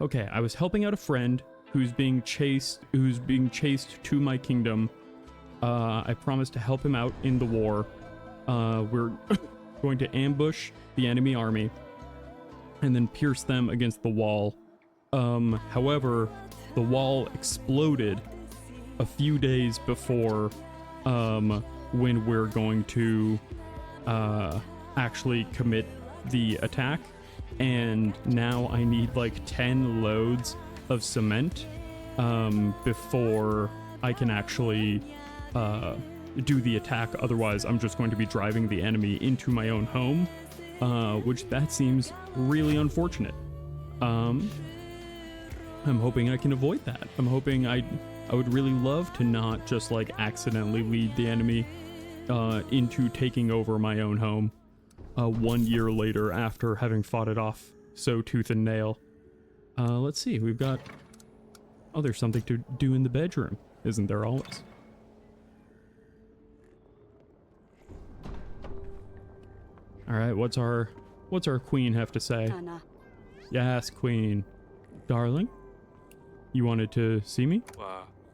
Okay, I was helping out a friend who's being chased to my kingdom. I promised to help him out in the war. We're going to ambush the enemy army and then pierce them against the wall. However, the wall exploded a few days before when we're going to actually commit the attack, and now I need like 10 loads of cement before I can actually do the attack. Otherwise, I'm just going to be driving the enemy into my own home, which that seems really unfortunate. I'm hoping I can avoid that. I'm hoping I would really love to not just like accidentally lead the enemy into taking over my own home 1 year later after having fought it off so tooth and nail. Let's see, we've got... Oh, there's something to do in the bedroom, isn't there always? Alright, what's our queen have to say? Anna. Yes, queen. Darling? You wanted to see me?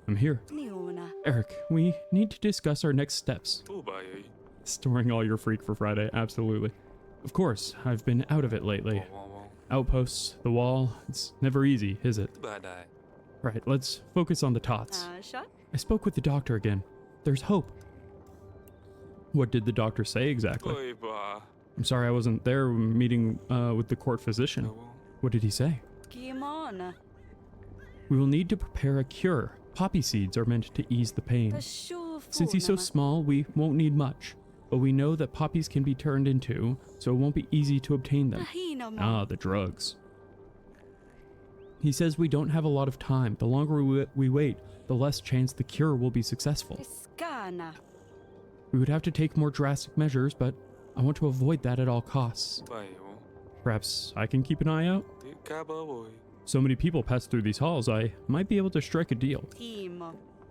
I'm here. Niona. Eryk, we need to discuss our next steps. Storing all your freak for Friday, absolutely. Of course, I've been out of it lately. Outposts, the wall, it's never easy, is it? Right, let's focus on the tots. Shut. I spoke with the doctor again. There's hope. What did the doctor say exactly? I'm sorry I wasn't there meeting with the court physician. What did he say? Kimona. We will need to prepare a cure. Poppy seeds are meant to ease the pain. Since he's so small, we won't need much. But we know that poppies can be turned into, so it won't be easy to obtain them. Ah, the drugs. He says we don't have a lot of time. The longer we wait, the less chance the cure will be successful. We would have to take more drastic measures, but I want to avoid that at all costs. Perhaps I can keep an eye out? So many people pass through these halls, I might be able to strike a deal.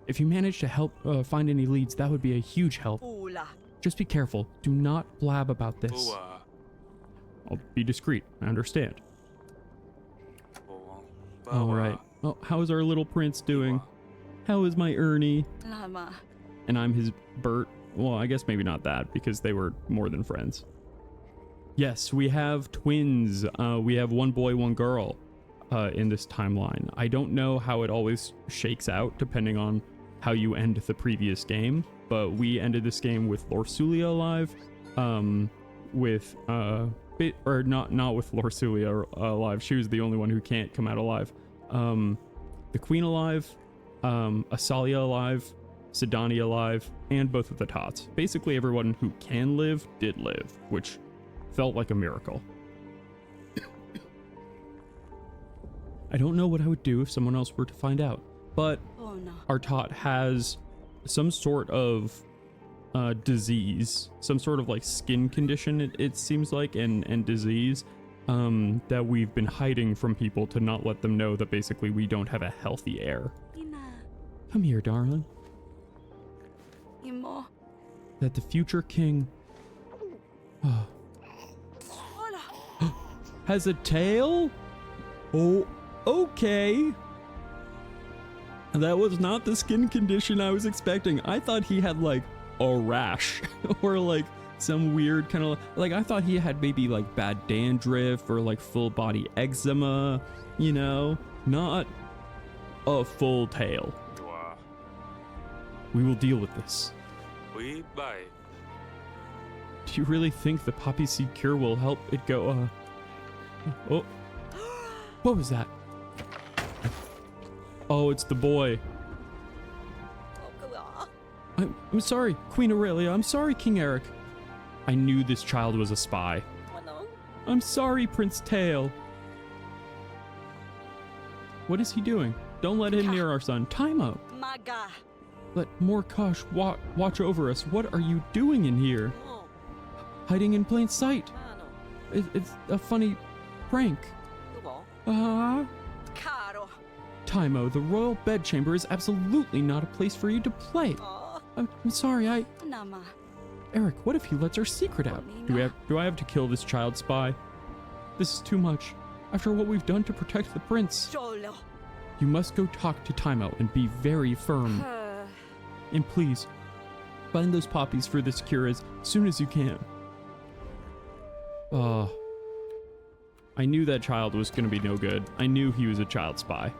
If you manage to help find any leads, that would be a huge help. Just be careful. Do not blab about this. I'll be discreet. I understand. All right. Oh, how is our little prince doing? How is my Ernie? And I'm his Bert. Well, I guess maybe not that, because they were more than friends. Yes, we have twins. We have one boy, one girl in this timeline. I don't know how it always shakes out, depending on how you end the previous game, but we ended this game with Lorsulia alive, with not with Lorsulia alive. She was the only one who can't come out alive. The queen alive, Asalia alive, Sidani alive, and both of the tots. Basically everyone who can live did live, which felt like a miracle. I don't know what I would do if someone else were to find out, but our tot has some sort of disease, some sort of like skin condition, it seems like, and disease that we've been hiding from people to not let them know that basically we don't have a healthy heir. Come here, darling. That the future king has a tail? Oh, okay. That was not the skin condition I was expecting. I thought he had like a rash or like some weird kind of, like, I thought he had maybe like bad dandruff or like full body eczema, you know, not a full tail. We will deal with this. Do you really think the poppy seed cure will help it go, oh, what was that? Oh, it's the boy. I'm sorry, Queen Aurelia. I'm sorry, King Eryk. I knew this child was a spy. I'm sorry, Prince Tail. What is he doing? Don't let him near our son. Taimo. Let Morkosh watch over us. What are you doing in here? Hiding in plain sight. It's a funny prank. Taimo, the royal bedchamber is absolutely not a place for you to play. I'm sorry, Eryk, what if he lets our secret out? Do I have to kill this child spy? This is too much. After what we've done to protect the prince. You must go talk to Taimo and be very firm. And please, find those poppies for this cure as soon as you can. I knew that child was going to be no good. I knew he was a child spy.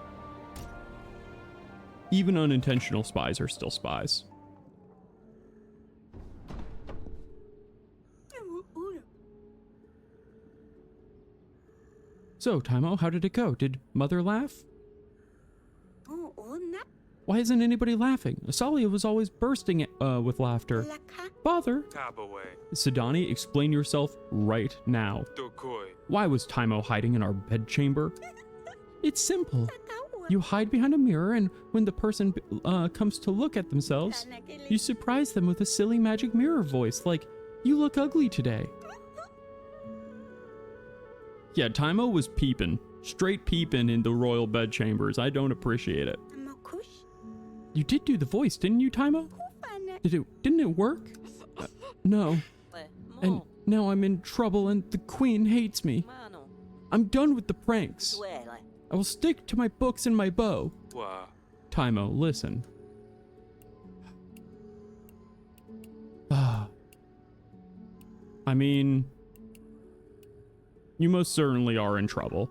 Even unintentional spies are still spies. So, Taimo, how did it go? Did Mother laugh? Why isn't anybody laughing? Asalia was always bursting with laughter. Father! Sidani, explain yourself right now. Why was Taimo hiding in our bedchamber? It's simple. You hide behind a mirror, and when the person comes to look at themselves, you surprise them with a silly magic mirror voice like, "You look ugly today." Yeah, Taimo was peeping. Straight peeping in the royal bedchambers. I don't appreciate it. You did do the voice, didn't you, Taimo? Didn't it work? No. And now I'm in trouble and the queen hates me. I'm done with the pranks. I will stick to my books and my bow. Taimo, listen. I mean, you most certainly are in trouble.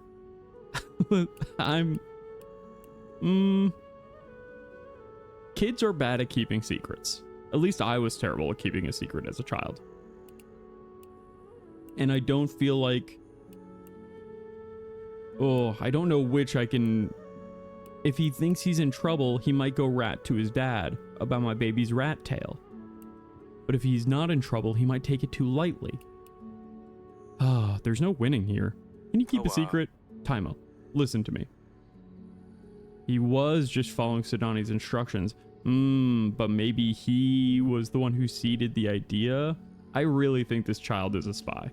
Kids are bad at keeping secrets. At least I was terrible at keeping a secret as a child. And I don't feel like... Oh, I don't know which I can... If he thinks he's in trouble, he might go rat to his dad about my baby's rat tail. But if he's not in trouble, he might take it too lightly. There's no winning here. Can you keep a secret? Taimo, listen to me. He was just following Sidani's instructions. But maybe he was the one who seeded the idea? I really think this child is a spy.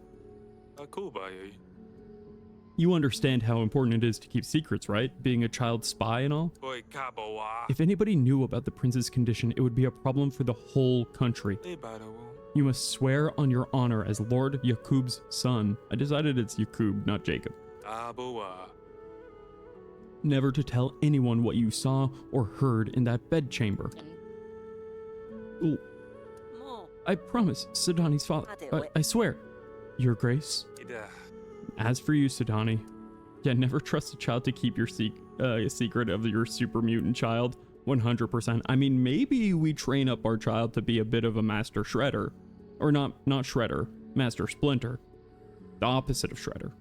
You understand how important it is to keep secrets, right? Being a child spy and all? If anybody knew about the prince's condition, it would be a problem for the whole country. You must swear on your honor as Lord Yakub's son. I decided it's Yakub, not Jacob. Never to tell anyone what you saw or heard in that bedchamber. Ooh. I promise, Sidani's father. I swear. Your Grace. As for you, Sidani, yeah, never trust a child to keep your secret of your super mutant child. 100%. I mean, maybe we train up our child to be a bit of a master shredder. Or not shredder, master splinter. The opposite of shredder.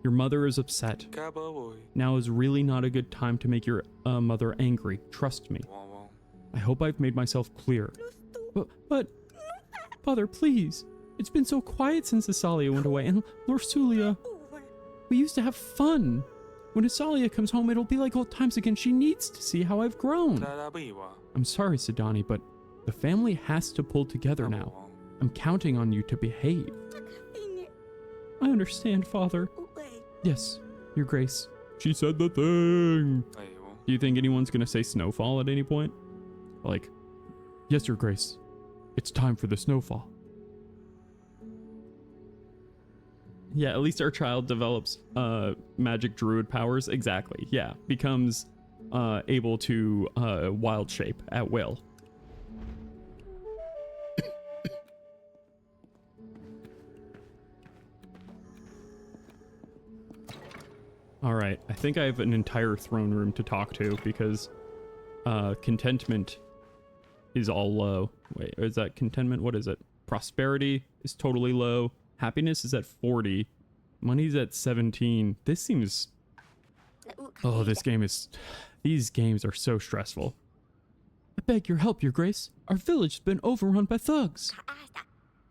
Your mother is upset. Now is really not a good time to make your mother angry. Trust me. I hope I've made myself clear. But, Father, please. It's been so quiet since Asalia went away, and Lorsulia, we used to have fun. When Asalia comes home, it'll be like old times again. She needs to see how I've grown. I'm sorry, Sidani, but the family has to pull together now. I'm counting on you to behave. I understand, Father. Yes, Your Grace. She said the thing. Do you think anyone's gonna say Snowfall at any point? Like, yes, Your Grace. It's time for the Snowfall. Yeah, at least our child develops magic druid powers. Exactly, yeah. Becomes able to wild shape at will. Alright, I think I have an entire throne room to talk to because contentment is all low. Wait, is that contentment? What is it? Prosperity is totally low. Happiness is at 40. Money's at 17. This seems... Oh, this game is... These games are so stressful. I beg your help, Your Grace. Our village has been overrun by thugs.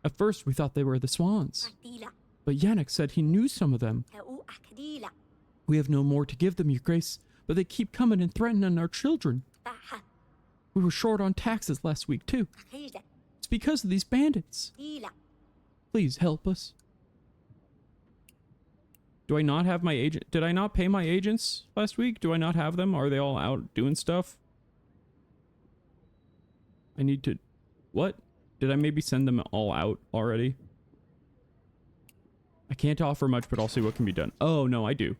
At first, we thought they were the Swans. But Yannick said he knew some of them. We have no more to give them, Your Grace, but they keep coming and threatening our children. We were short on taxes last week, too. It's because of these bandits. Please help us. Do I not have my agent? Did I not pay my agents last week? Do I not have them? Are they all out doing stuff? I need to... What? Did I maybe send them all out already? can't offer much, but I'll see what can be done. Oh, no, I do.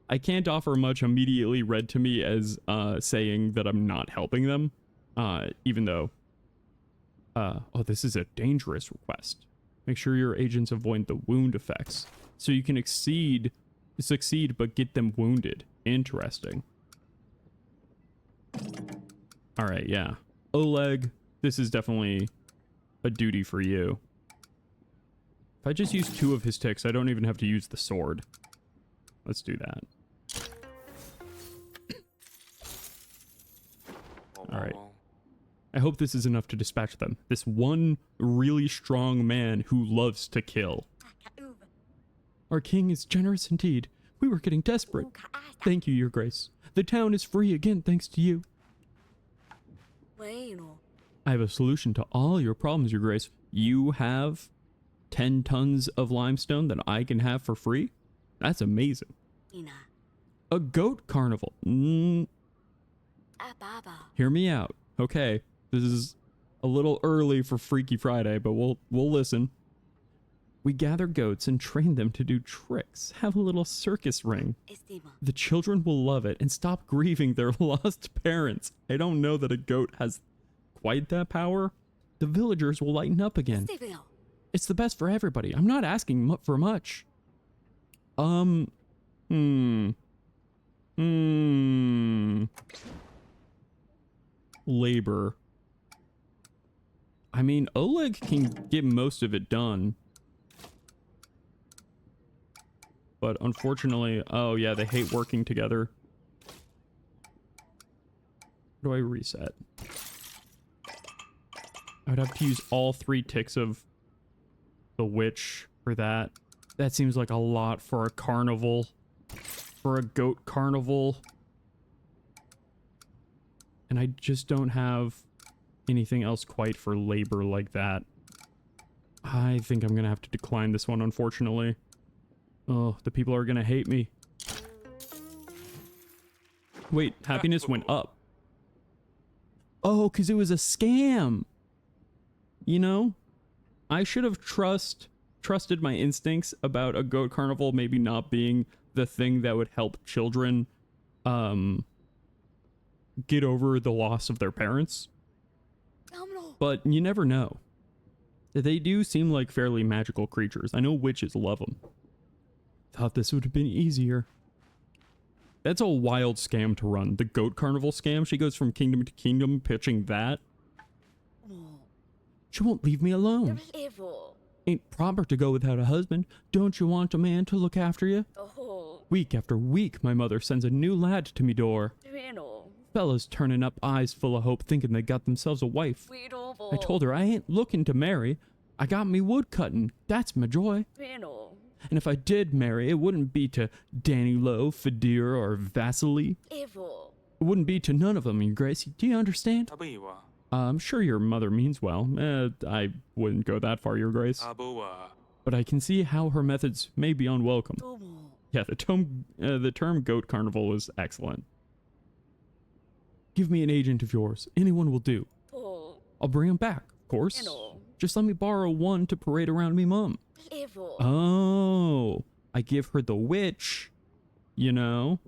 I can't offer much immediately read to me as saying that I'm not helping them, even though, oh, this is a dangerous request. Make sure your agents avoid the wound effects, so you can succeed, but get them wounded. Interesting. All right, yeah. Oleg, this is definitely a duty for you. If I just use 2 of his ticks, I don't even have to use the sword. Let's do that. All right. I hope this is enough to dispatch them. This one really strong man who loves to kill. Our king is generous indeed. We were getting desperate. Thank you, your grace. The town is free again thanks to you. I have a solution to all your problems, your grace. You have 10 tons of limestone that I can have for free? That's amazing. A goat carnival. Hear me out. Okay, this is a little early for Freaky Friday, but we'll listen. We gather goats and train them to do tricks. Have a little circus ring. The children will love it and stop grieving their lost parents. I don't know that a goat has quite that power. The villagers will lighten up again. It's the best for everybody. I'm not asking for much. Labor. I mean, Oleg can get most of it done. But unfortunately, oh yeah, they hate working together. How do I reset? I would have to use all 3 ticks of the witch for that. That seems like a lot for a carnival. For a goat carnival. And I just don't have anything else quite for labor like that. I think I'm gonna have to decline this one, unfortunately. Oh, the people are gonna hate me. Wait, happiness went up. Oh, because it was a scam. You know? I should have trusted my instincts about a goat carnival maybe not being the thing that would help children get over the loss of their parents. But you never know. They do seem like fairly magical creatures. I know witches love them. Thought this would have been easier. That's a wild scam to run. The goat carnival scam. She goes from kingdom to kingdom pitching that. She won't leave me alone. Ain't proper to go without a husband. Don't you want a man to look after you? Week after week, my mother sends a new lad to me door. Fellas turning up eyes full of hope thinking they got themselves a wife. I told her I ain't looking to marry. I got me wood cutting. That's my joy. And if I did marry, it wouldn't be to Danny Lowe, Fadir, or Vasily. It wouldn't be to none of them, your grace. Do you understand? I'm sure your mother means well. I wouldn't go that far, your grace. But I can see how her methods may be unwelcome. Yeah, the term goat carnival is excellent. Give me an agent of yours. Anyone will do. I'll bring him back, of course. Just let me borrow one to parade around me mum. Oh, I give her the witch, you know?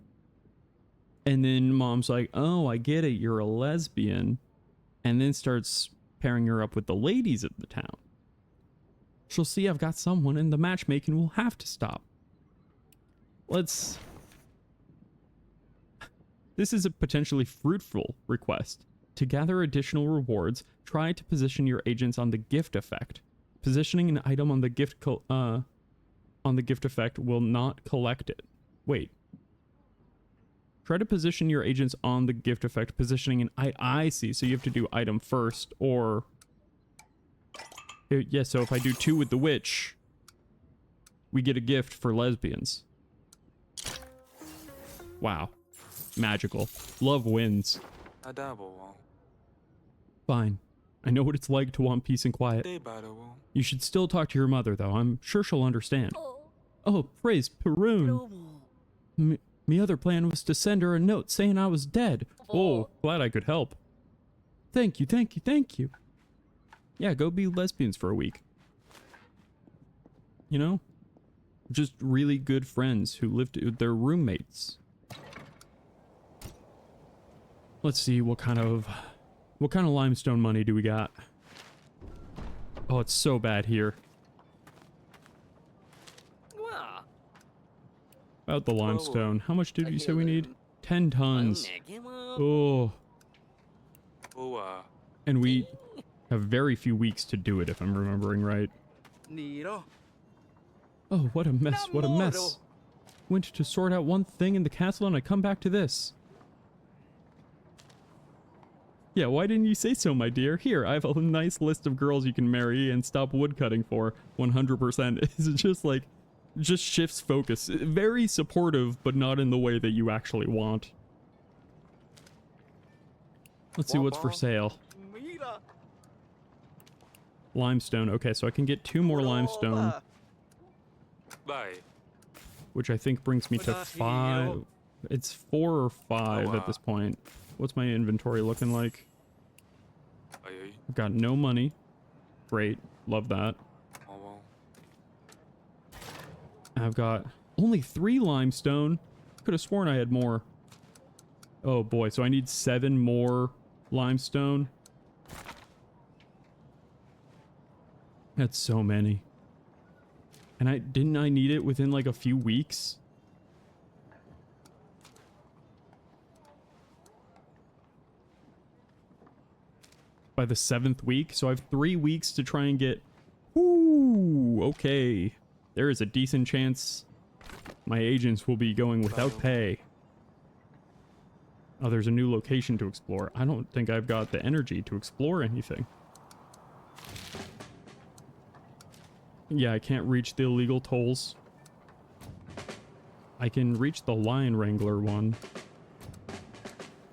And then mom's like, oh, I get it, you're a lesbian. And then starts pairing her up with the ladies of the town. She'll see I've got someone and the matchmaking will have to stop. This is a potentially fruitful request. To gather additional rewards, try to position your agents on the gift effect. Positioning an item on the gift effect will not collect it. Wait. Try to position your agents on the gift effect. Positioning an I see. So you have to do item first, or yeah. So if I do 2 with the witch, we get a gift for lesbians. Wow. Magical. Love wins. Fine. I know what it's like to want peace and quiet. You should still talk to your mother, though. I'm sure she'll understand. Oh, praise Perun. Me other plan was to send her a note saying I was dead. Oh, glad I could help. Thank you, thank you, thank you. Yeah, go be lesbians for a week. you know? Just really good friends who lived, they're roommates. Let's see what kind of limestone money do we got? Oh, it's so bad here. About the limestone. How much did you say we need? 10 tons. Oh. And we have very few weeks to do it, if I'm remembering right. Oh, what a mess, what a mess. Went to sort out one thing in the castle and I come back to this. Yeah, why didn't you say so, my dear? Here, I have a nice list of girls you can marry and stop woodcutting for. 100%. It's just like, just shifts focus. Very supportive, but not in the way that you actually want. Let's see what's for sale. Limestone. Okay, so I can get 2 more limestone. Which I think brings me to 5. It's 4 or 5 at this point. What's my inventory looking like? I've got no money. Great. Love that. I've got only 3 limestone. Could have sworn I had more. Oh boy, so I need 7 more limestone. That's so many. And didn't I need it within like a few weeks? By the 7th week, so I have 3 weeks to try and get... Ooh, okay. There is a decent chance my agents will be going without pay. Oh, there's a new location to explore. I don't think I've got the energy to explore anything. Yeah, I can't reach the illegal tolls. I can reach the Lion Wrangler one.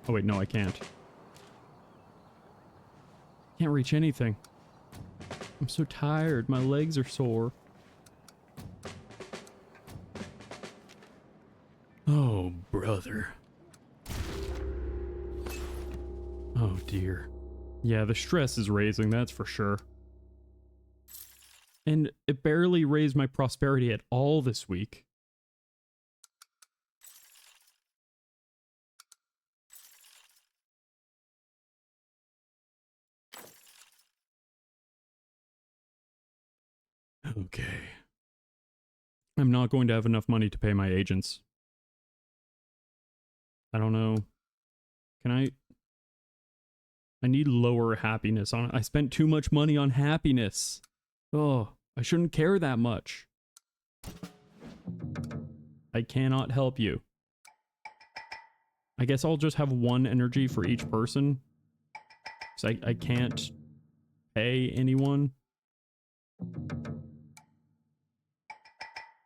Oh wait, no, I can't. Can't reach anything. I'm so tired. My legs are sore. Oh, brother. Oh, dear. Yeah, the stress is raising, that's for sure. And it barely raised my prosperity at all this week. Okay. I'm not going to have enough money to pay my agents. I don't know. Can I need lower happiness on it. I spent too much money on happiness. Oh, I shouldn't care that much. I cannot help you. I guess I'll just have 1 energy for each person. So I can't pay anyone.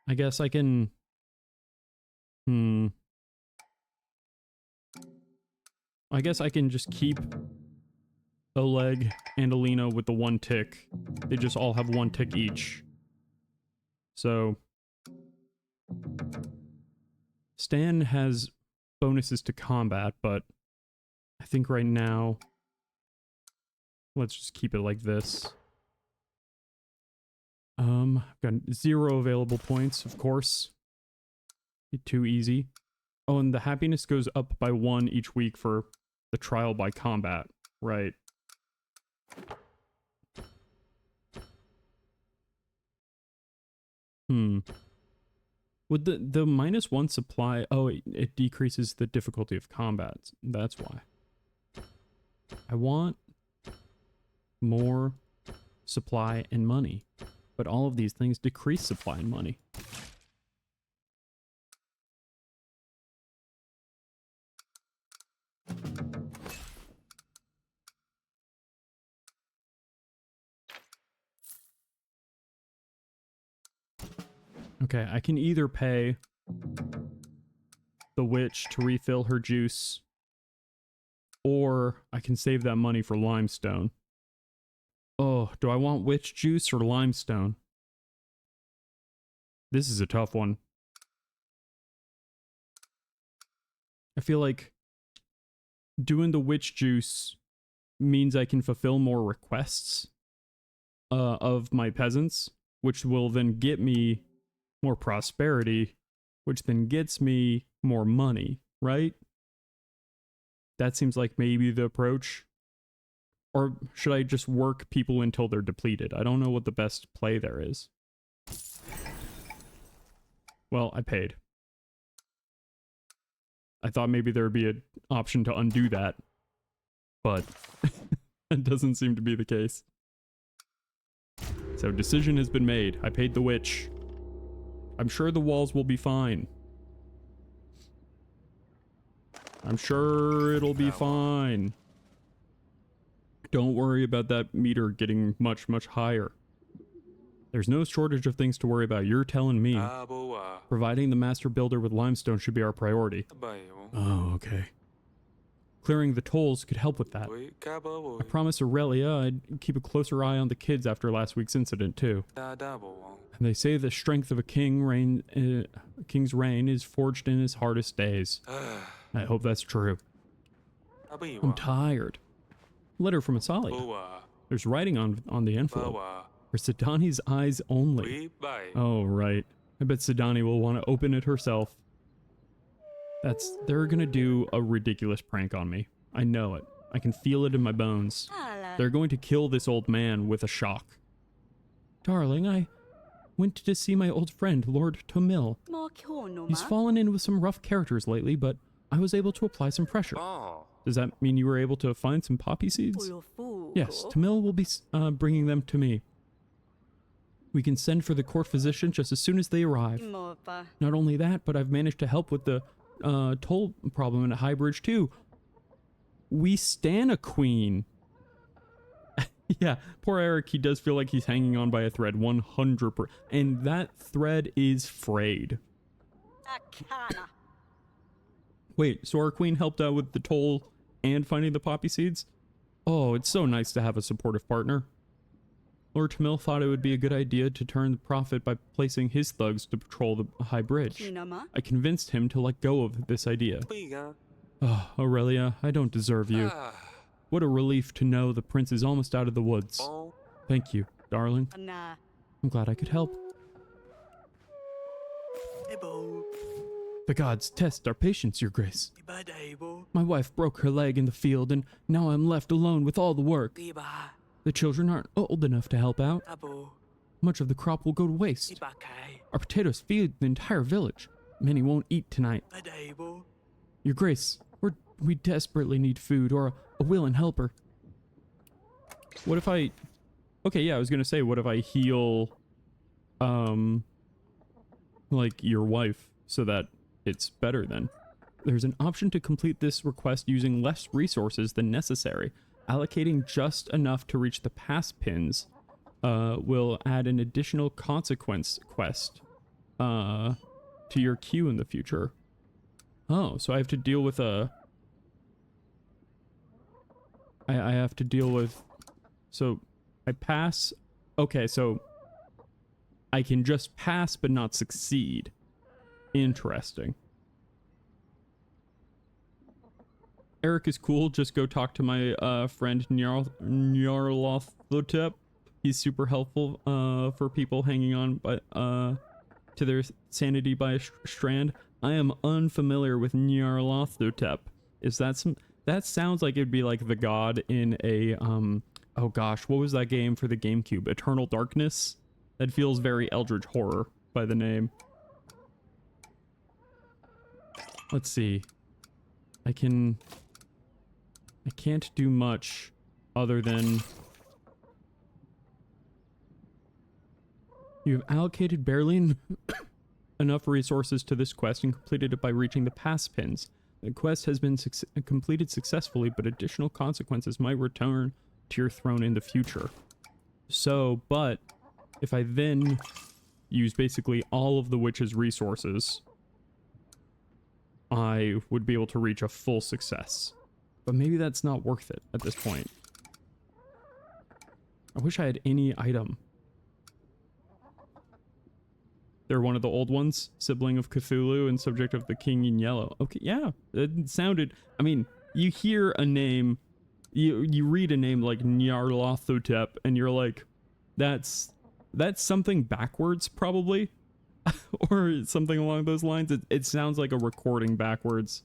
I guess I can... I guess I can just keep Oleg and Alina with the 1 tick. They just all have 1 tick each. So... Stan has bonuses to combat, but I think right now... Let's just keep it like this. I've got 0 available points, of course. Too easy. Oh, and the happiness goes up by 1 each week for the trial by combat. Right. Would the -1 supply... Oh, it decreases the difficulty of combat. That's why. I want more supply and money. But all of these things decrease supply and money. Okay, I can either pay the witch to refill her juice, or I can save that money for limestone. Oh, do I want witch juice or limestone? This is a tough one. I feel like doing the witch juice means I can fulfill more requests of my peasants. which will then get me more prosperity, which then gets me more money, right? That seems like maybe the approach. Or should I just work people until they're depleted? I don't know what the best play there is. Well, I paid. I thought maybe there would be an option to undo that, but it doesn't seem to be the case. So decision has been made. I paid the witch. I'm sure the walls will be fine. I'm sure it'll be fine. Don't worry about that meter getting much, much higher. There's no shortage of things to worry about. You're telling me. Providing the master builder with limestone should be our priority. Oh, okay. Clearing the tolls could help with that. I promised Aurelia I'd keep a closer eye on the kids after last week's incident, too. And they say the strength of a king's reign is forged in his hardest days. I hope that's true. I'm tired. Letter from Asali. There's writing on the envelope. For Sidani's eyes only. Oh, right. I bet Sidani will want to open it herself. They're gonna do a ridiculous prank on me. I know it. I can feel it in my bones. They're going to kill this old man with a shock. Darling, I went to see my old friend, Lord Tomil. He's fallen in with some rough characters lately, but I was able to apply some pressure. Does that mean you were able to find some poppy seeds? Yes, Tomil will be bringing them to me. We can send for the court physician just as soon as they arrive. Not only that, but I've managed to help with the toll problem at High Bridge too. We stan a queen. Yeah, poor Eryk, he does feel like he's hanging on by a thread 100%. And that thread is frayed. Wait, so our queen helped out with the toll and finding the poppy seeds? Oh, it's so nice to have a supportive partner. Lord Tamil thought it would be a good idea to turn the profit by placing his thugs to patrol the High Bridge. I convinced him to let go of this idea. Oh, Aurelia, I don't deserve you. What a relief to know the prince is almost out of the woods. Thank you, darling. I'm glad I could help. The gods test our patience, your grace. My wife broke her leg in the field, and now I'm left alone with all the work. The children aren't old enough to help out. Much of the crop will go to waste. Our potatoes feed the entire village. Many won't eat tonight. Your grace, we desperately need food or a willing helper. What if I... Okay, yeah, I was gonna say, what if I heal, like, your wife so that it's better then? There's an option to complete this request using less resources than necessary. Allocating just enough to reach the pass pins will add an additional consequence quest to your queue in the future. Oh, so I have to deal with a... I have to deal with... So, I pass... Okay, so... I can just pass but not succeed. Interesting. Eryk is cool. Just go talk to my friend Nyarlathotep. He's super helpful for people hanging on by, to their sanity by a strand. I am unfamiliar with Nyarlathotep. Is that some... That sounds like it'd be like the god in a, oh gosh, what was that game for the GameCube? Eternal Darkness? That feels very Eldritch Horror by the name. Let's see. I can't do much other than... You have allocated barely enough resources to this quest and completed it by reaching the pass pins. The quest has been completed successfully, but additional consequences might return to your throne in the future. So, but if I then use basically all of the witch's resources, I would be able to reach a full success. But maybe that's not worth it at this point. I wish I had any item. They're one of the old ones, sibling of Cthulhu and subject of the King in Yellow. Okay, yeah, it sounded... I mean, you hear a name, you read a name like Nyarlathotep, and you're like, that's That's something backwards, probably. Or something along those lines. It sounds like a recording backwards.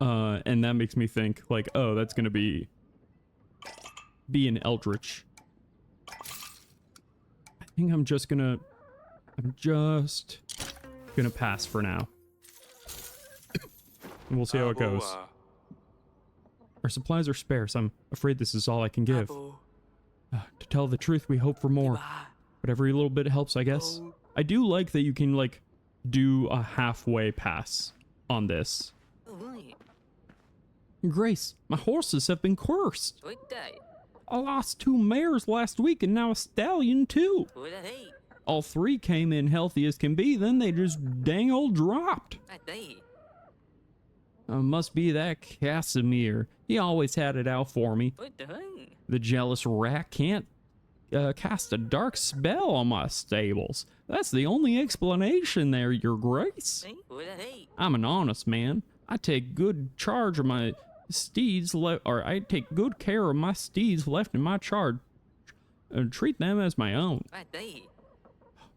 And that makes me think, like, oh, that's gonna be an eldritch. I think I'm just gonna pass for now. And we'll see how it goes. Our supplies are sparse. I'm afraid this is all I can give. To tell the truth, we hope for more. But every little bit helps, I guess. I do like that you can, like, do a halfway pass on this. Grace, my horses have been cursed. I lost 2 mares last week and now a stallion too. All 3 came in healthy as can be, then they just dang old dropped. Must be that Casimir. He always had it out for me. The jealous rat can't cast a dark spell on my stables. That's the only explanation there, your grace. I'm an honest man. I take good charge of my steeds I take good care of my steeds left in my charge and treat them as my own.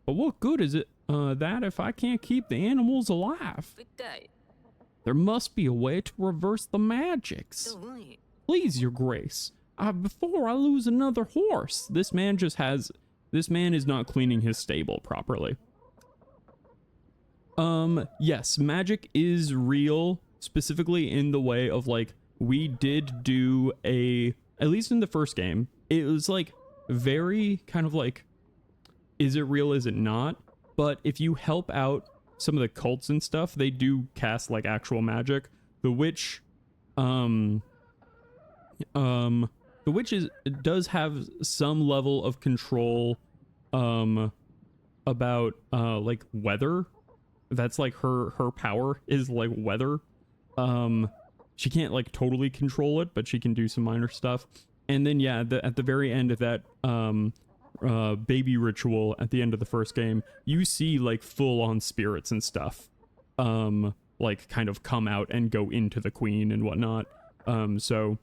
But what good is it that if I can't keep the animals alive? There must be a way to reverse the magics. Please, your grace, before I lose another horse. This man is not cleaning his stable properly. Yes, magic is real, specifically in the way of, like, we did do at least in the first game, it was, like, very kind of like, is it real, is it not? But if you help out some of the cults and stuff, they do cast, like, actual magic. The witch, does have some level of control, about, like, weather. That's, like, her power is, like, weather. She can't, like, totally control it, but she can do some minor stuff. And then, yeah, at the very end of that, baby ritual at the end of the first game, you see, like, full-on spirits and stuff, like, kind of come out and go into the queen and whatnot. So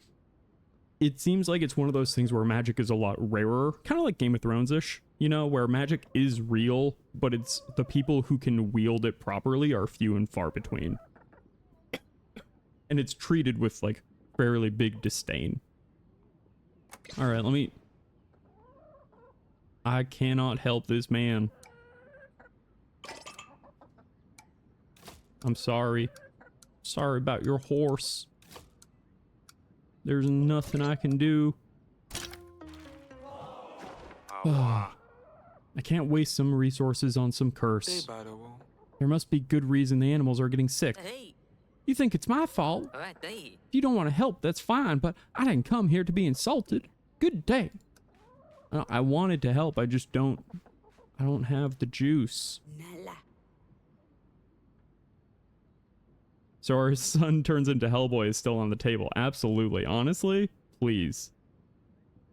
it seems like it's one of those things where magic is a lot rarer, kind of like Game of Thrones-ish, you know, where magic is real, but it's the people who can wield it properly are few and far between. And it's treated with, like, fairly big disdain. All right, I cannot help this man. I'm sorry. Sorry about your horse. There's nothing I can do. I can't waste some resources on some curse. There must be good reason the animals are getting sick. You think it's my fault? If you don't want to help, that's fine, but I didn't come here to be insulted. Good day. I wanted to help, I just don't have the juice. So our son turns into Hellboy is still on the table. Absolutely. Honestly, please.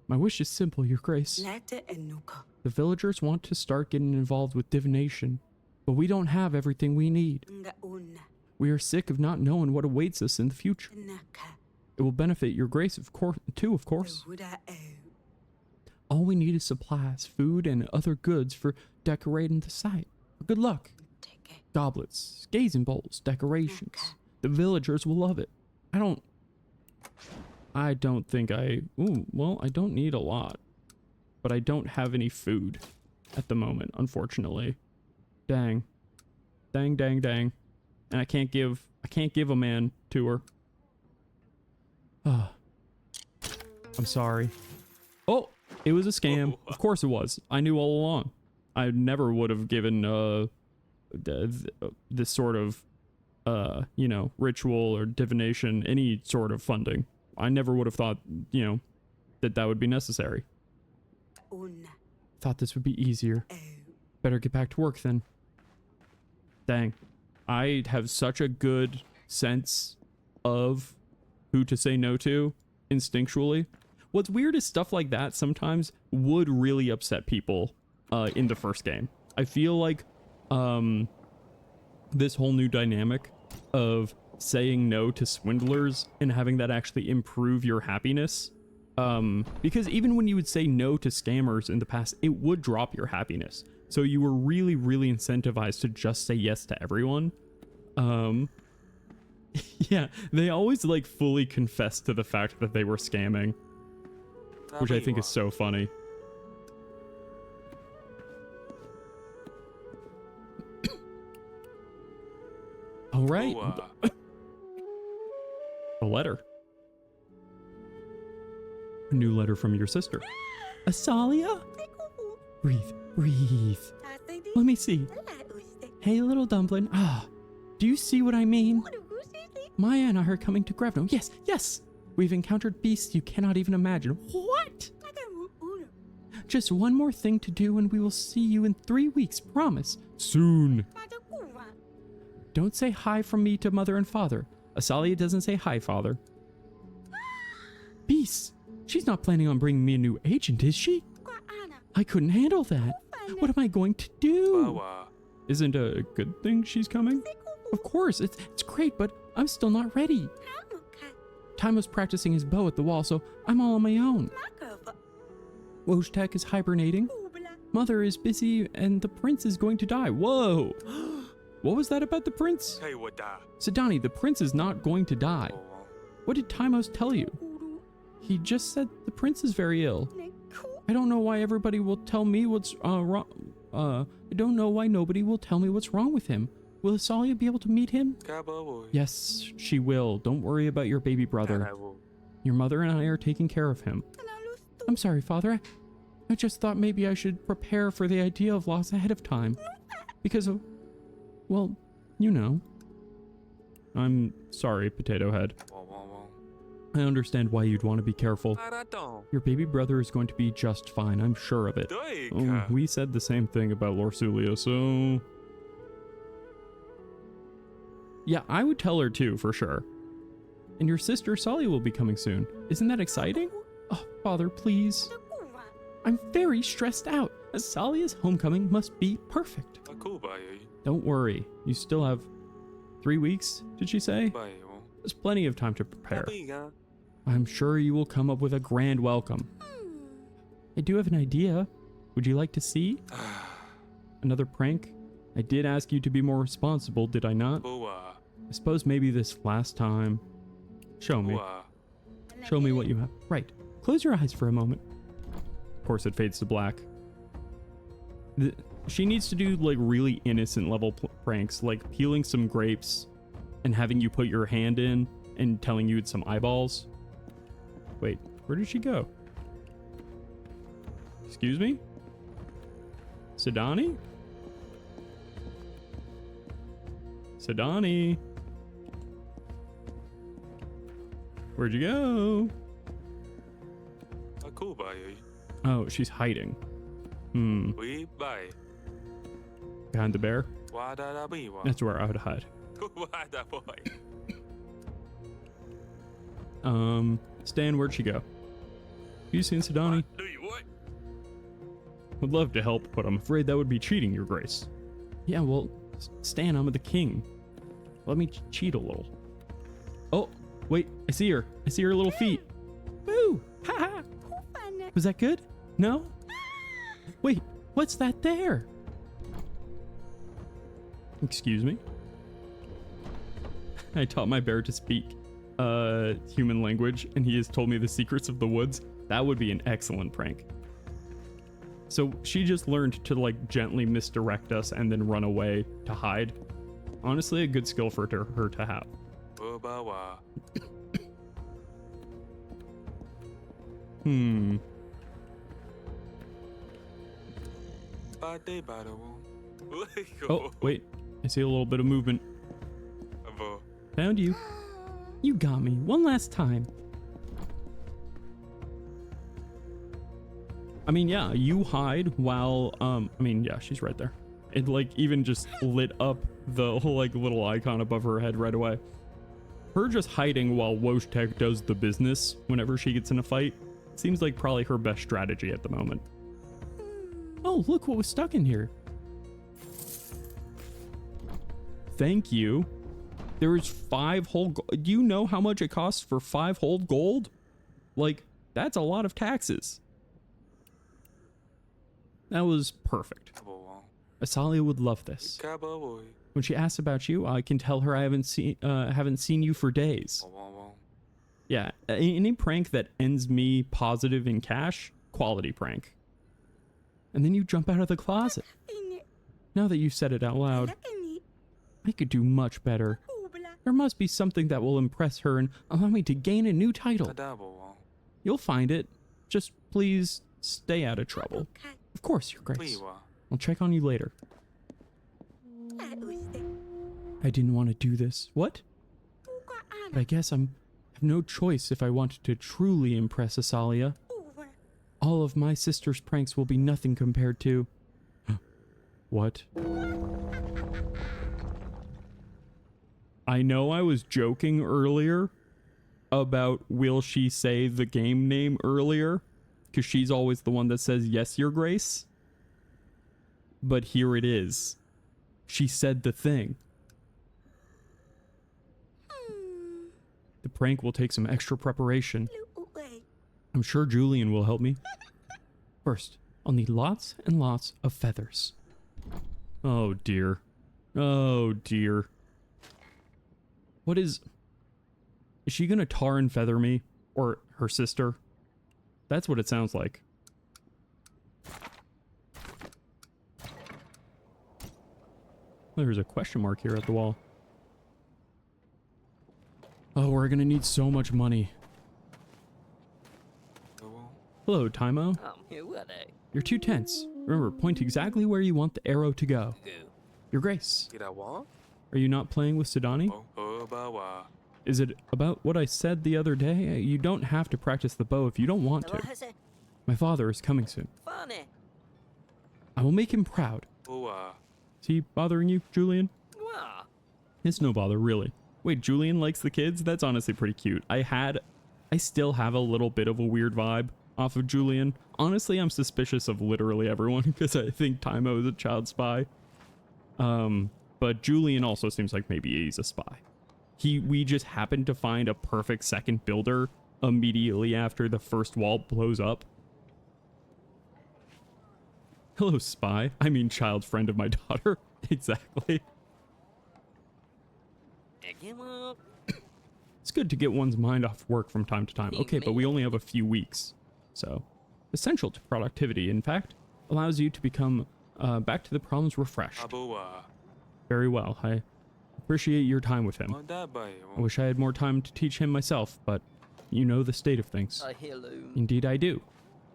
My wish is simple, your grace. The villagers want to start getting involved with divination, but we don't have everything we need. We are sick of not knowing what awaits us in the future. It will benefit your grace, of course. All we need is supplies, food, and other goods for decorating the site. Good luck. Goblets, gazing bowls, decorations. The villagers will love it. I don't think well, I don't need a lot, but I don't have any food at the moment, unfortunately. Dang. And I can't give a man to her. I'm sorry. Oh, it was a scam. Of course it was. I knew all along. I never would have given this sort of you know, ritual or divination any sort of funding. I never would have thought, you know, that would be necessary. Thought this would be easier. Better get back to work then. Dang. I have such a good sense of who to say no to instinctually. What's weird is stuff like that sometimes would really upset people in the first game. I feel like this whole new dynamic of saying no to swindlers and having that actually improve your happiness Because even when you would say no to scammers in the past, it would drop your happiness. So you were really, really incentivized to just say yes to everyone. Yeah, they always like fully confess to the fact that they were scamming, which I think is so funny. All right. A letter. A new letter from your sister. Asalia? Breathe, breathe. Let me see. Hey, little dumpling. Ah, do you see what I mean? Maya and I are coming to Grevno. Yes, yes. We've encountered beasts you cannot even imagine. What? Just one more thing to do and we will see you in 3 weeks. Promise. Soon. Don't say hi from me to mother and father. Asalia doesn't say hi, father. Beasts. She's not planning on bringing me a new agent, is she? I couldn't handle that. What am I going to do? Isn't it a good thing she's coming? Of course, it's great, but I'm still not ready. Timo's practicing his bow at the wall, so I'm all on my own. Wojtek is hibernating. Mother is busy, and the prince is going to die. Whoa! What was that about the prince? Sidani, the prince is not going to die. What did Timos tell you? He just said the prince is very ill. I don't know why everybody will tell me what's wrong. I don't know why nobody will tell me what's wrong with him. Will Asalia be able to meet him? Yes, she will. Don't worry about your baby brother. Your mother and I are taking care of him. I'm sorry, father. I just thought maybe I should prepare for the idea of loss ahead of time. Because of, well, you know. I'm sorry, Potato Head. I understand why you'd want to be careful. Your baby brother is going to be just fine, I'm sure of it. Oh, we said the same thing about Lorsulia, so... Yeah, I would tell her too, for sure. And your sister Sally will be coming soon. Isn't that exciting? Oh, father, please. I'm very stressed out. Asalia's homecoming must be perfect. Don't worry, you still have 3 weeks, did she say? There's plenty of time to prepare. I'm sure you will come up with a grand welcome. I do have an idea. Would you like to see? Another prank? I did ask you to be more responsible, did I not? I suppose maybe this last time. Show me. Show me what you have. Right. Close your eyes for a moment. Of course it fades to black. She needs to do like really innocent level pranks, like peeling some grapes and having you put your hand in and telling you it's some eyeballs. Wait, where did she go? Excuse me? Sidani? Sidani? Where'd you go? Oh, she's hiding. Behind the bear? That's where I would hide. Stan, where'd she go? You seen Sidani? Would love to help, but I'm afraid that would be cheating, Your Grace. Yeah, well, Stan, I'm the king. Let me cheat a little. Oh, wait, I see her. I see her little feet. Woo! Ha ha! Was that good? No? Wait, what's that there? Excuse me? I taught my bear to speak human language, and he has told me the secrets of the woods. That would be an excellent prank. So she just learned to like gently misdirect us and then run away to hide. Honestly, a good skill for her to have. Oh, wait. I see a little bit of movement. Found you. You got me. One last time. I mean, yeah, you hide while, I mean, yeah, she's right there. It, like, even just lit up the whole, like, little icon above her head right away. Her just hiding while Wojtek does the business whenever she gets in a fight seems like probably her best strategy at the moment. Oh, look what was stuck in here. Thank you. There's 5 whole gold. Do you know how much it costs for 5 whole gold? Like, That's a lot of taxes. That was perfect. Asalia would love this. When she asks about you, I can tell her I haven't seen you for days. Yeah, any prank that ends me positive in cash, quality prank. And then you jump out of the closet. Now that you've said it out loud, I could do much better. There must be something that will impress her and allow me to gain a new title. You'll find it. Just please stay out of trouble. Of course, Your Grace. I'll check on you later. I didn't want to do this. What? But I guess I have no choice if I want to truly impress Asalia. All of my sister's pranks will be nothing compared to... What? I know I was joking earlier about will she say the game name earlier, because she's always the one that says yes, Your Grace. But here it is. She said the thing. The prank will take some extra preparation. I'm sure Julian will help me. First, I'll need lots and lots of feathers. Oh dear. Oh dear. What is she gonna tar and feather me? Or her sister? That's what it sounds like. There's a question mark here at the wall. Oh, we're gonna need so much money. Hello, Taimo. You're too tense. Remember, point exactly where you want the arrow to go. Your Grace. Are you not playing with Sidani? Is it about what I said the other day? You don't have to practice the bow if you don't want to. My father is coming soon. I will make him proud. Is he bothering you, Julian? It's no bother, really. Wait, Julian likes the kids? That's honestly pretty cute. I still have a little bit of a weird vibe off of Julian. Honestly, I'm suspicious of literally everyone because I think Taimo is a child spy. But Julian also seems like maybe he's a spy. We just happened to find a perfect second builder immediately after the first wall blows up. Hello, spy. I mean, child friend of my daughter. Exactly. It's good to get one's mind off work from time to time. Okay, but we only have a few weeks. So, essential to productivity, in fact, allows you to become back to the problems refreshed. Very well. I appreciate your time with him. I wish I had more time to teach him myself, but you know the state of things. Indeed I do.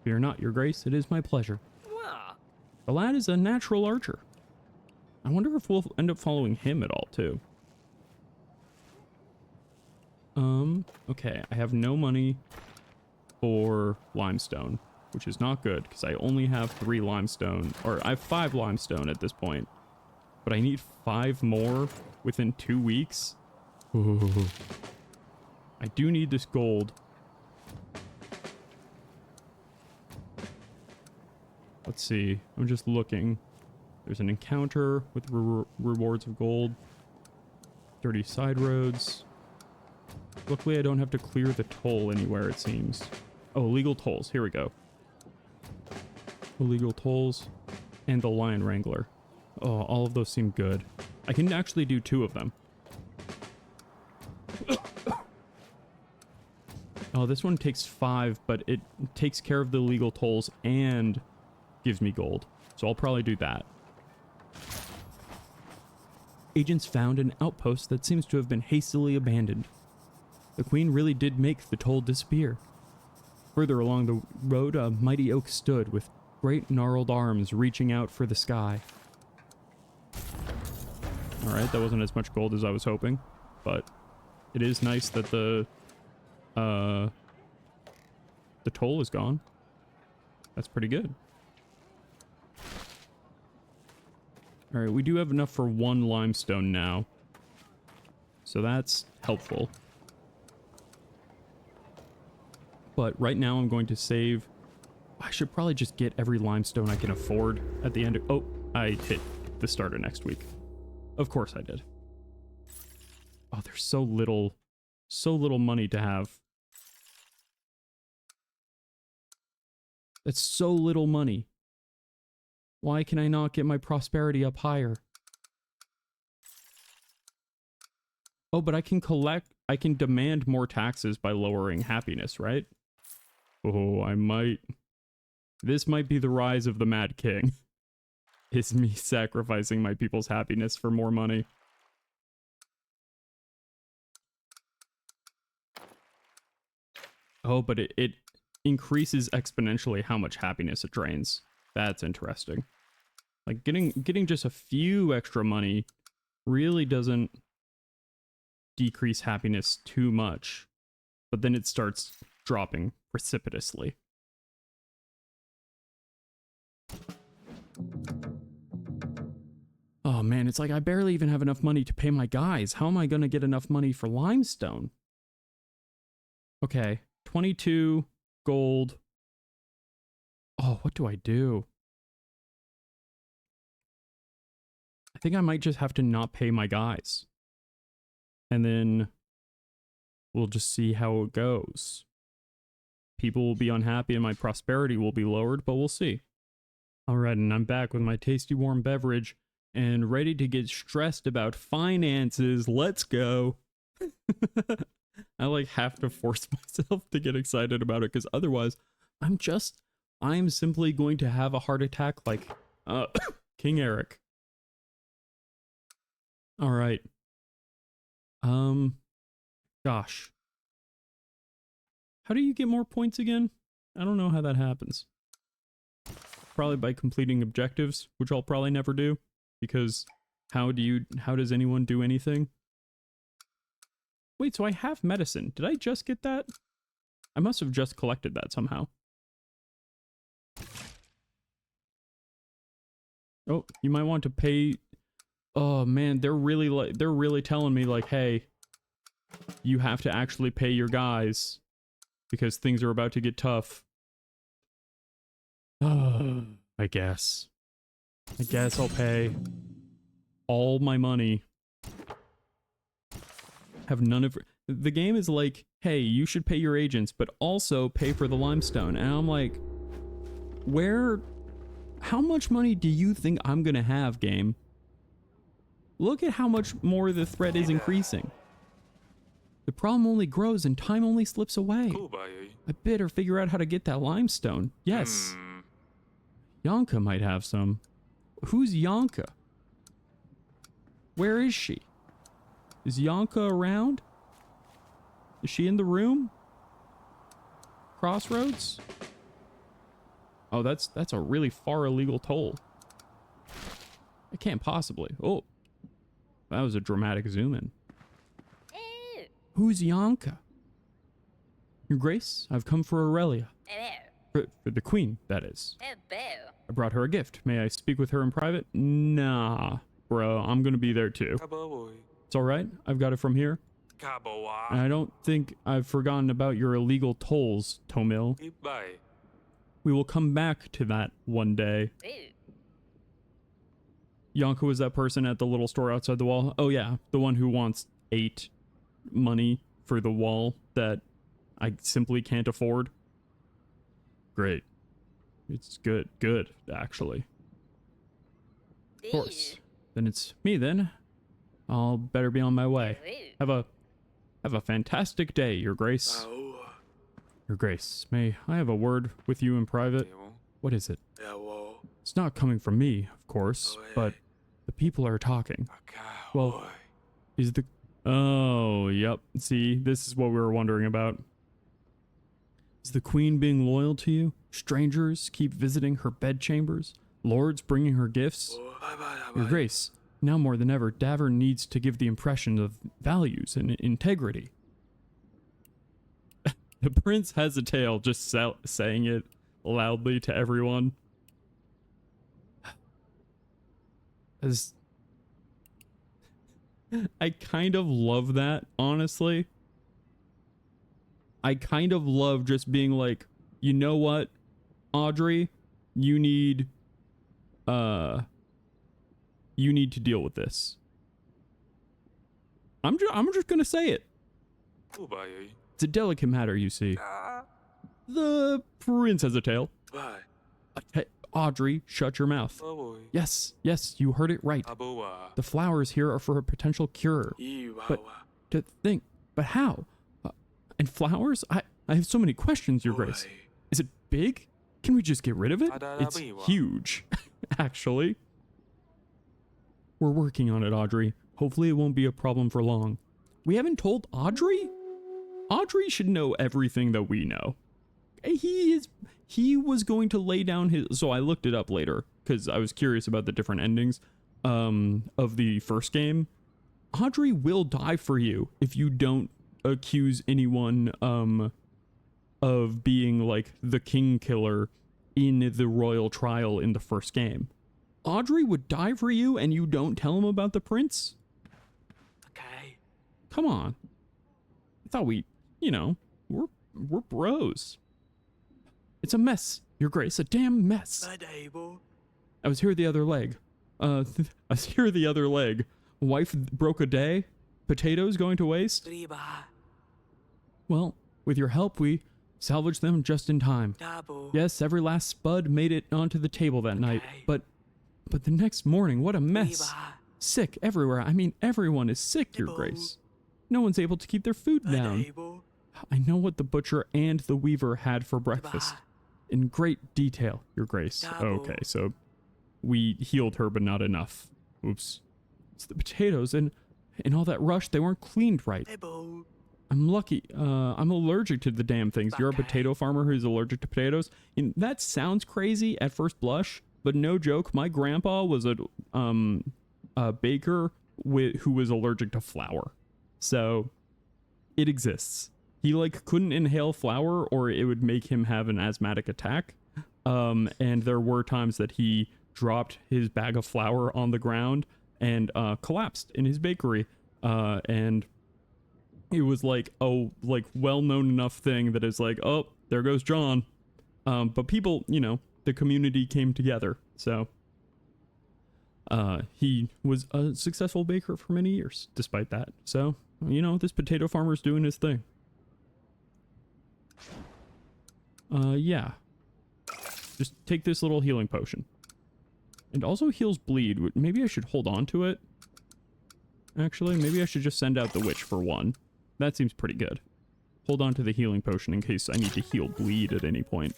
Fear not, Your Grace. It is my pleasure. The lad is a natural archer. I wonder if we'll end up following him at all, too. Okay, I have no money for limestone, which is not good because I only have 3 limestone, or I have 5 limestone at this point, but I need 5 more within 2 weeks. Ooh. I do need this gold. Let's see, I'm just looking. There's an encounter with rewards of gold. Dirty side roads. Luckily, I don't have to clear the toll anywhere, it seems. Oh, illegal tolls. Here we go. Illegal tolls and the Lion Wrangler. Oh, all of those seem good. I can actually do 2 of them. Oh, this one takes 5, but it takes care of the illegal tolls and gives me gold. So I'll probably do that. Agents found an outpost that seems to have been hastily abandoned. The Queen really did make the toll disappear. Further along the road, a mighty oak stood with great gnarled arms reaching out for the sky. Alright, that wasn't as much gold as I was hoping, but it is nice that the toll is gone. That's pretty good. Alright, we do have enough for 1 limestone now, so that's helpful. But right now I'm going to save. I should probably just get every limestone I can afford at the end of... Oh, I hit the start of next week. Of course I did. Oh, there's so little money to have. That's so little money. Why can I not get my prosperity up higher? Oh, but I can demand more taxes by lowering happiness, right? Oh, this might be the rise of the Mad King. Is me sacrificing my people's happiness for more money. Oh, but it increases exponentially how much happiness it drains. That's interesting. Like getting just a few extra money really doesn't decrease happiness too much, but then it starts dropping precipitously. Oh man, it's like I barely even have enough money to pay my guys. How am I gonna get enough money for limestone? Okay, 22 gold. Oh, what do I do? I think I might just have to not pay my guys. And then we'll just see how it goes. People will be unhappy and my prosperity will be lowered, but we'll see. Alright, and I'm back with my tasty warm beverage and ready to get stressed about finances. Let's go. I like have to force myself to get excited about it because otherwise I'm simply going to have a heart attack like King Eryk. All right. Gosh. How do you get more points again? I don't know how that happens. Probably by completing objectives, which I'll probably never do because how does anyone do anything? Wait, so I have medicine. Did I just get that? I must have just collected that somehow. Oh, you might want to pay. Oh man, they're really telling me like, hey, you have to actually pay your guys because things are about to get tough. I guess I'll pay all my money. Have none of the game is like, hey, you should pay your agents, but also pay for the limestone. And I'm like, how much money do you think I'm gonna have, game? Look at how much more the threat is increasing. The problem only grows and time only slips away. I better figure out how to get that limestone. Yes. Yanka might have some. Who's Yanka? Where is she? Is Yanka around? Is she in the room? Crossroads? Oh, that's a really far illegal toll. I can't possibly. Oh, that was a dramatic zoom in. Who's Yanka? Your Grace, I've come for Aurelia. For the Queen, that is. I brought her a gift. May I speak with her in private? Nah, bro, I'm gonna be there too. It's alright, I've got it from here. And I don't think I've forgotten about your illegal tolls, Tomil. We will come back to that one day. Yanka was that person at the little store outside the wall? Oh yeah, the one who wants 8 money for the wall that I simply can't afford. Great. It's good, actually. Of course. Then it's me then. I'll better be on my way. Have a fantastic day, Your Grace. Your Grace, may I have a word with you in private? What is it? It's not coming from me, of course, but the people are talking. Well, is the... Oh, yep. See, this is what we were wondering about. Is the Queen being loyal to you? Strangers keep visiting her bedchambers? Lords bringing her gifts? Your Grace, now more than ever, Davern needs to give the impression of values and integrity. The prince has a tail, just saying it loudly to everyone. I kind of love that, honestly. I kind of love just being like, you know what, Audrey, you need to deal with this. I'm just gonna say it. It's a delicate matter, you see. The prince has a tail. Hey, Audrey, shut your mouth. Yes, yes, you heard it right. The flowers here are for a potential cure. But to think, but how? And flowers? I have so many questions, Your Grace. Is it big? Can we just get rid of it? It's huge, actually. We're working on it, Audrey. Hopefully it won't be a problem for long. We haven't told Audrey? Audrey should know everything that we know. He was going to lay down his, so I looked it up later because I was curious about the different endings of the first game. Audrey will die for you if you don't accuse anyone of being like the king killer in the royal trial in the first game. Audrey would die for you and you don't tell him about the prince? Okay. Come on. I thought we, you know, we're bros. It's a mess, Your Grace, a damn mess. I was here the other leg. I was here the other leg. Wife broke a day. Potatoes going to waste. Well, with your help, we salvaged them just in time. Yes, every last spud made it onto the table that night. But the next morning, what a mess. Sick everywhere. I mean, everyone is sick, Your Grace. No one's able to keep their food down. I know what the butcher and the weaver had for breakfast. In great detail, Your Grace. Okay, so we healed her, but not enough. Oops. It's the potatoes, and in all that rush, they weren't cleaned right. I'm lucky. I'm allergic to the damn things. You're a potato farmer who's allergic to potatoes. And that sounds crazy at first blush, but no joke. My grandpa was a baker who was allergic to flour. So it exists. He like couldn't inhale flour or it would make him have an asthmatic attack. And there were times that he dropped his bag of flour on the ground and collapsed in his bakery. And it was like a well-known enough thing that is like, oh, there goes John. But people, you know, the community came together. So he was a successful baker for many years despite that. So, you know, this potato farmer's doing his thing. Yeah. Just take this little healing potion. It also heals bleed. Maybe I should hold on to it. Actually, maybe I should just send out the witch for one. That seems pretty good. Hold on to the healing potion in case I need to heal bleed at any point.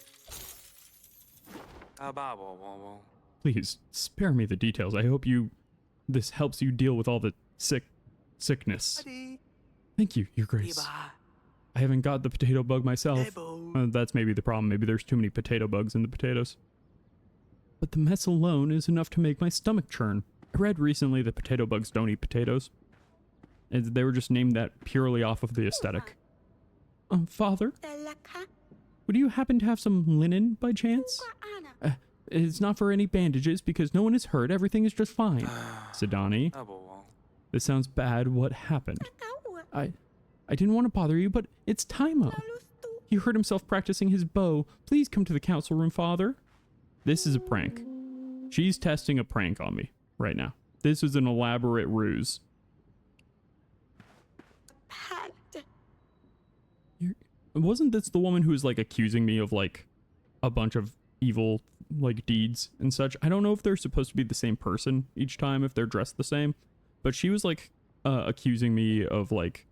Please, spare me the details. I hope this helps you deal with all the sickness. Thank you, Your Grace. I haven't got the potato bug myself. That's maybe the problem. Maybe there's too many potato bugs in the potatoes. But the mess alone is enough to make my stomach churn. I read recently that potato bugs don't eat potatoes. And they were just named that purely off of the aesthetic. Father? Would you happen to have some linen by chance? It's not for any bandages because no one is hurt. Everything is just fine. Sidani. This sounds bad. What happened? I didn't want to bother you, but it's Taimo. He hurt himself practicing his bow. Please come to the council room, Father. This is a prank. She's testing a prank on me right now. This is an elaborate ruse. Wasn't this the woman who was like accusing me of like a bunch of evil like deeds and such? I don't know if they're supposed to be the same person each time, if they're dressed the same, but she was like accusing me of like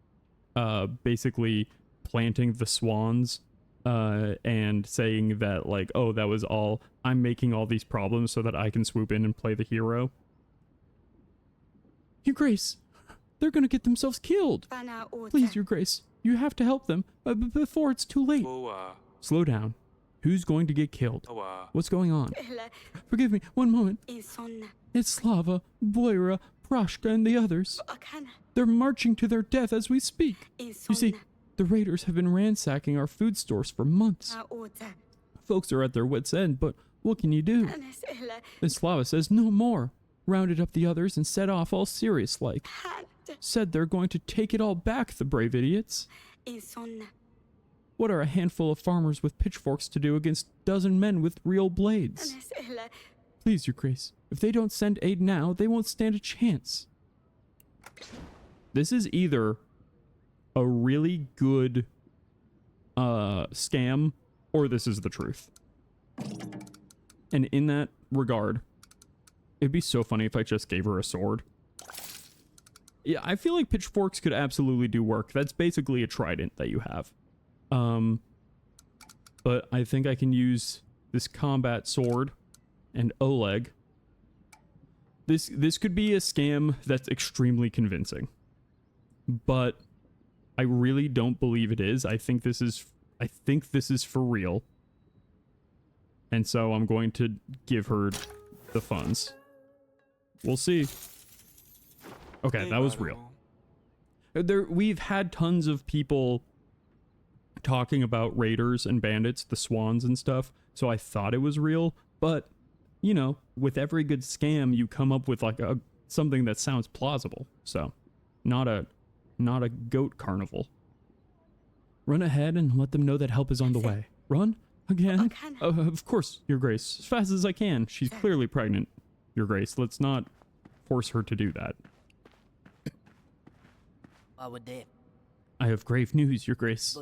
basically planting the swans and saying that like, oh, that was all, I'm making all these problems so that I can swoop in and play the hero. Your Grace, they're gonna get themselves killed. Please, Your Grace, you have to help them before it's too late. Slow down. Who's going to get killed? What's going on? Forgive me, one moment. It's Slava, Boira, Proshka, and the others. They're marching to their death as we speak. You see, the raiders have been ransacking our food stores for months. Folks are at their wits' end, but what can you do? Then Slava says no more. Rounded up the others and set off all serious-like. Said they're going to take it all back, the brave idiots. What are a handful of farmers with pitchforks to do against a dozen men with real blades? Please, Your Grace, if they don't send aid now, they won't stand a chance. This is either a really good scam or this is the truth. And in that regard, it'd be so funny if I just gave her a sword. Yeah, I feel like pitchforks could absolutely do work. That's basically a trident that you have. But I think I can use this combat sword and Oleg. This could be a scam that's extremely convincing. But I really don't believe it is. I think this is for real. And so I'm going to give her the funds. We'll see. Okay, that was real. We've had tons of people talking about raiders and bandits, the swans and stuff, so I thought it was real, but, you know, with every good scam, you come up with, like, something that sounds plausible, so, not a goat carnival. Run ahead and let them know that help is on the way. Run? Again? Of course, Your Grace. As fast as I can. She's clearly pregnant, Your Grace. Let's not force her to do that. I have grave news, Your Grace.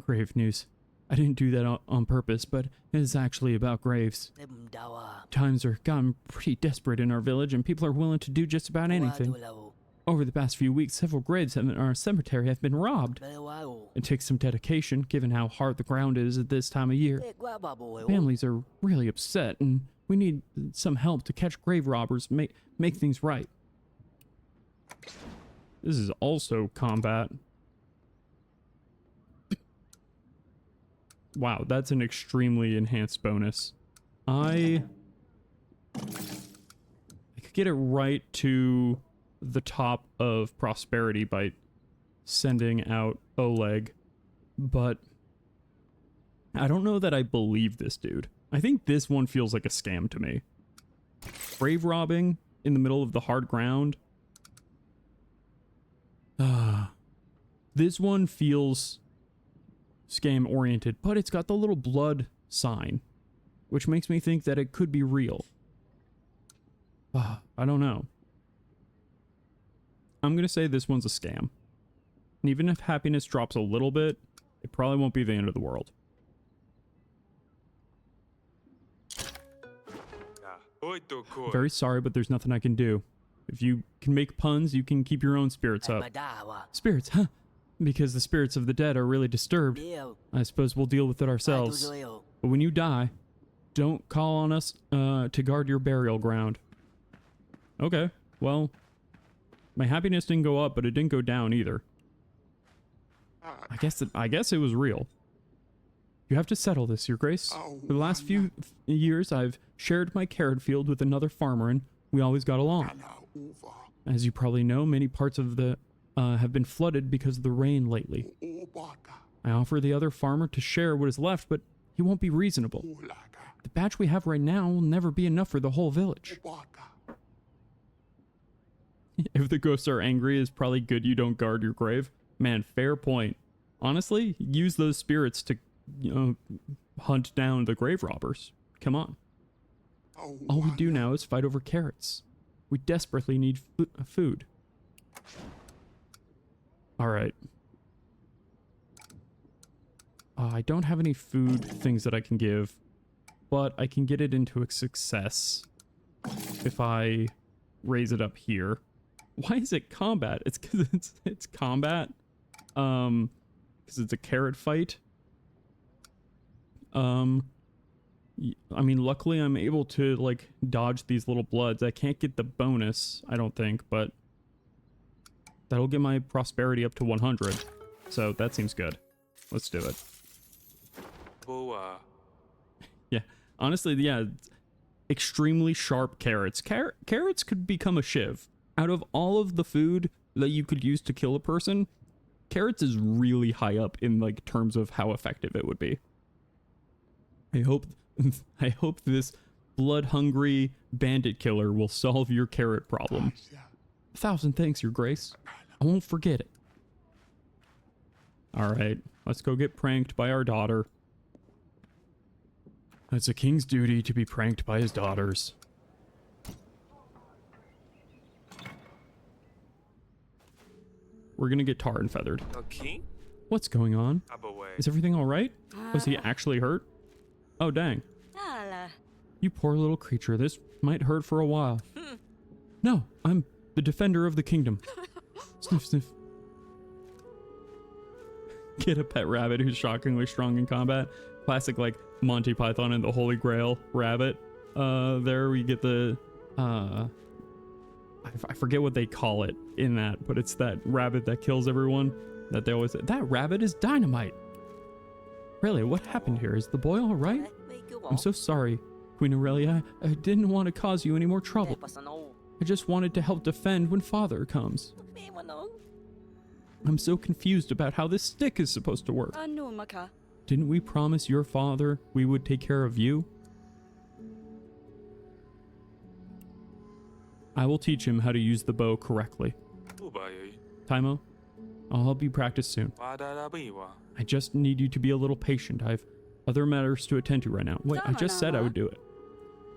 Grave news. I didn't do that on purpose, but it is actually about graves. Times are gotten pretty desperate in our village, and people are willing to do just about anything. Over the past few weeks, several graves in our cemetery have been robbed. It takes some dedication, given how hard the ground is at this time of year. Families are really upset, and we need some help to catch grave robbers, make things right. This is also combat. Wow, that's an extremely enhanced bonus. I could get it right to the top of prosperity by sending out Oleg, but I don't know that I believe this dude. I think this one feels like a scam to me. Grave robbing in the middle of the hard ground. This one feels scam oriented, but it's got the little blood sign, which makes me think that it could be real. I don't know. I'm gonna say this one's a scam. And even if happiness drops a little bit, it probably won't be the end of the world. Very sorry, but there's nothing I can do. If you can make puns, you can keep your own spirits up. Spirits, huh? Because the spirits of the dead are really disturbed. I suppose we'll deal with it ourselves. But when you die, don't call on us to guard your burial ground. Okay, well, my happiness didn't go up, but it didn't go down either. I guess it was real. You have to settle this, Your Grace. For the last few years, I've shared my carrot field with another farmer, and we always got along. As you probably know, many parts of the have been flooded because of the rain lately. I offer the other farmer to share what is left, but he won't be reasonable. The batch we have right now will never be enough for the whole village. If the ghosts are angry, it's probably good you don't guard your grave. Man, fair point. Honestly, use those spirits to, you know, hunt down the grave robbers. Come on. All we do now is fight over carrots. We desperately need food. Alright. I don't have any food things that I can give, but I can get it into a success if I raise it up here. Why is it combat? It's because it's combat. Because it's a carrot fight. I mean, luckily I'm able to, like, dodge these little bloods. I can't get the bonus, I don't think, but that'll get my prosperity up to 100. So that seems good. Let's do it. Yeah, honestly, yeah, extremely sharp carrots. Carrots could become a shiv. Out of all of the food that you could use to kill a person, carrots is really high up in, like, terms of how effective it would be. I hope this blood-hungry bandit killer will solve your carrot problem. 1,000 thanks, Your Grace. I won't forget it. Alright, let's go get pranked by our daughter. It's a king's duty to be pranked by his daughters. We're gonna get tarred and feathered. What's going on? Is everything alright? Was he actually hurt? Oh, dang. You poor little creature. This might hurt for a while. No, I'm the defender of the kingdom. Sniff, sniff. Get a pet rabbit who's shockingly strong in combat. Classic, like, Monty Python and the Holy Grail rabbit. There we get the, I forget what they call it in that, but it's that rabbit that kills everyone that they always say, that rabbit is dynamite. Really, what happened here? Is the boy all right? I'm so sorry, Queen Aurelia. I didn't want to cause you any more trouble. I just wanted to help defend when father comes. I'm so confused about how this stick is supposed to work. Didn't we promise your father we would take care of you? I will teach him how to use the bow correctly. Taimo, I'll help you practice soon. I just need you to be a little patient. I've other matters to attend to right now. Wait, I just said I would do it.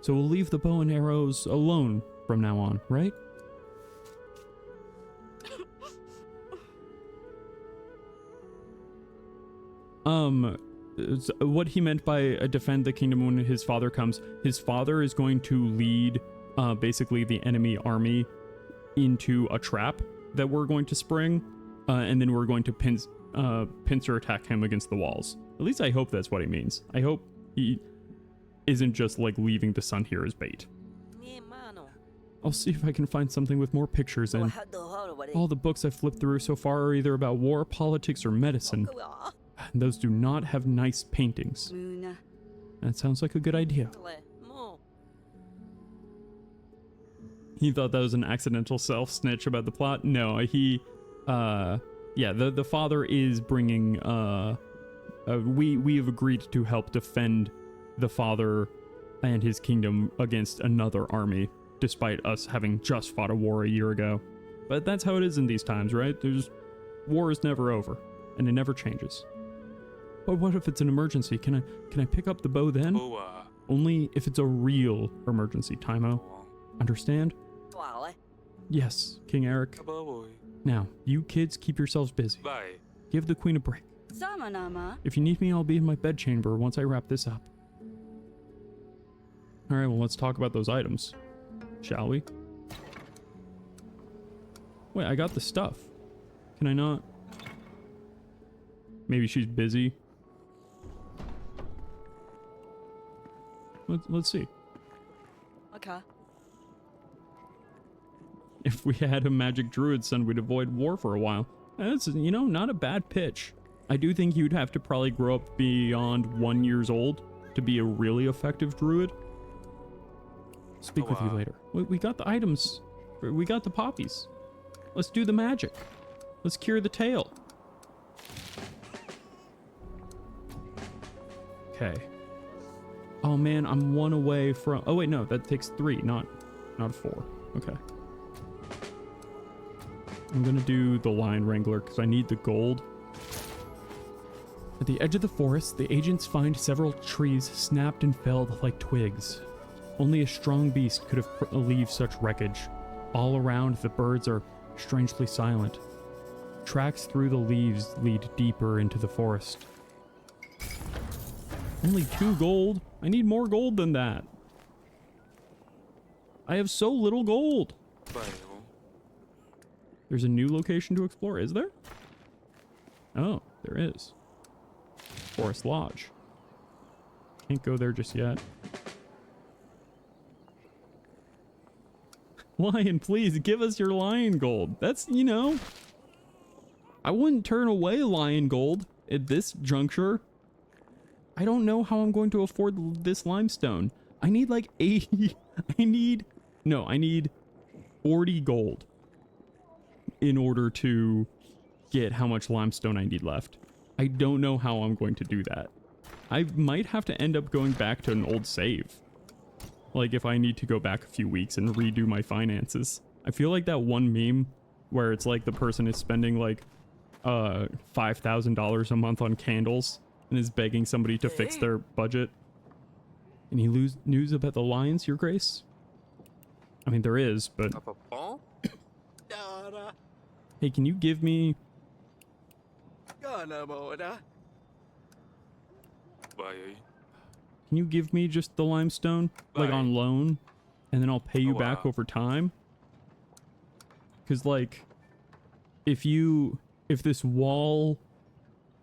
So we'll leave the bow and arrows alone from now on, right? What he meant by defend the kingdom when his father comes, his father is going to lead basically the enemy army into a trap that we're going to spring, and then we're going to pincer attack him against the walls. At least I hope that's what he means. I hope he isn't just like leaving the sun here as bait. I'll see if I can find something with more pictures in. All the books I've flipped through so far are either about war, politics, or medicine. And those do not have nice paintings. That sounds like a good idea. He thought that was an accidental self-snitch about the plot. No, he, yeah, the father is bringing, we have agreed to help defend the father and his kingdom against another army, despite us having just fought a war a year ago. But that's how it is in these times, right? War is never over, and it never changes. But what if it's an emergency? Can I pick up the bow then? Only if it's a real emergency, Taimo. Understand? Yes, King Eryk. Now, you kids keep yourselves busy. Give the queen a break. If you need me, I'll be in my bedchamber once I wrap this up. Alright, well, let's talk about those items. Shall we? Wait, I got the stuff. Can I not? Maybe she's busy. Let's see. Okay. If we had a magic druid son, we'd avoid war for a while. That's, you know, not a bad pitch. I do think you'd have to probably grow up beyond 1 year old to be a really effective druid. Speak with you later. We got the items. We got the poppies. Let's do the magic. Let's cure the tail. Okay. Oh man, I'm 1 away from... Oh wait, no, that takes 3, not 4. Okay. I'm gonna do the Lion Wrangler because I need the gold. At the edge of the forest, the agents find several trees snapped and felled like twigs. Only a strong beast could have leave such wreckage. All around, the birds are strangely silent. Tracks through the leaves lead deeper into the forest. Only 2 gold? I need more gold than that. I have so little gold. There's a new location to explore, is there? Oh, there is. Forest Lodge. Can't go there just yet. Lion, please give us your lion gold. That's, you know, I wouldn't turn away lion gold at this juncture. I don't know how I'm going to afford this limestone. I need like 80. I need 40 gold in order to get how much limestone I need left. I don't know how I'm going to do that. I might have to end up going back to an old save. Like if I need to go back a few weeks and redo my finances. I feel like that one meme where it's like the person is spending like $5,000 a month on candles and is begging somebody to fix their budget. Any news about the lions, Your Grace? I mean, there is, but... Hey, can you give me... Can you give me just the limestone, like on loan, and then I'll pay you back over time? Because like, if this wall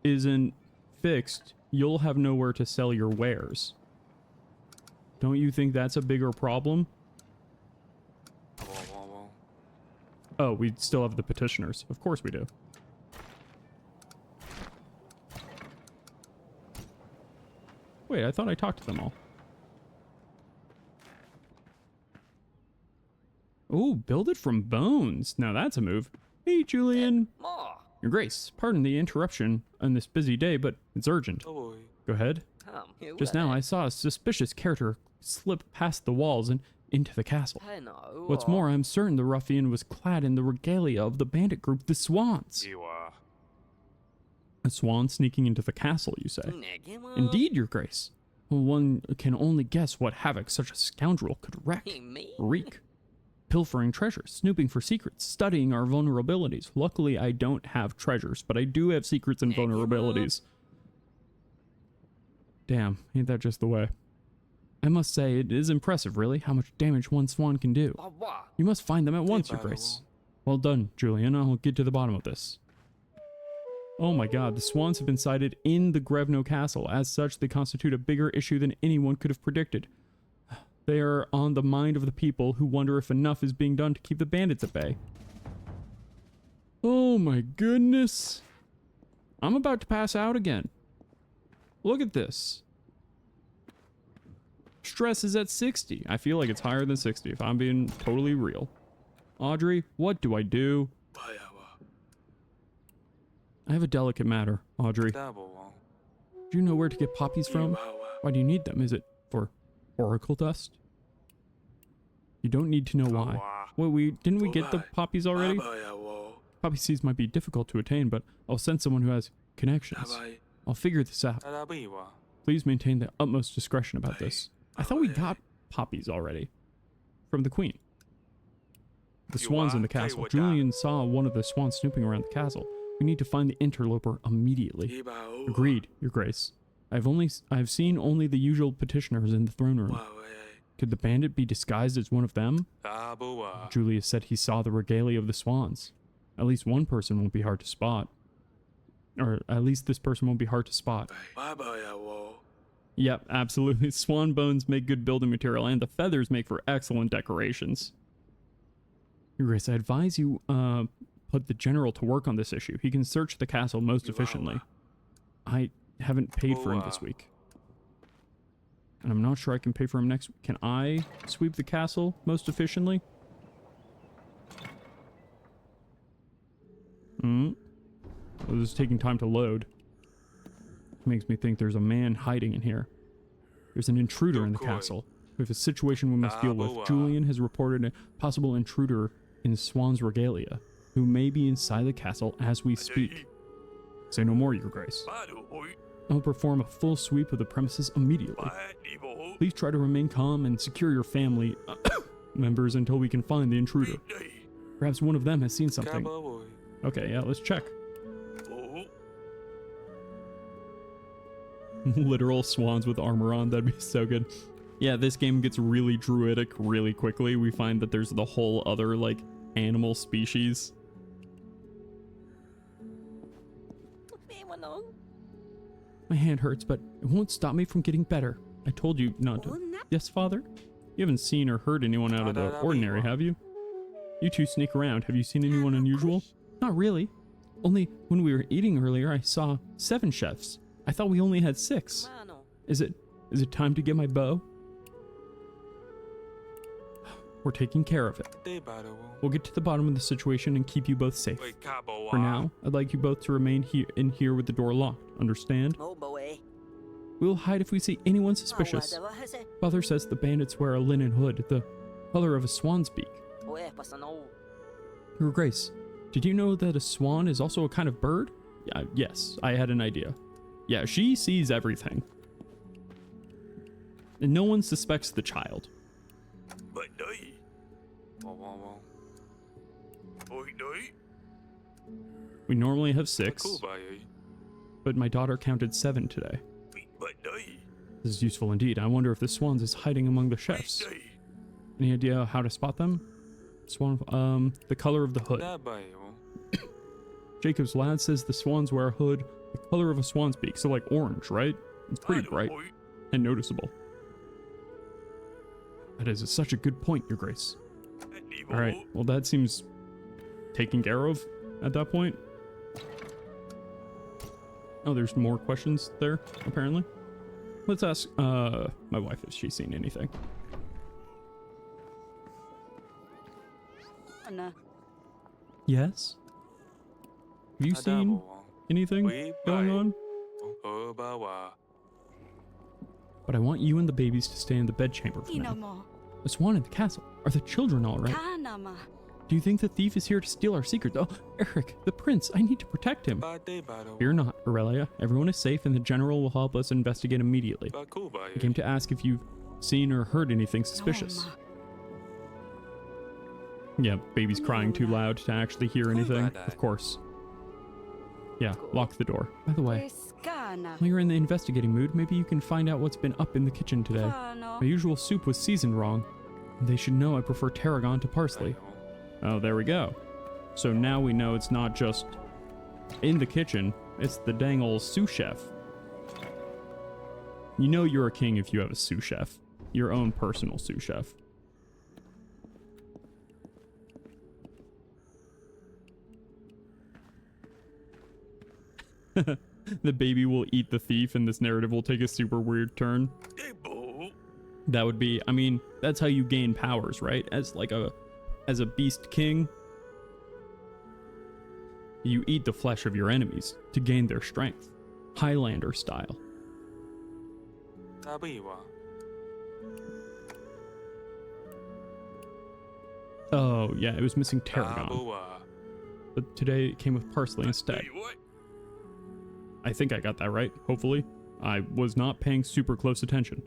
isn't fixed, you'll have nowhere to sell your wares. Don't you think that's a bigger problem? Oh, we still have the petitioners. Of course we do. Wait, I thought I talked to them all. Ooh, build it from bones. Now that's a move. Hey, Julian. Your Grace, pardon the interruption on this busy day, but it's urgent. Go ahead. Just now I saw a suspicious character slip past the walls and into the castle. What's more, I'm certain the ruffian was clad in the regalia of the bandit group, the Swans. A swan sneaking into the castle, you say? Indeed, Your Grace. One can only guess what havoc such a scoundrel could wreak. Pilfering treasures, snooping for secrets, studying our vulnerabilities. Luckily, I don't have treasures, but I do have secrets and vulnerabilities. Damn, ain't that just the way? I must say, it is impressive, really, how much damage one swan can do. You must find them at once, Your Grace. Well done, Julian. I'll get to the bottom of this. Oh my god, the swans have been sighted in the Grevno Castle. As such, they constitute a bigger issue than anyone could have predicted. They are on the mind of the people who wonder if enough is being done to keep the bandits at bay. Oh my goodness. I'm about to pass out again. Look at this. Stress is at 60. I feel like it's higher than 60 if I'm being totally real. Audrey, what do I do? I have a delicate matter, Audrey. Do you know where to get poppies from? Why do you need them? Is it for oracle dust? You don't need to know why. Well, didn't we get the poppies already? Poppy seeds might be difficult to attain, but I'll send someone who has connections. I'll figure this out. Please maintain the utmost discretion about this. I thought we got poppies already. From the queen. The swans in the castle. Julian saw one of the swans snooping around the castle. We need to find the interloper immediately. Agreed, Your Grace. I've seen only the usual petitioners in the throne room. Could the bandit be disguised as one of them? Julius said he saw the regalia of the swans. At least one person won't be hard to spot. Or at least this person won't be hard to spot. Yep, absolutely. Swan bones make good building material, and the feathers make for excellent decorations. Your Grace, I advise you put the general to work on this issue. He can search the castle most efficiently. I haven't paid for him this week. And I'm not sure I can pay for him next week. Can I sweep the castle most efficiently? Well, this is taking time to load. Makes me think there's a man hiding in here. There's an intruder in the castle. We have a situation we must deal with. Julian has reported a possible intruder in Swan's regalia, who may be inside the castle as we speak. Say no more, Your Grace. I'll perform a full sweep of the premises immediately. Please try to remain calm and secure your family members until we can find the intruder. Perhaps one of them has seen something. Okay, yeah, let's check. Literal swans with armor on, that'd be so good. Yeah, this game gets really druidic really quickly. We find that there's the whole other, like, animal species. My hand hurts, but it won't stop me from getting better. I told you not to. Yes, Father? You haven't seen or heard anyone out of the ordinary, have you? You two sneak around. Have you seen anyone unusual? Not really. Only when we were eating earlier, I saw 7 chefs. I thought we only had 6. Is it time to get my bow? We're taking care of it. We'll get to the bottom of the situation and keep you both safe. For now, I'd like you both to remain here with the door locked. Understand? We'll hide if we see anyone suspicious. Father says the bandits wear a linen hood, the color of a swan's beak. Your Grace, did you know that a swan is also a kind of bird? Yes, I had an idea. Yeah, she sees everything. And no one suspects the child. We normally have 6, but my daughter counted 7 today. This is useful indeed. I wonder if the swans is hiding among the chefs. Any idea how to spot them? Swan, the color of the hood. Jacob's lad says the swans wear a hood the color of a swan's beak, so like orange, right? It's pretty bright and noticeable. That is such a good point, Your Grace. Alright, well that seems taken care of at that point. Oh, there's more questions there, apparently. Let's ask my wife if she's seen anything. Yes? Have you seen anything going on? But I want you and the babies to stay in the bedchamber for now. The Swan in the castle. Are the children all right? Do you think the thief is here to steal our secrets? Oh, Eryk, the prince. I need to protect him. Fear not, Aurelia. Everyone is safe and the general will help us investigate immediately. I came to ask if you've seen or heard anything suspicious. Yeah, baby's crying too loud to actually hear anything, of course. Yeah, lock the door. By the way, while you're in the investigating mood, maybe you can find out what's been up in the kitchen today. My usual soup was seasoned wrong. They should know I prefer tarragon to parsley. Oh, there we go. So now we know it's not just in the kitchen, it's the dang old sous chef. You know you're a king if you have a sous chef. Your own personal sous chef. The baby will eat the thief and this narrative will take a super weird turn. That would be, I mean, that's how you gain powers, right? As a beast king, you eat the flesh of your enemies to gain their strength. Highlander style. Oh, yeah, it was missing tarragon. But today it came with parsley instead. I think I got that right, hopefully. I was not paying super close attention.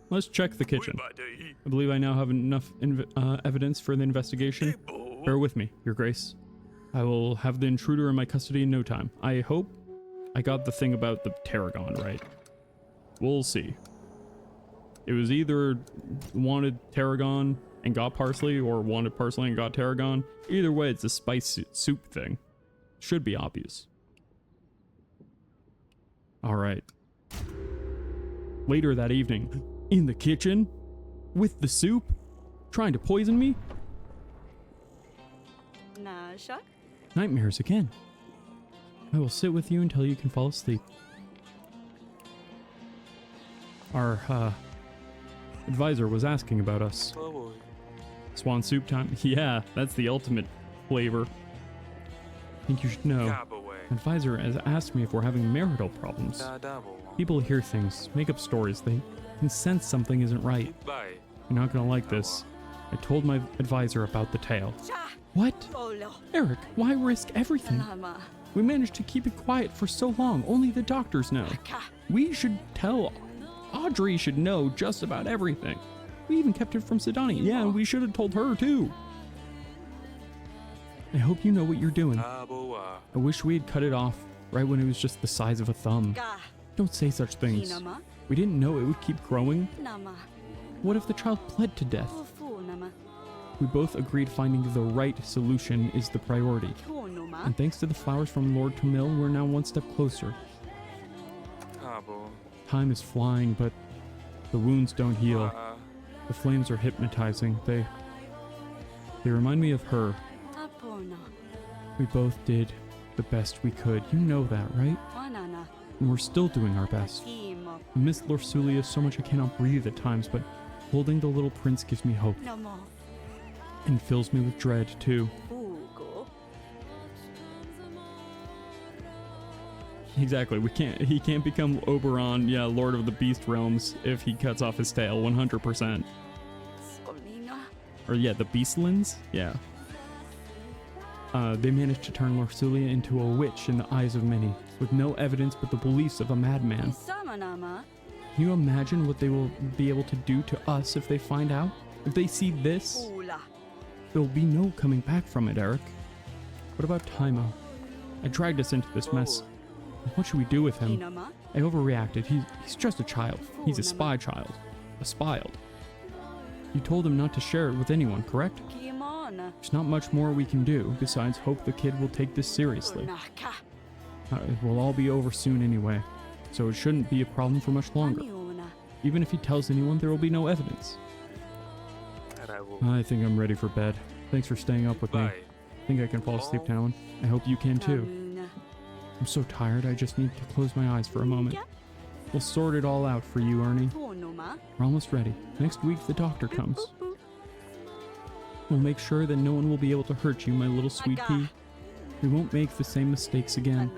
Let's check the kitchen. I believe I now have enough evidence for the investigation. Bear with me, Your Grace. I will have the intruder in my custody in no time. I hope I got the thing about the tarragon right. We'll see. It was either wanted tarragon and got parsley, or wanted parsley and got tarragon. Either way, it's a spice soup thing. Should be obvious. Alright. Later that evening, in the kitchen, with the soup, trying to poison me? Nightmares again. I will sit with you until you can fall asleep. Our, advisor was asking about us. Swan soup time? Yeah, that's the ultimate flavor. I think you should know. Advisor has asked me if we're having marital problems. People hear things, make up stories, they can sense something isn't right. You're not gonna like this. I told my advisor about the tale. What? Eryk, why risk everything? We managed to keep it quiet for so long, only the doctors know. We should tell. Audrey should know just about everything. We even kept it from Sidani. Yeah, we should have told her too. I hope you know what you're doing. I wish we had cut it off right when it was just the size of a thumb. Don't say such things. We didn't know it would keep growing. What if the child bled to death? We both agreed finding the right solution is the priority. And thanks to the flowers from Lord Tamil, we're now one step closer. Time is flying, but the wounds don't heal. The flames are hypnotizing. They remind me of her. We both did the best we could. You know that, right? And we're still doing our best. I miss Lorsulia so much I cannot breathe at times, but holding the little prince gives me hope. And fills me with dread, too. Exactly, he can't become Oberon, yeah, Lord of the Beast Realms, if he cuts off his tail, 100%. Or yeah, the Beastlands? Yeah. They managed to turn Lorsulia into a witch in the eyes of many, with no evidence but the beliefs of a madman. Can you imagine what they will be able to do to us if they find out? If they see this? There will be no coming back from it, Eryk. What about Taimo? I dragged us into this mess. What should we do with him? I overreacted. He's just a child. He's a spy child. A spild. You told him not to share it with anyone, correct? There's not much more we can do, besides hope the kid will take this seriously. It will all be over soon anyway, so it shouldn't be a problem for much longer. Even if he tells anyone, there will be no evidence. I think I'm ready for bed. Thanks for staying up with me. I think I can fall asleep now, and I hope you can too. I'm so tired, I just need to close my eyes for a moment. We'll sort it all out for you, Ernie. We're almost ready. Next week, the doctor comes. We'll make sure that no one will be able to hurt you, my little sweet pea. We won't make the same mistakes again.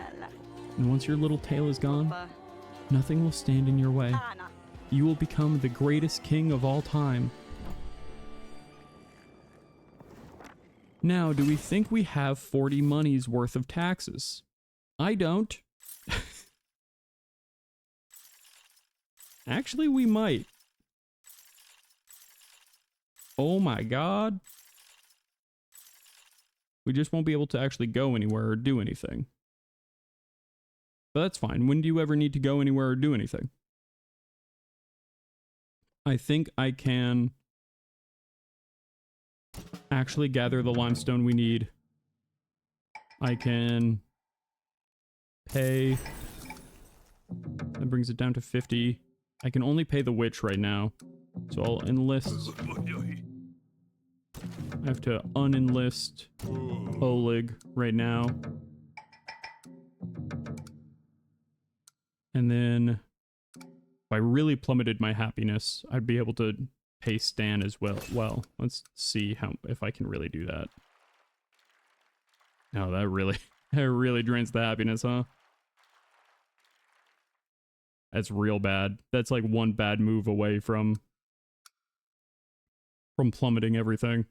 And once your little tail is gone, nothing will stand in your way. You will become the greatest king of all time. Now, do we think we have 40 monies worth of taxes? I don't. Actually, we might. Oh my god. We just won't be able to actually go anywhere or do anything. But that's fine. When do you ever need to go anywhere or do anything? I think I can actually gather the limestone we need. I can pay. That brings it down to 50. I can only pay the witch right now. So I'll enlist. I have to unenlist Oleg right now. And then if I really plummeted my happiness, I'd be able to pay Stan as well. Well, let's see if I can really do that. No, that really drains the happiness, huh? That's real bad. That's like one bad move away from plummeting everything.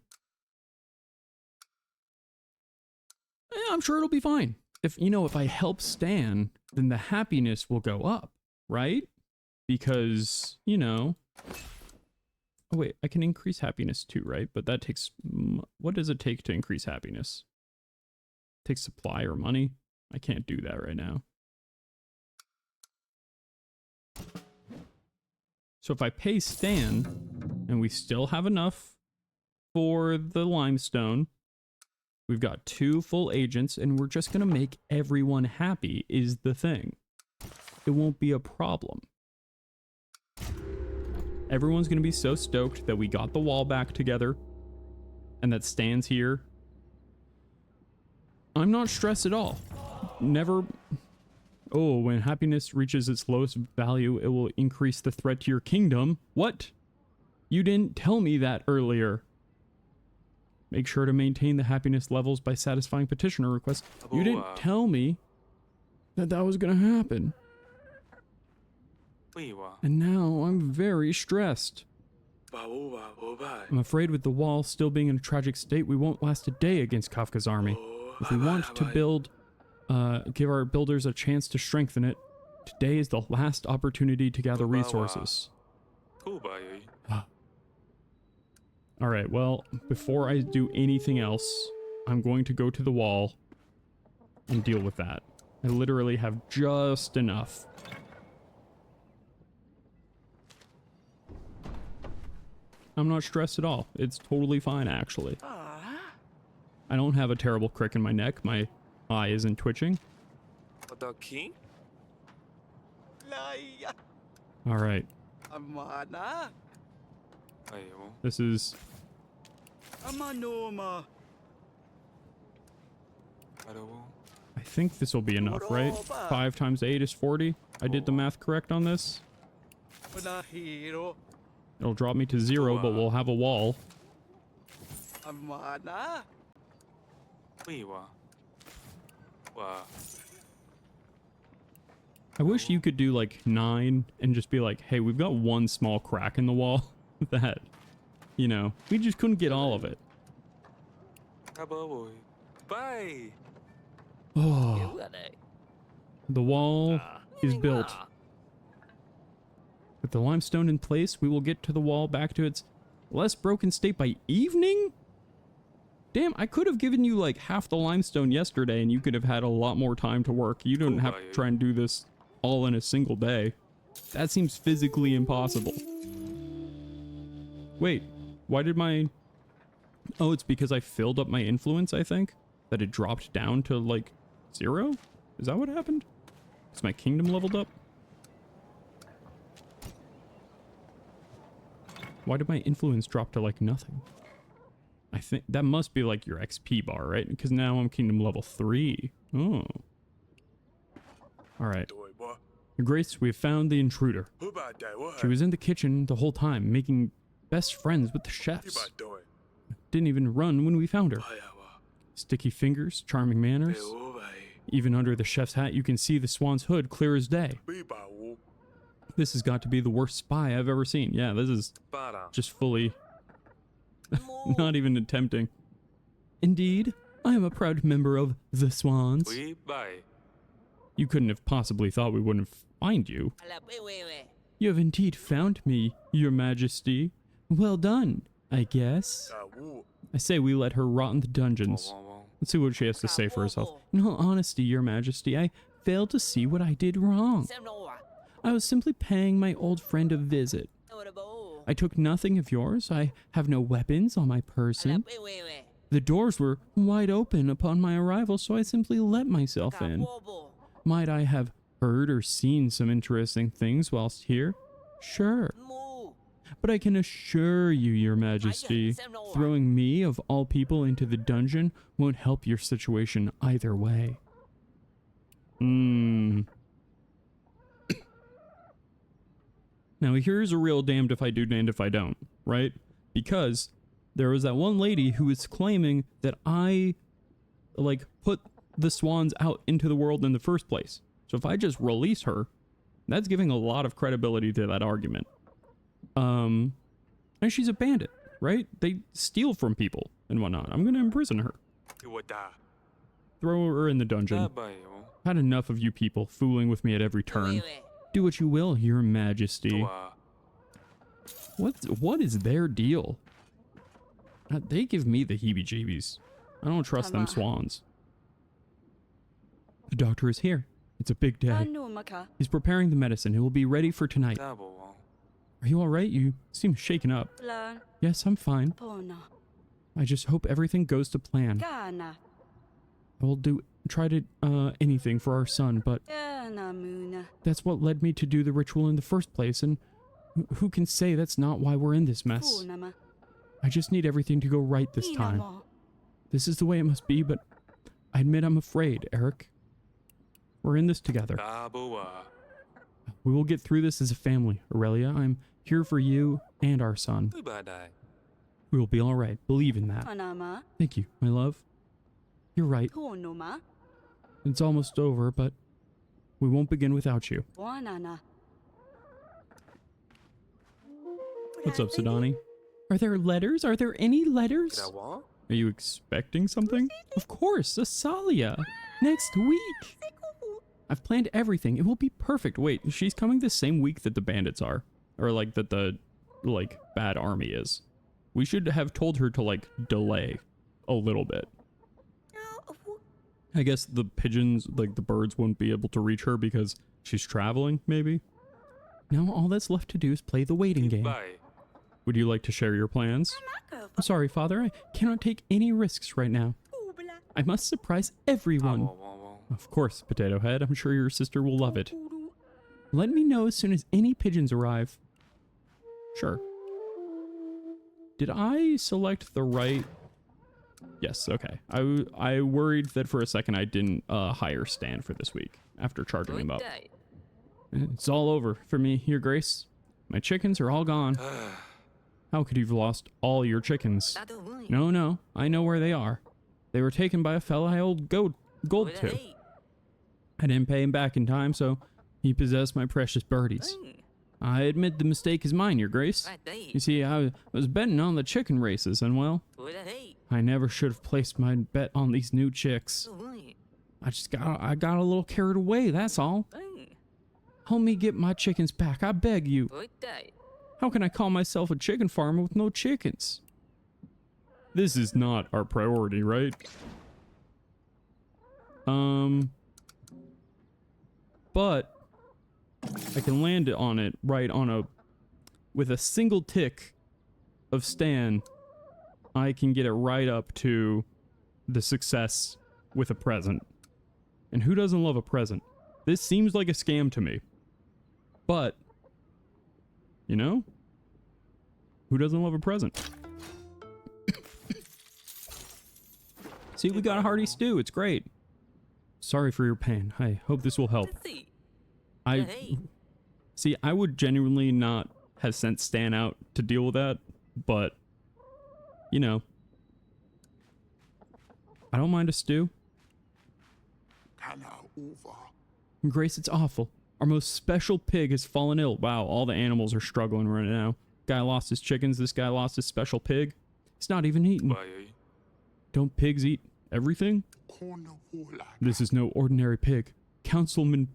I'm sure it'll be fine. If I help Stan, then the happiness will go up, right? Because, oh wait, I can increase happiness too, right? But that takes, what does it take to increase happiness? It takes supply or money? I can't do that right now. So if I pay Stan, and we still have enough for the limestone, we've got 2 full agents, and we're just gonna make everyone happy is the thing. It won't be a problem. Everyone's gonna be so stoked that we got the wall back together, and that Stan's here. I'm not stressed at all. Never... Oh, when happiness reaches its lowest value, it will increase the threat to your kingdom. What? You didn't tell me that earlier. Make sure to maintain the happiness levels by satisfying petitioner requests. You didn't tell me that was gonna happen. And now I'm very stressed. I'm afraid with the wall still being in a tragic state, we won't last a day against Kafka's army. If we want to give our builders a chance to strengthen it, today is the last opportunity to gather resources. Alright, well, before I do anything else, I'm going to go to the wall and deal with that. I literally have just enough. I'm not stressed at all. It's totally fine, actually. I don't have a terrible crick in my neck. My eye isn't twitching. Alright. This is... I think this will be enough, right? 5 times 8 is 40. I did the math correct on this. It'll drop me to 0, but we'll have a wall. I wish you could do like 9 and just be like, hey, we've got one small crack in the wall that, we just couldn't get all of it. Oh, the wall is built. With the limestone in place, we will get to the wall back to its less broken state by evening? Damn, I could have given you like half the limestone yesterday and you could have had a lot more time to work. You don't have to try and do this all in a single day. That seems physically impossible. Wait, why did my... Oh, it's because I filled up my influence, I think? That it dropped down to like 0? Is that what happened? Is my kingdom leveled up? Why did my influence drop to like nothing? I think that must be like your XP bar, right? Because now I'm kingdom level 3. Oh. Alright. Your Grace, we have found the intruder. She was in the kitchen the whole time, making best friends with the chefs. Didn't even run when we found her. Sticky fingers, charming manners. Even under the chef's hat, you can see the Swan's hood clear as day. This has got to be the worst spy I've ever seen. Yeah, this is just fully... not even attempting. Indeed, I am a proud member of the Swans. You couldn't have possibly thought we wouldn't find you. You have indeed found me, Your Majesty. Well done, I guess. I say we let her rot in the dungeons. Let's see what she has to say for herself. In all honesty, Your Majesty, I failed to see what I did wrong. I was simply paying my old friend a visit. I took nothing of yours. I have no weapons on my person. The doors were wide open upon my arrival, so I simply let myself in. Might I have heard or seen some interesting things whilst here? Sure. But I can assure you, Your Majesty, throwing me, of all people, into the dungeon won't help your situation either way. Now here's a real damned if I do, damned if I don't, right? Because there was that one lady who was claiming that I, like, put the Swans out into the world in the first place. So if I just release her, that's giving a lot of credibility to that argument. And she's a bandit, right? They steal from people and whatnot. I'm gonna imprison her. Throw her in the dungeon. Had enough of you people fooling with me at every turn. Do what you will, Your Majesty. What is their deal? They give me the heebie-jeebies. I don't trust them Swans. The doctor is here. It's a big day. He's preparing the medicine. It will be ready for tonight. Are you alright? You seem shaken up. Yes, I'm fine. I just hope everything goes to plan. I will try to anything for our son, but that's what led me to do the ritual in the first place, and who can say that's not why we're in this mess? I just need everything to go right this time. This is the way it must be, but I admit I'm afraid, Eryk. We're in this together. We will get through this as a family, Aurelia. I'm here for you and our son. We will be alright. Believe in that. Thank you, my love. You're right. It's almost over, but we won't begin without you. What's up, Sidani? Are there letters? Are there any letters? Are you expecting something? Of course, Asalia. Next week. I've planned everything. It will be perfect. Wait, she's coming the same week that the bandits are. Or like that the, like, bad army is. We should have told her to, like, delay a little bit. I guess the pigeons, like the birds, won't be able to reach her because she's traveling, maybe? Now all that's left to do is play the waiting game. Would you like to share your plans? I'm sorry, Father. I cannot take any risks right now. I must surprise everyone. Of course, Potato Head. I'm sure your sister will love it. Let me know as soon as any pigeons arrive. Sure. Did I select the right... Yes, okay. I worried that for a second I didn't hire Stan for this week after charging him up. It's all over for me, Your Grace. My chickens are all gone. How could you've lost all your chickens? No, I know where they are. They were taken by a fella I owed gold to. I didn't pay him back in time, so he possessed my precious birdies. I admit the mistake is mine, Your Grace. You see, I was betting on the chicken races, and well, I never should have placed my bet on these new chicks. I got a little carried away, that's all. Help me get my chickens back, I beg you. How can I call myself a chicken farmer with no chickens? This is not our priority, right? But I can land it on it right on a... With a single tick of Stan, I can get it right up to the success with a present. And who doesn't love a present? This seems like a scam to me. But, you know, who doesn't love a present? See, we got a hearty stew. It's great. Sorry for your pain. I hope this will help. See, I would genuinely not have sent Stan out to deal with that, but, you know, I don't mind a stew. Grace, it's awful. Our most special pig has fallen ill. Wow, all the animals are struggling right now. Guy lost his chickens. This guy lost his special pig. He's not even eaten. Don't pigs eat everything? This is no ordinary pig. Councilman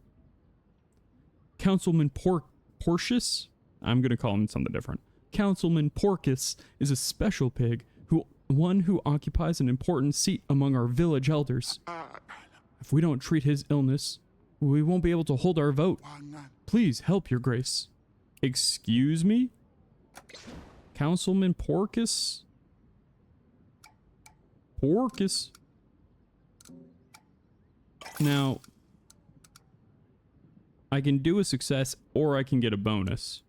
Porcius? I'm gonna call him something different. Councilman Porcus is a special pig, one who occupies an important seat among our village elders. If we don't treat his illness, we won't be able to hold our vote. Please help, your grace. Excuse me? Councilman Porcus? Porcus? Now, I can do a success or I can get a bonus.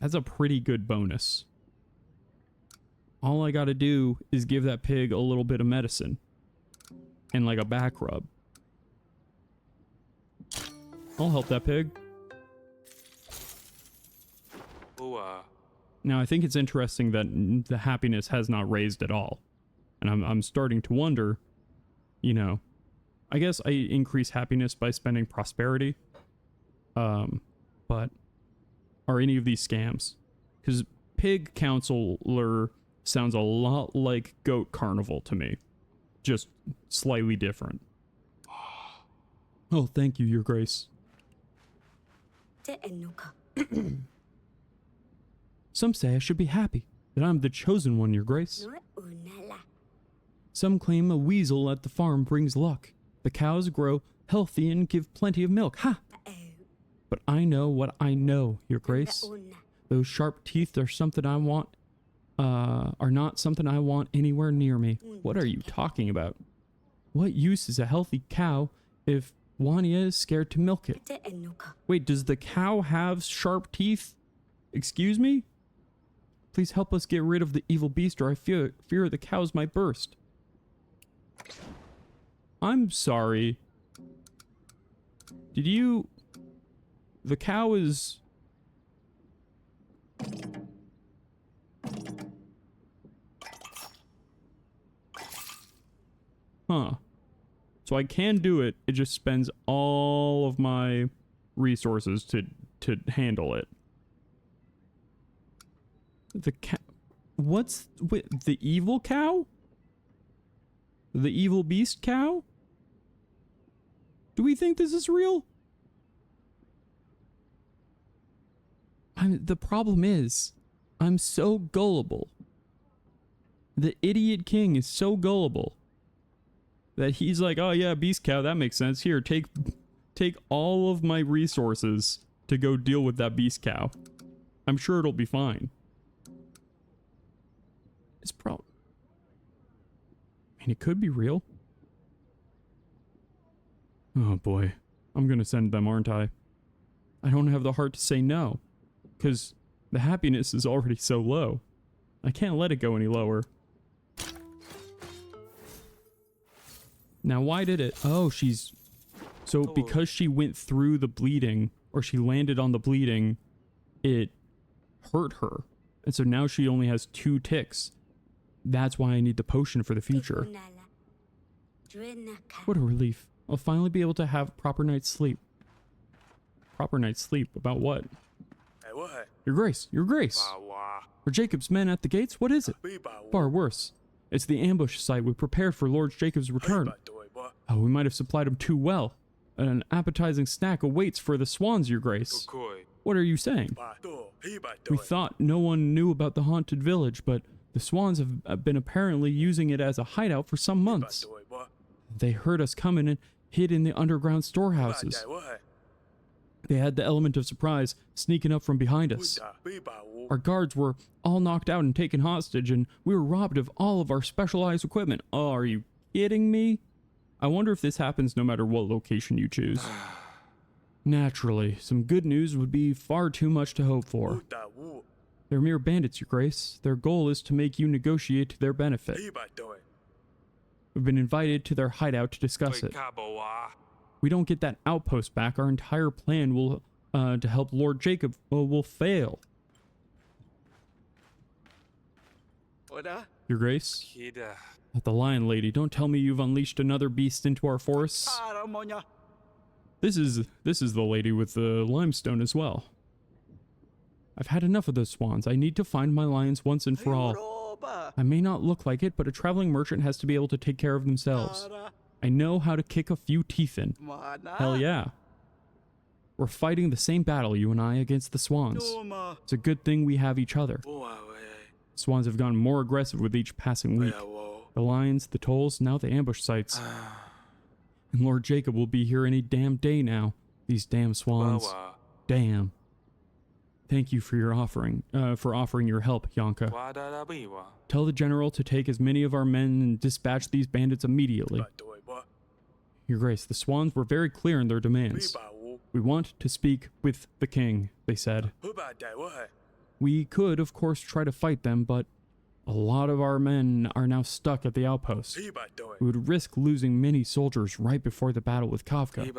That's a pretty good bonus. All I gotta do is give that pig a little bit of medicine. And like a back rub. I'll help that pig. Now I think it's interesting that the happiness has not raised at all. And I'm starting to wonder, you know, I guess I increase happiness by spending prosperity. But are any of these scams? Because pig counselor sounds a lot like goat carnival to me. Just slightly different. Oh, thank you, your grace. Some say I should be happy that I'm the chosen one, your grace. Some claim a weasel at the farm brings luck. The cows grow healthy and give plenty of milk. Ha! But I know what I know, your grace. Those sharp teeth are something I want, are not something I want anywhere near me. What are you talking about? What use is a healthy cow if Wanya is scared to milk it? Wait, does the cow have sharp teeth? Excuse me? Please help us get rid of the evil beast, or I fear the cows might burst. I'm sorry. Did you... The cow is... Huh. So I can do it, it just spends all of my resources to handle it. The cow... What's... Wait, the evil cow? The evil beast cow? Do we think this is real? The problem is, I'm so gullible. The idiot king is so gullible that he's like, oh yeah, beast cow, that makes sense. Here, take all of my resources to go deal with that beast cow. I'm sure it'll be fine. It's probably... I mean, it could be real. Oh boy. I'm gonna send them, aren't I? I don't have the heart to say no. Because the happiness is already so low. I can't let it go any lower. Now, why did it... Oh, she's... So, because she went through the bleeding, or she landed on the bleeding, it hurt her. And so now she only has 2 ticks. That's why I need the potion for the future. What a relief. I'll finally be able to have a proper night's sleep. Proper night's sleep? About what? Your grace, your grace. Are Jacob's men at the gates? What is it? Far worse. It's the ambush site we prepared for Lord Jacob's return. Oh, we might have supplied him too well. An appetizing snack awaits for the swans, your grace. What are you saying? We thought no one knew about the haunted village, but The Swans have been apparently using it as a hideout for some months. They heard us coming and hid in the underground storehouses. They had the element of surprise sneaking up from behind us. Our guards were all knocked out and taken hostage, and we were robbed of all of our specialized equipment. Oh, are you kidding me? I wonder if this happens no matter what location you choose. Naturally, some good news would be far too much to hope for. They're mere bandits, Your Grace. Their goal is to make you negotiate to their benefit. We've been invited to their hideout to discuss it. We don't get that outpost back, our entire plan will to help Lord Jacob will fail. Your Grace? The Lion Lady, don't tell me you've unleashed another beast into our forests. This is the lady with the limestone as well. I've had enough of those swans. I need to find my lions once and for all. I may not look like it, but a traveling merchant has to be able to take care of themselves. I know how to kick a few teeth in. Hell yeah. We're fighting the same battle, you and I, against the swans. It's a good thing we have each other. Swans have gotten more aggressive with each passing week. The lions, the tolls, now the ambush sites. And Lord Jacob will be here any damn day now. These damn swans. Damn. Thank you for your offering your help, Yanka. Tell the general to take as many of our men and dispatch these bandits immediately. Your Grace, the Swans were very clear in their demands. We want to speak with the king, they said. We could, of course, try to fight them, but a lot of our men are now stuck at the outpost. We would risk losing many soldiers right before the battle with Kafka.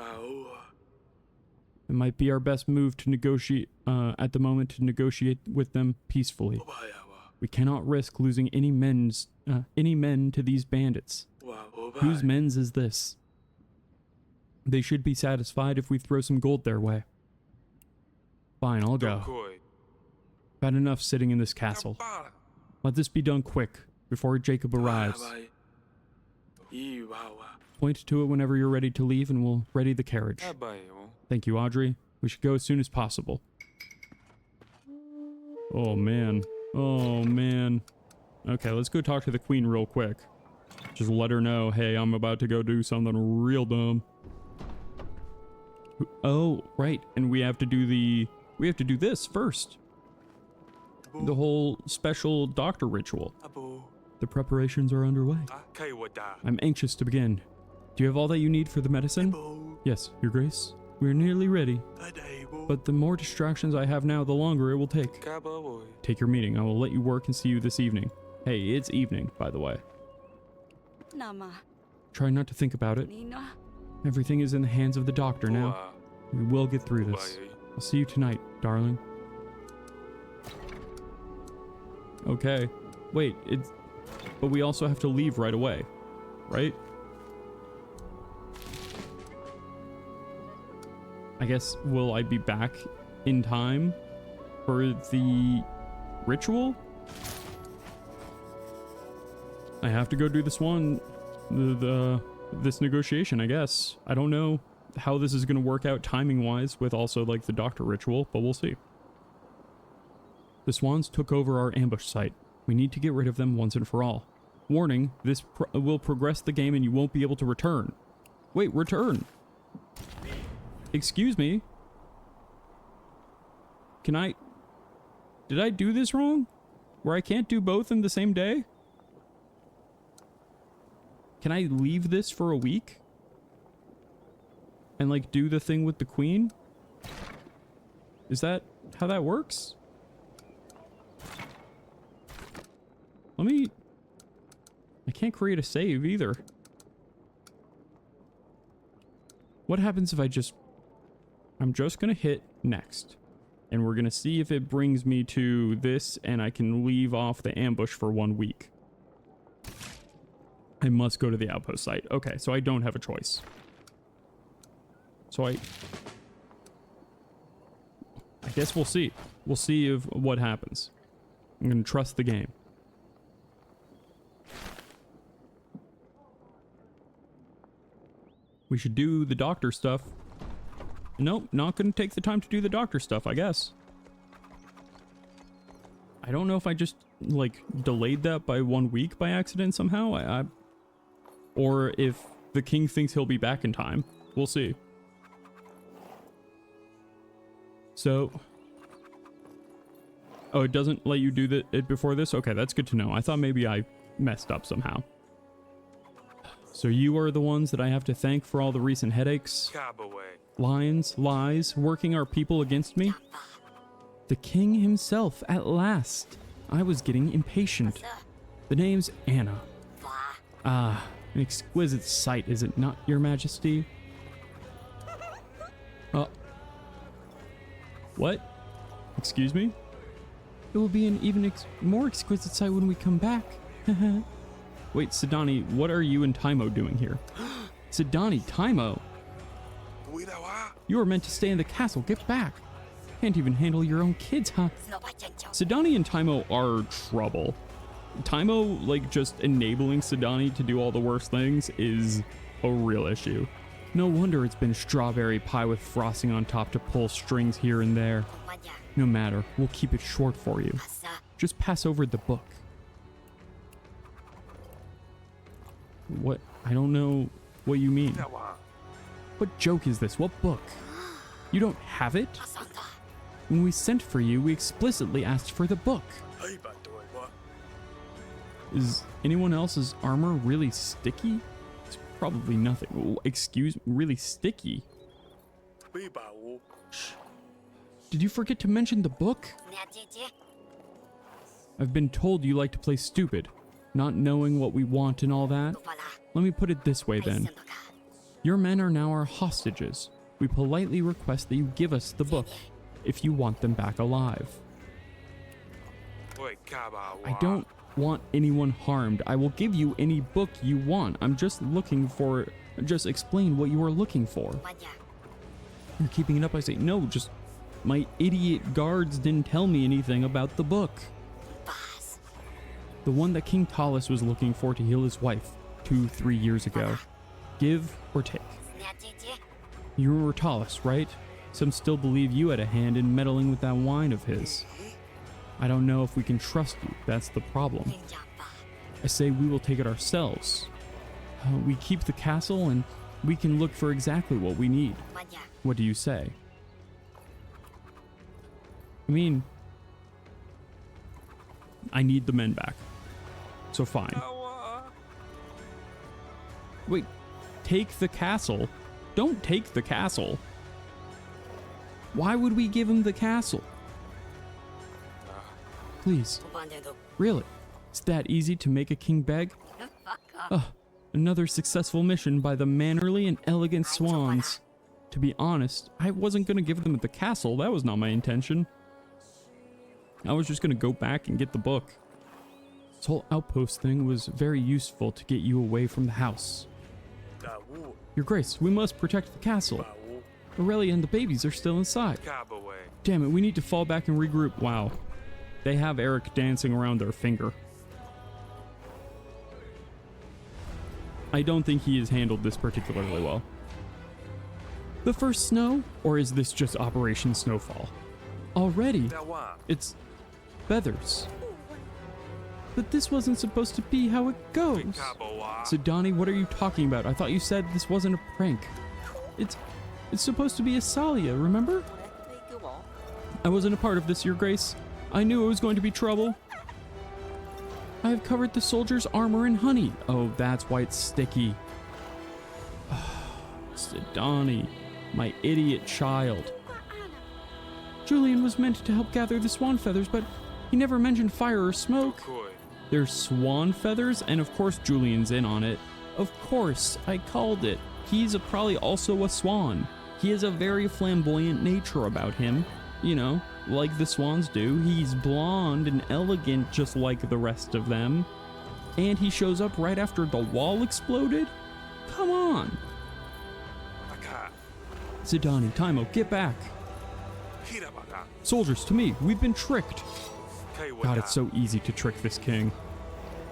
It might be our best move to negotiate at the moment to negotiate with them peacefully. We cannot risk losing any men to these bandits. Whose men's is this? They should be satisfied if we throw some gold their way. Fine, I'll go. Had enough sitting in this castle. Let this be done quick, before Jacob arrives. Point to it whenever you're ready to leave and we'll ready the carriage. Thank you, Audrey. We should go as soon as possible. Oh, man. Oh, man. Okay, let's go talk to the queen real quick. Just let her know, hey, I'm about to go do something real dumb. Oh, right. And we have to do this first. The whole special doctor ritual. The preparations are underway. I'm anxious to begin. Do you have all that you need for the medicine? Yes, Your Grace. We're nearly ready. But the more distractions I have now, the longer it will take. Take your meeting. I will let you work and see you this evening. Hey, it's evening, by the way. Try not to think about it. Everything is in the hands of the doctor now. We will get through this. I'll see you tonight, darling. Okay. Wait, but we also have to leave right away, right? I guess, will I be back in time for the ritual? I have to go do this one, this negotiation, I guess. I don't know how this is going to work out timing-wise with also, like, the doctor ritual, but we'll see. The Swans took over our ambush site. We need to get rid of them once and for all. Warning, this will progress the game and you won't be able to return. Wait, return? Excuse me? Did I do this wrong? Where I can't do both in the same day? Can I leave this for a week? And like do the thing with the queen? Is that how that works? I can't create a save either. What happens if I'm just gonna hit next. And we're gonna see if it brings me to this and I can leave off the ambush for 1 week. I must go to the outpost site. Okay, so I don't have a choice. So I guess we'll see. We'll see what happens. I'm gonna trust the game. We should do the doctor stuff. Nope, not gonna take the time to do the doctor stuff, I guess. I don't know if I just like delayed that by 1 week by accident somehow. Or if the king thinks he'll be back in time. We'll see. So, oh, it doesn't let you do it before this? Okay, that's good to know. I thought maybe I messed up somehow. So you are the ones that I have to thank for all the recent headaches, lies, working our people against me? The king himself, at last. I was getting impatient. The name's Anna. Ah, an exquisite sight, is it not, your majesty? What? Excuse me? It will be an even more exquisite sight when we come back. Wait, Sidani, what are you and Taimo doing here? Sidani, Taimo! You were meant to stay in the castle, get back! Can't even handle your own kids, huh? Sidani and Taimo are trouble. Taimo, like, just enabling Sidani to do all the worst things is a real issue. No wonder it's been strawberry pie with frosting on top to pull strings here and there. No matter, we'll keep it short for you. Just pass over the book. What? I don't know what you mean. What joke is this? What book? You don't have it? When we sent for you, we explicitly asked for the book. Is anyone else's armor really sticky? It's probably nothing. Oh, excuse me, really sticky? Shh. Did you forget to mention the book? I've been told you like to play stupid, not knowing what we want and all that. Let me put it this way then. Your men are now our hostages. We politely request that you give us the book if you want them back alive. I don't want anyone harmed. I will give you any book you want. I'm just looking for... Just explain what you are looking for. You're keeping it up. I say, no, just... My idiot guards didn't tell me anything about the book. The one that King Talus was looking for to heal his wife 2-3 years ago. Give or take. You were Talus, right? Some still believe you had a hand in meddling with that wine of his. I don't know if we can trust you. That's the problem. I say we will take it ourselves. We keep the castle and we can look for exactly what we need. What do you say? I mean, I need the men back. So fine. Wait, take the castle? Don't take the castle. Why would we give him the castle? Please. Really? It's that easy to make a king beg? Another successful mission by the mannerly and elegant Swans. To be honest, I wasn't going to give them the castle. That was not my intention. I was just going to go back and get the book. This whole outpost thing was very useful to get you away from the house. Your Grace, we must protect the castle. Aurelia and the babies are still inside. Damn it, we need to fall back and regroup. Wow. They have Eryk dancing around their finger. I don't think he has handled this particularly well. The first snow? Or is this just Operation Snowfall? Already? It's feathers. But this wasn't supposed to be how it goes. Sidani, what are you talking about? I thought you said this wasn't a prank. It's supposed to be a Salia, remember? I wasn't a part of this, Your Grace. I knew it was going to be trouble. I have covered the soldier's armor in honey. Oh, that's why it's sticky. Sidani, my idiot child. Julian was meant to help gather the swan feathers, but he never mentioned fire or smoke. There's swan feathers, and of course Julian's in on it. Of course, I called it. He's probably also a swan. He has a very flamboyant nature about him, you know, like the swans do. He's blonde and elegant just like the rest of them. And he shows up right after the wall exploded? Come on. Sidani, Taimo, get back. Soldiers, to me, we've been tricked. God, it's so easy to trick this king.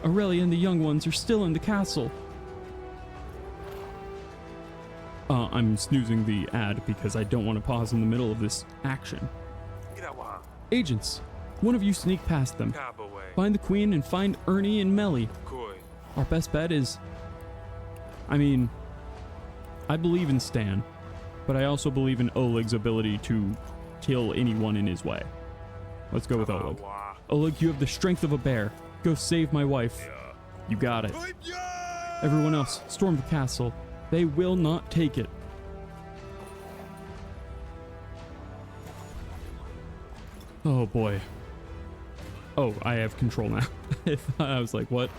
Aurelia and the young ones are still in the castle. I'm snoozing the ad because I don't want to pause in the middle of this action. Agents, one of you sneak past them. Find the queen and find Ernie and Melly. Our best bet is... I mean, I believe in Stan, but I also believe in Oleg's ability to kill anyone in his way. Let's go with Oleg. Oleg, you have the strength of a bear. Go save my wife. You got it. Everyone else, storm the castle. They will not take it. Oh boy. Oh, I have control now. I was like, what?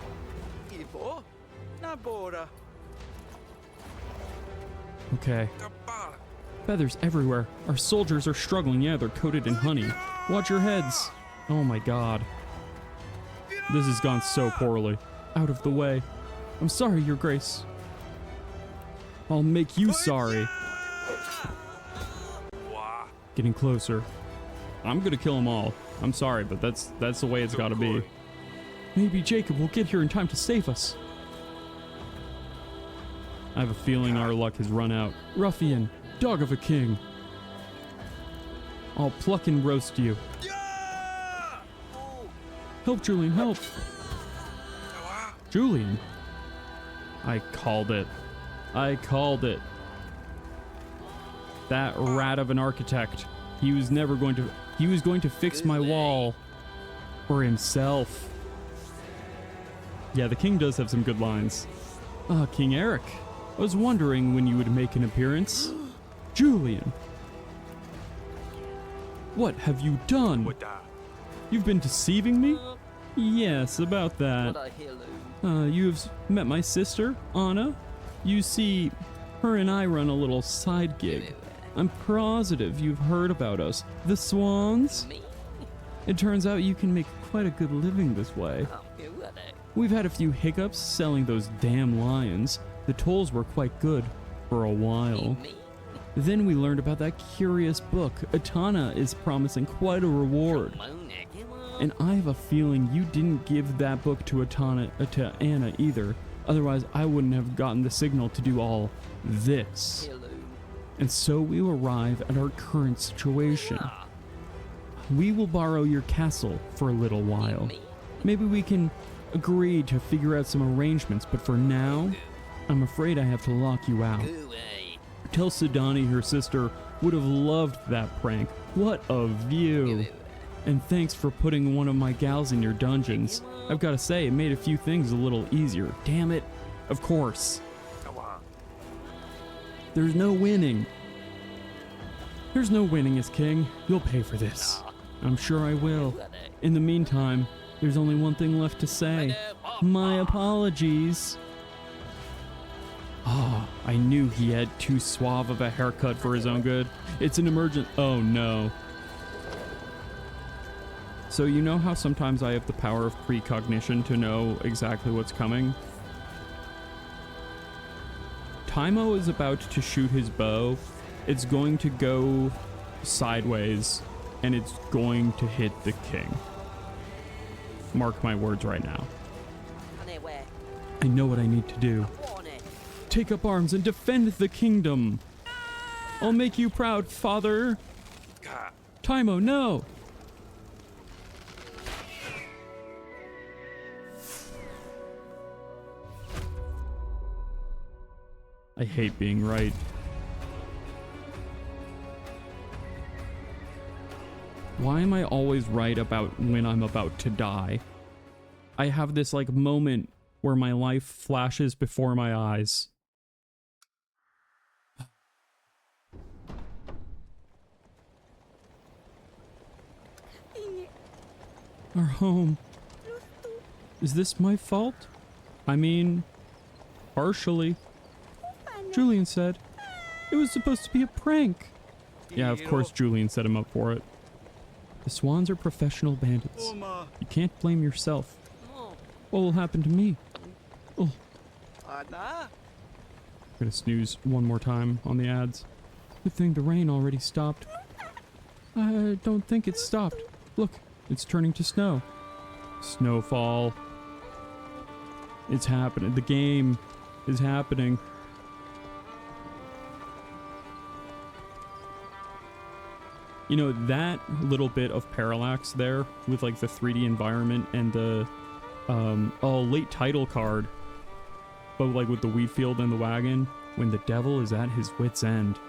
Okay. Feathers everywhere. Our soldiers are struggling. Yeah, they're coated in honey. Watch your heads. Oh my god. This has gone so poorly. Out of the way. I'm sorry, Your Grace. I'll make you sorry. Getting closer. I'm gonna kill them all. I'm sorry, but that's the way it's gotta be. Maybe Jacob will get here in time to save us. I have a feeling our luck has run out. Ruffian, dog of a king. I'll pluck and roast you. Help, Julian, help. Julian. I called it. I called it. That rat of an architect. He was never going to... He was going to fix my wall for himself. Yeah, the king does have some good lines. Ah, King Eryk. I was wondering when you would make an appearance. Julian. What have you done? You've been deceiving me? Yes, about that. You have met my sister, Anna? You see, her and I run a little side gig. I'm positive you've heard about us. The Swans? It turns out you can make quite a good living this way. We've had a few hiccups selling those damn lions. The tolls were quite good for a while. Then we learned about that curious book. Atana is promising quite a reward. And I have a feeling you didn't give that book to to Anna either. Otherwise, I wouldn't have gotten the signal to do all this. And so we arrive at our current situation. We will borrow your castle for a little while. Maybe we can agree to figure out some arrangements, but for now, I'm afraid I have to lock you out. Tell Sidani her sister would have loved that prank. What a view. And thanks for putting one of my gals in your dungeons. I've got to say, it made a few things a little easier. Damn it. Of course. There's no winning. There's no winning as king. You'll pay for this. I'm sure I will. In the meantime, there's only one thing left to say. My apologies. Ah, I knew he had too suave of a haircut for his own good. It's an emergent... Oh no. So you know how sometimes I have the power of precognition to know exactly what's coming? Taimo is about to shoot his bow. It's going to go sideways, and it's going to hit the king. Mark my words right now. I know what I need to do. Take up arms and defend the kingdom. I'll make you proud, father. Taimo, no. I hate being right. Why am I always right about when I'm about to die? I have this like moment where my life flashes before my eyes. Our home. Is this my fault? I mean, partially. Julian said it was supposed to be a prank. Yeah, of course Julian set him up for it. The Swans are professional bandits. You can't blame yourself. What will happen to me? Oh. I'm gonna snooze one more time on the ads. Good thing the rain already stopped. I don't think it stopped. Look, it's turning to snow. Snowfall. It's happening. The game is happening. You know, that little bit of parallax there with like the 3D environment and the late title card, but like with the wheat field and the wagon, when the devil is at his wit's end.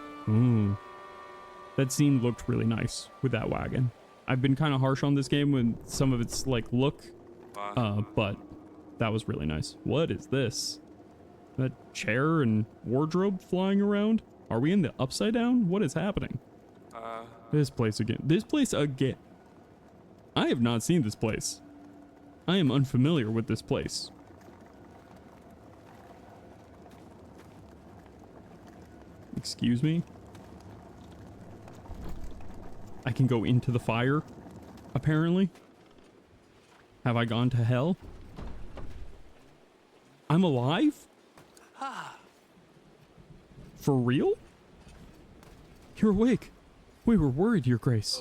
That scene looked really nice with that wagon. I've been kind of harsh on this game with some of its like look, but that was really nice. What is this? That chair and wardrobe flying around? Are we in the upside down? What is happening? This place again. This place again. I have not seen this place. I am unfamiliar with this place. Excuse me? I can go into the fire, apparently. Have I gone to hell? I'm alive? For real? You're awake. We were worried, Your Grace.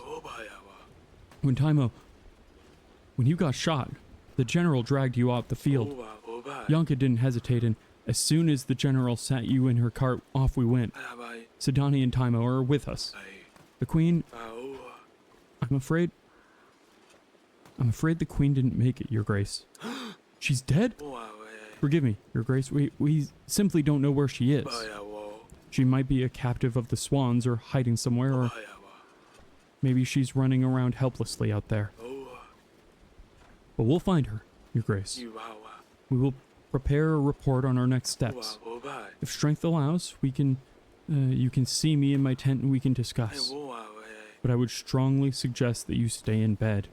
When you got shot, the general dragged you off the field. Yanka didn't hesitate, and as soon as the general sat you in her cart, off we went. Sidani and Taimo are with us. The queen... I'm afraid the queen didn't make it, Your Grace. She's dead? Forgive me, Your Grace. We simply don't know where she is. She might be a captive of the Swans or hiding somewhere, or maybe she's running around helplessly out there. But we'll find her, Your Grace. We will prepare a report on our next steps. If strength allows, we can, you can see me in my tent and we can discuss. But I would strongly suggest that you stay in bed.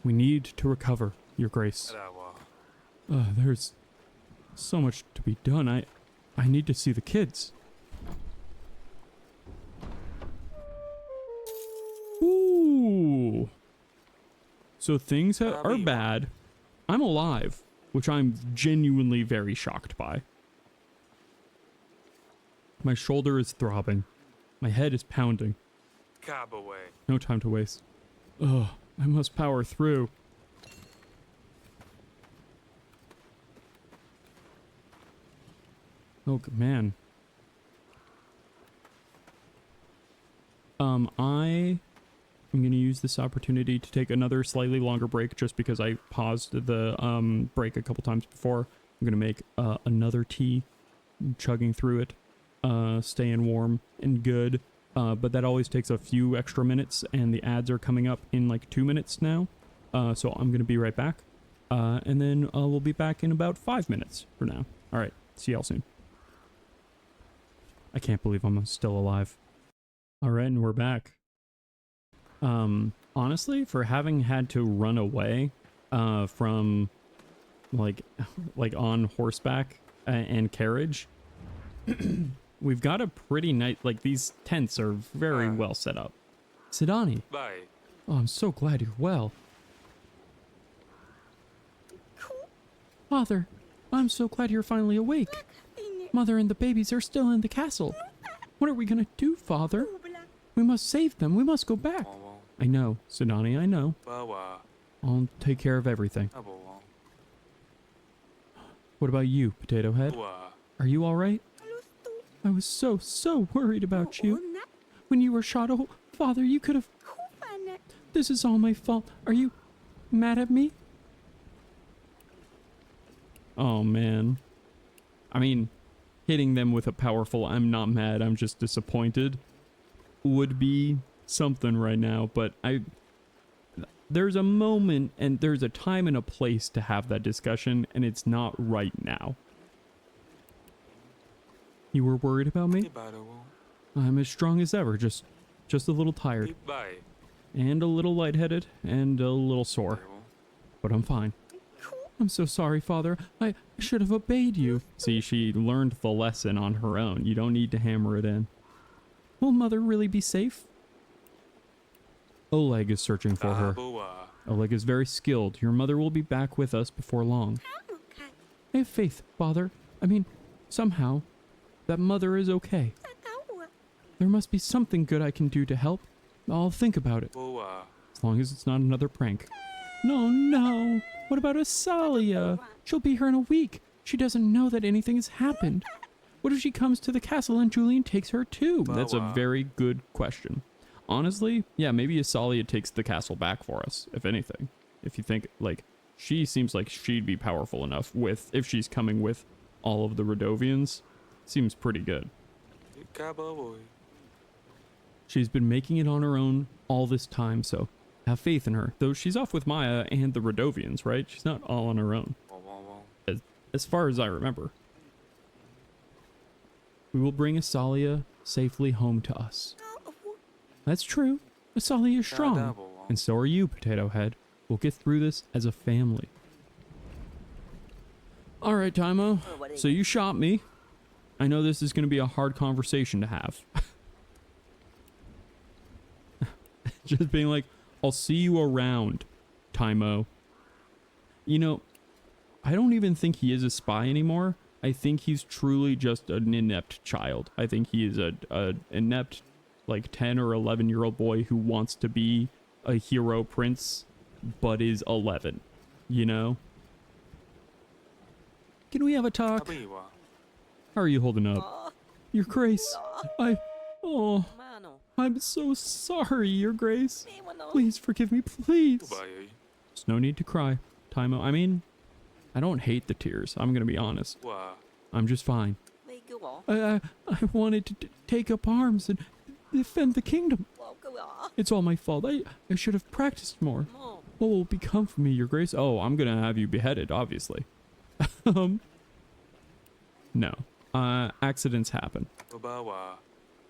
We need to recover, Your Grace. There's so much to be done. I need to see the kids. Ooh. So things are bad. I'm alive, which I'm genuinely very shocked by. My shoulder is throbbing. My head is pounding. No time to waste. Ugh, I must power through. Oh, man. I am going to use this opportunity to take another slightly longer break just because I paused the break a couple times before. I'm going to make another tea, chugging through it, staying warm and good. But that always takes a few extra minutes, and the ads are coming up in like 2 minutes now. So I'm going to be right back. And then we'll be back in about 5 minutes for now. All right. See y'all soon. I can't believe I'm still alive. All right, and we're back. Honestly, for having had to run away from like on horseback and carriage, we've got a pretty nice, like, these tents are very well set up. Sidani. Bye. Oh, I'm so glad you're well. Father, I'm so glad you're finally awake. Mother and the babies are still in the castle. What are we gonna do, Father? We must save them. We must go back. I know, Sidani, I know. I'll take care of everything. What about you, Potato Head? Are you alright? I was so worried about you. When you were shot, oh, Father, you could have... This is all my fault. Are you mad at me? Oh, man. I mean, hitting them with a powerful I'm not mad, I'm just disappointed would be something right now, but there's a moment and there's a time and a place to have that discussion, and it's not right now. You were worried about me? I'm as strong as ever, just a little tired. And a little lightheaded, and a little sore. But I'm fine. I'm so sorry, Father. I should have obeyed you. See, she learned the lesson on her own. You don't need to hammer it in. Will Mother really be safe? Oleg is searching for her. Oleg is very skilled. Your mother will be back with us before long. I have faith, Father. I mean, somehow, that Mother is okay. There must be something good I can do to help. I'll think about it. As long as it's not another prank. No. What about Asalia? She'll be here in a week. She doesn't know that anything has happened. What if she comes to the castle and Julian takes her too? That's a very good question. honestly, yeah, maybe Asalia takes the castle back for us, if anything. If you think, like, she seems like she'd be powerful enough with, if she's coming with all of the Rodovians, seems pretty good. She's been making it on her own all this time, so have faith in her. Though she's off with Maya and the Rodovians, right? She's not all on her own. As far as I remember. We will bring Asalia safely home to us. That's true. Asalia is strong. And so are you, Potato Head. We'll get through this as a family. Alright, Taimo. So you shot me. I know this is going to be a hard conversation to have. Just being like, I'll see you around, Taimo. You know, I don't even think he is a spy anymore. I think he's truly just an inept child. I think he is a inept, like 10 or 11-year-old boy who wants to be a hero prince, but is 11, you know? Can we have a talk? How are you holding up? Your Grace, I'm so sorry, Your Grace. Please forgive me, please. There's no need to cry, Taimo. I mean, I don't hate the tears. I'm gonna be honest. I'm just fine. I wanted to take up arms and defend the kingdom. It's all my fault. I should have practiced more. What will become of me, Your Grace? Oh, I'm gonna have you beheaded, obviously. No. Accidents happen.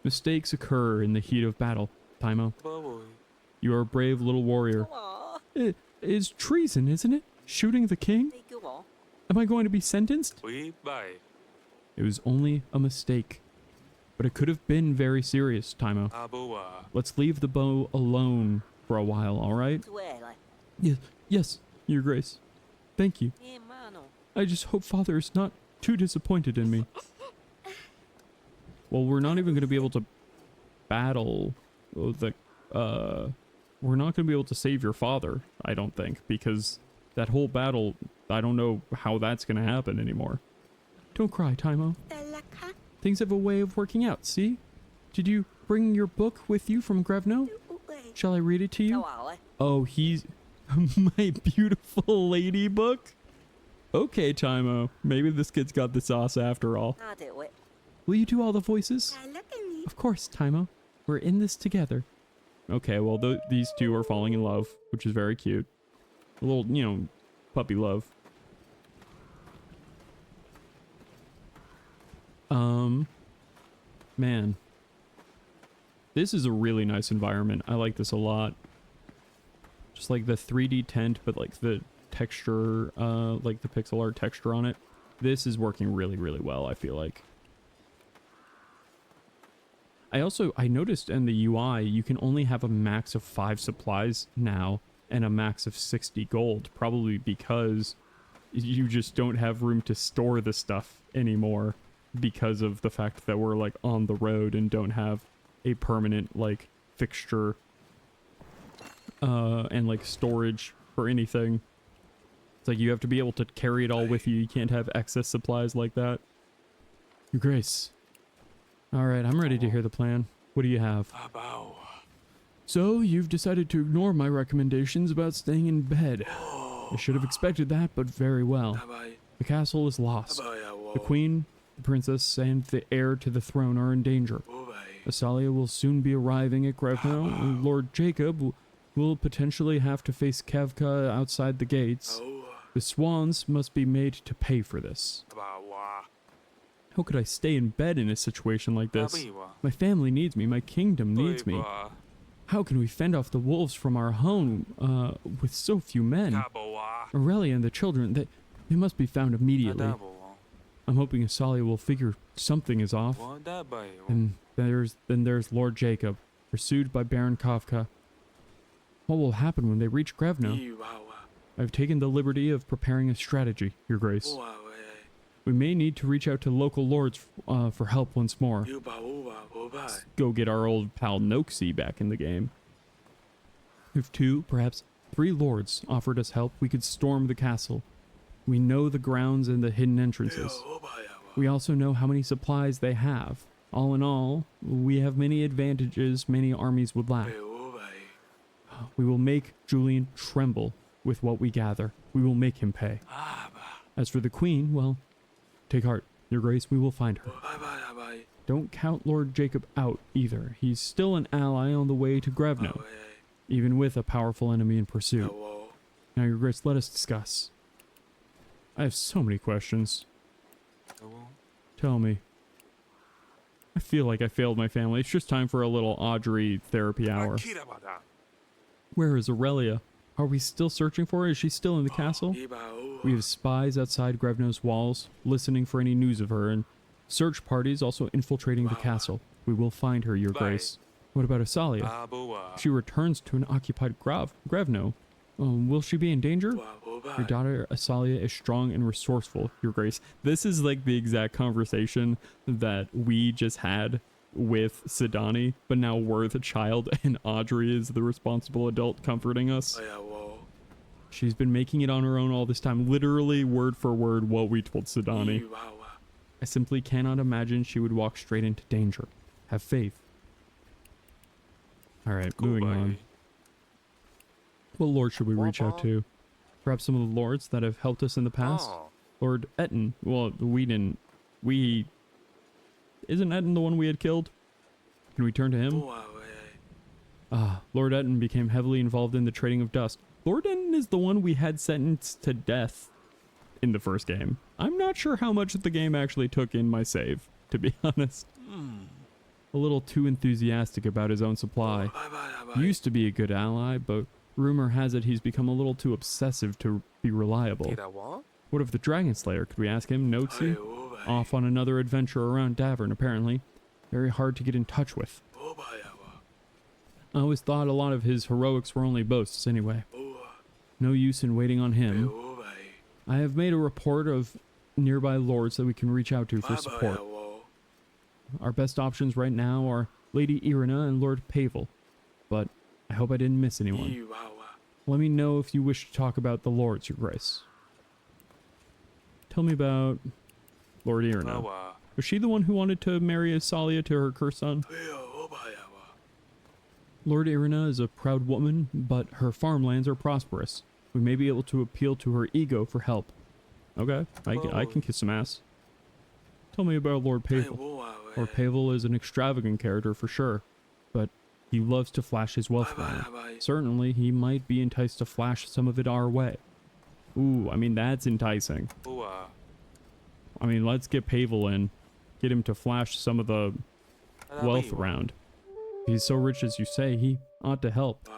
Mistakes occur in the heat of battle, Taimo. You are a brave little warrior. It is treason, isn't it? Shooting the king? Am I going to be sentenced? It was only a mistake. But it could have been very serious, Taimo. Let's leave the bow alone for a while, alright? Yes, Your Grace. Thank you. I just hope Father is not too disappointed in me. Well, we're not even going to be able to battle the, we're not going to be able to save your father, I don't think, because that whole battle, I don't know how that's going to happen anymore. Don't cry, Taimo. Things have a way of working out, see? Did you bring your book with you from Grevno? Shall I read it to you? Oh, he's my beautiful lady book? Okay, Taimo. Maybe this kid's got the sauce after all. Will you do all the voices? Of course, Taimo. We're in this together. Okay, well, these two are falling in love, which is very cute. A little, you know, puppy love. Man. This is a really nice environment. I like this a lot. Just like the 3D tent, but like the texture, like the pixel art texture on it. This is working really, really well, I feel like. I noticed in the UI, you can only have a max of 5 supplies now and a max of 60 gold, probably because you just don't have room to store the stuff anymore because of the fact that we're like on the road and don't have a permanent like fixture and like storage for anything. It's like you have to be able to carry it all with you. You can't have excess supplies like that. Your Grace. Alright, I'm ready to hear the plan. What do you have? So, you've decided to ignore my recommendations about staying in bed. I should have expected that, but very well. The castle is lost. The queen, the princess, and the heir to the throne are in danger. Asalia will soon be arriving at Grevno, and Lord Jacob will potentially have to face Kevka outside the gates. The Swans must be made to pay for this. How could I stay in bed in a situation like this? My family needs me, my kingdom needs me. How can we fend off the wolves from our home with so few men? Aurelia and the children, they must be found immediately. I'm hoping Asalia will figure something is off. And then there's Lord Jacob, pursued by Baron Kafka. What will happen when they reach Grevno? I've taken the liberty of preparing a strategy, Your Grace. We may need to reach out to local lords for help once more. Let's go get our old pal Noxie back in the game. If 2, perhaps 3 lords offered us help, we could storm the castle. We know the grounds and the hidden entrances. We also know how many supplies they have All in all, we have many advantages many armies would lack. We will make Julian tremble with what we gather. We will make him pay. As for the queen, well, take heart, your grace, we will find her. Don't count Lord Jacob out either. He's still an ally on the way to Grevno, even with a powerful enemy in pursuit. Now, your grace, let us discuss. I have so many questions. Tell me. I feel like I failed my family. It's just time for a little Audrey therapy hour. Where is Aurelia? Are we still searching for her? Is she still in the castle? We have spies outside Grevno's walls, listening for any news of her, and search parties also infiltrating the castle. We will find her, your grace. What about Asalia? If she returns to an occupied Grevno, will she be in danger? Your daughter Asalia is strong and resourceful, your grace. This is like the exact conversation that we just had with Sidani, but now we're the child and Audrey is the responsible adult comforting us. She's been making it on her own all this time, literally word for word what we told Sidani. I simply cannot imagine she would walk straight into danger. Have faith. Alright, moving on. What lord should we reach out to? Perhaps some of the lords that have helped us in the past? Lord Etten. Well, isn't Etten the one we had killed? Can we turn to him? Lord Etten became heavily involved in the trading of dust. Lord Etten is the one we had sentenced to death in the first game. I'm not sure how much the game actually took in my save, to be honest. A little too enthusiastic about his own supply. Used to be a good ally, but rumor has it he's become a little too obsessive to be reliable. What of the Dragon Slayer? Could we ask him? Notesy? Off on another adventure around Davern, apparently. Very hard to get in touch with. I always thought a lot of his heroics were only boasts anyway. No use in waiting on him. I have made a report of nearby lords that we can reach out to for support. Our best options right now are Lady Irina and Lord Pavel, but I hope I didn't miss anyone. Let me know if you wish to talk about the lords, your grace. Tell me about Lord Irina. Was she the one who wanted to marry Asalia to her cursed son? Lord Irina is a proud woman, but her farmlands are prosperous. We may be able to appeal to her ego for help. Okay, I can kiss some ass. Tell me about Lord Pavel. Lord Pavel is an extravagant character for sure, but he loves to flash his wealth around. Certainly, he might be enticed to flash some of it our way. Ooh, I mean, that's enticing. I mean, let's get Pavel in. Get him to flash some of the wealth around. If he's so rich as you say, he ought to help.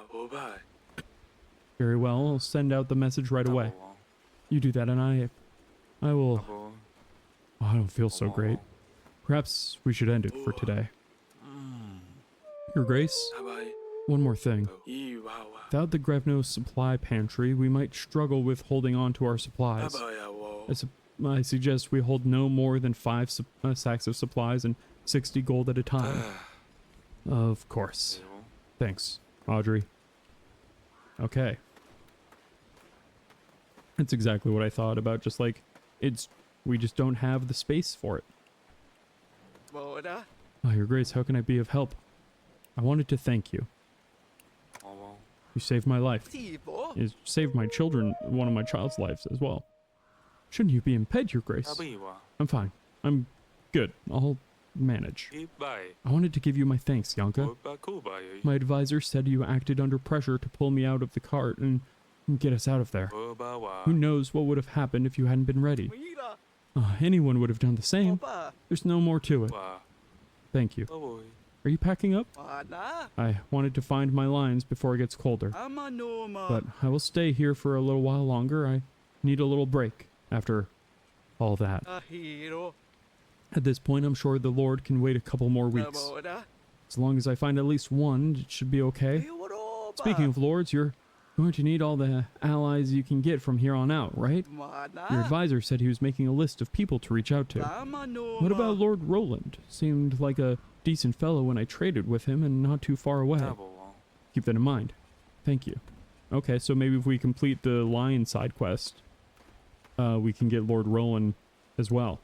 Very well, I'll send out the message right away. You do that and I will... Oh, I don't feel so great. Perhaps we should end it for today. Your Grace, one more thing. Without the Grevno supply pantry, we might struggle with holding on to our supplies. I suggest we hold no more than 5 sacks of supplies and 60 gold at a time. Of course. Thanks, Audrey. Okay. That's exactly what I thought about, just like, we just don't have the space for it. Oh, Your Grace, how can I be of help? I wanted to thank you. You saved my life. You saved my children, one of my child's lives as well. Shouldn't you be in bed, Your Grace? I'm fine. I'm good. I'll manage. I wanted to give you my thanks, Yanka. My advisor said you acted under pressure to pull me out of the cart and get us out of there. Who knows what would have happened if you hadn't been ready? Anyone would have done the same. There's no more to it. Thank you. Are you packing up? I wanted to find my lines before it gets colder. But I will stay here for a little while longer. I need a little break after all that. At this point, I'm sure the Lord can wait a couple more weeks. As long as I find at least one, it should be okay. Speaking of lords, you're going to need all the allies you can get from here on out, right? Your advisor said he was making a list of people to reach out to. What about Lord Roland? Seemed like a decent fellow when I traded with him and not too far away. Keep that in mind. Thank you. Okay, so maybe if we complete the lion side quest, we can get Lord Roland as well.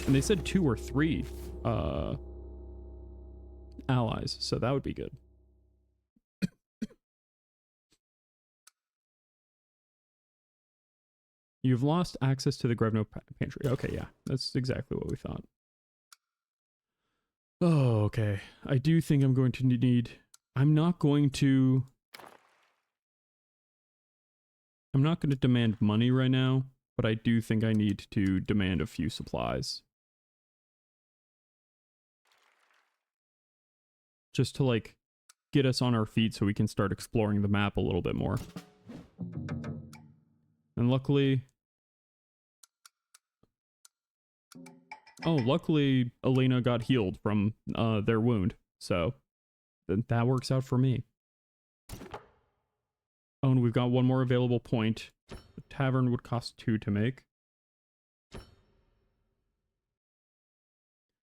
And they said 2 or 3 allies, so that would be good. You've lost access to the Grevno pantry. Okay, yeah, that's exactly what we thought. Oh, okay. I do think I'm going to need... I'm not going to demand money right now, but I do think I need to demand a few supplies. Just to, like, get us on our feet so we can start exploring the map a little bit more. And luckily... Oh, luckily Elena got healed from their wound, so that works out for me. Oh, and we've got one more available point. The tavern would cost 2 to make.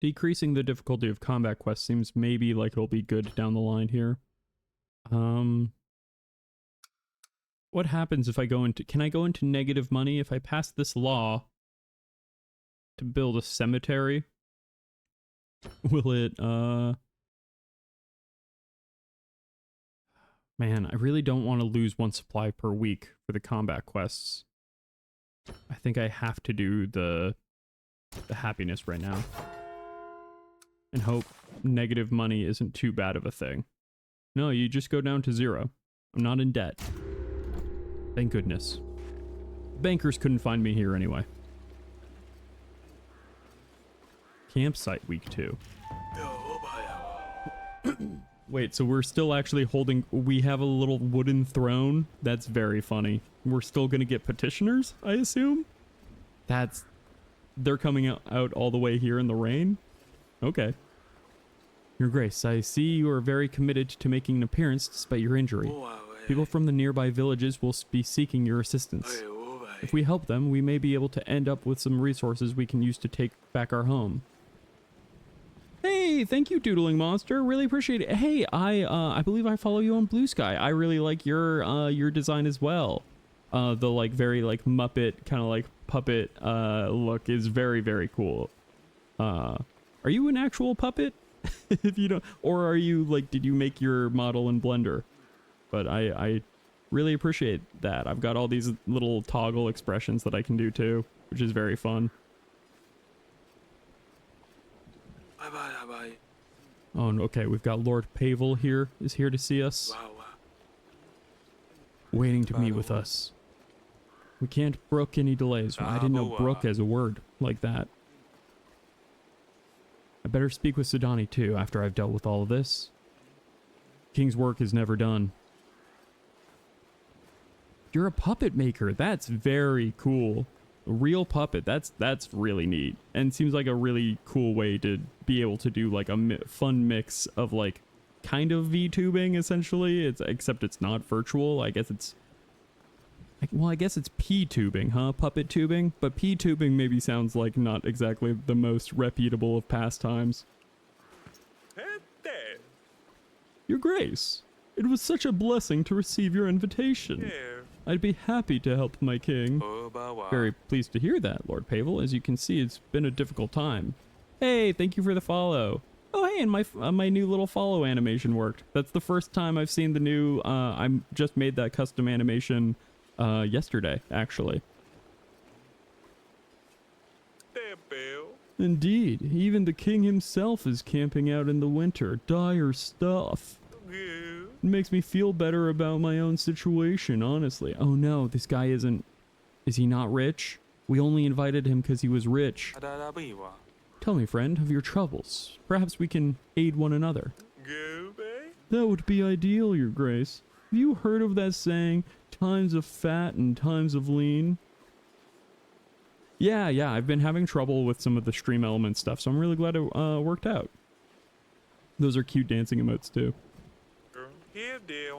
Decreasing the difficulty of combat quests seems maybe like it'll be good down the line here. What happens if I go into... Can I go into negative money if I pass this law to build a cemetery? Will it, Man, I really don't want to lose 1 supply per week for the combat quests. I think I have to do the happiness right now. And hope negative money isn't too bad of a thing. No, you just go down to 0. I'm not in debt. Thank goodness. Bankers couldn't find me here anyway. Campsite week 2. Wait, so we're still actually holding... We have a little wooden throne? That's very funny. We're still gonna get petitioners, I assume? That's... They're coming out all the way here in the rain? Okay. Your Grace, I see you are very committed to making an appearance despite your injury. People from the nearby villages will be seeking your assistance. If we help them, we may be able to end up with some resources we can use to take back our home. Hey, thank you, Doodling Monster. Really appreciate it. Hey, I believe I follow you on Blue Sky. I really like your design as well. The like very like Muppet kind of like puppet look is very, very cool. Are you an actual puppet? If you don't, or are you like, did you make your model in Blender? But I really appreciate that. I've got all these little toggle expressions that I can do too, which is very fun. Oh, okay, we've got Lord Pavel here, is here to see us. Waiting to meet with us. We can't brook any delays. Well, I didn't know brook as a word like that. I better speak with Sidani too after I've dealt with all of this. King's work is never done. You're a puppet maker. That's very cool. A real puppet. That's really neat. And seems like a really cool way to be able to do like a fun mix of like kind of VTubing essentially. Except it's not virtual. I guess it's... Well, I guess it's P-tubing, huh? Puppet tubing? But P-tubing maybe sounds like not exactly the most reputable of pastimes. Your Grace, it was such a blessing to receive your invitation. I'd be happy to help my king. Very pleased to hear that, Lord Pavel. As you can see, it's been a difficult time. Hey, thank you for the follow. Oh, hey, and my new little follow animation worked. That's the first time I've seen the new... I just made that custom animation yesterday, actually. Indeed, even the king himself is camping out in the winter. Dire stuff. It makes me feel better about my own situation, honestly. Oh no, this guy isn't... Is he not rich? We only invited him because he was rich. Tell me, friend, of your troubles. Perhaps we can aid one another. That would be ideal, Your Grace. Have you heard of that saying, times of fat and times of lean? Yeah, I've been having trouble with some of the stream element stuff, so I'm really glad it worked out. Those are cute dancing emotes, too.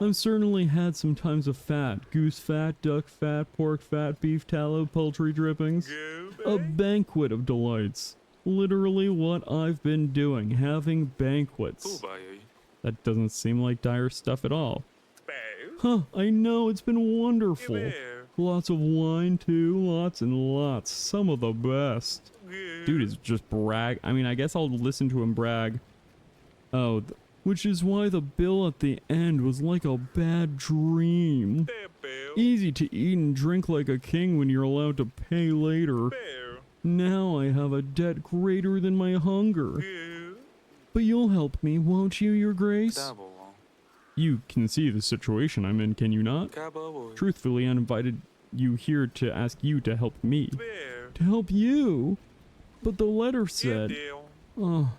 I've certainly had some times of fat. Goose fat, duck fat, pork fat, beef tallow, poultry drippings. A banquet of delights. Literally what I've been doing, having banquets. That doesn't seem like dire stuff at all. Huh, I know, it's been wonderful. Lots of wine too, lots and lots, some of the best. Dude is just brag. I mean, I guess I'll listen to him brag. Oh, which is why the bill at the end was like a bad dream. Easy to eat and drink like a king when you're allowed to pay later. Now I have a debt greater than my hunger. But you'll help me, won't you, Your Grace? You can see the situation I'm in, can you not? Truthfully, I invited you here to ask you to help me. To help you? But the letter said... Oh,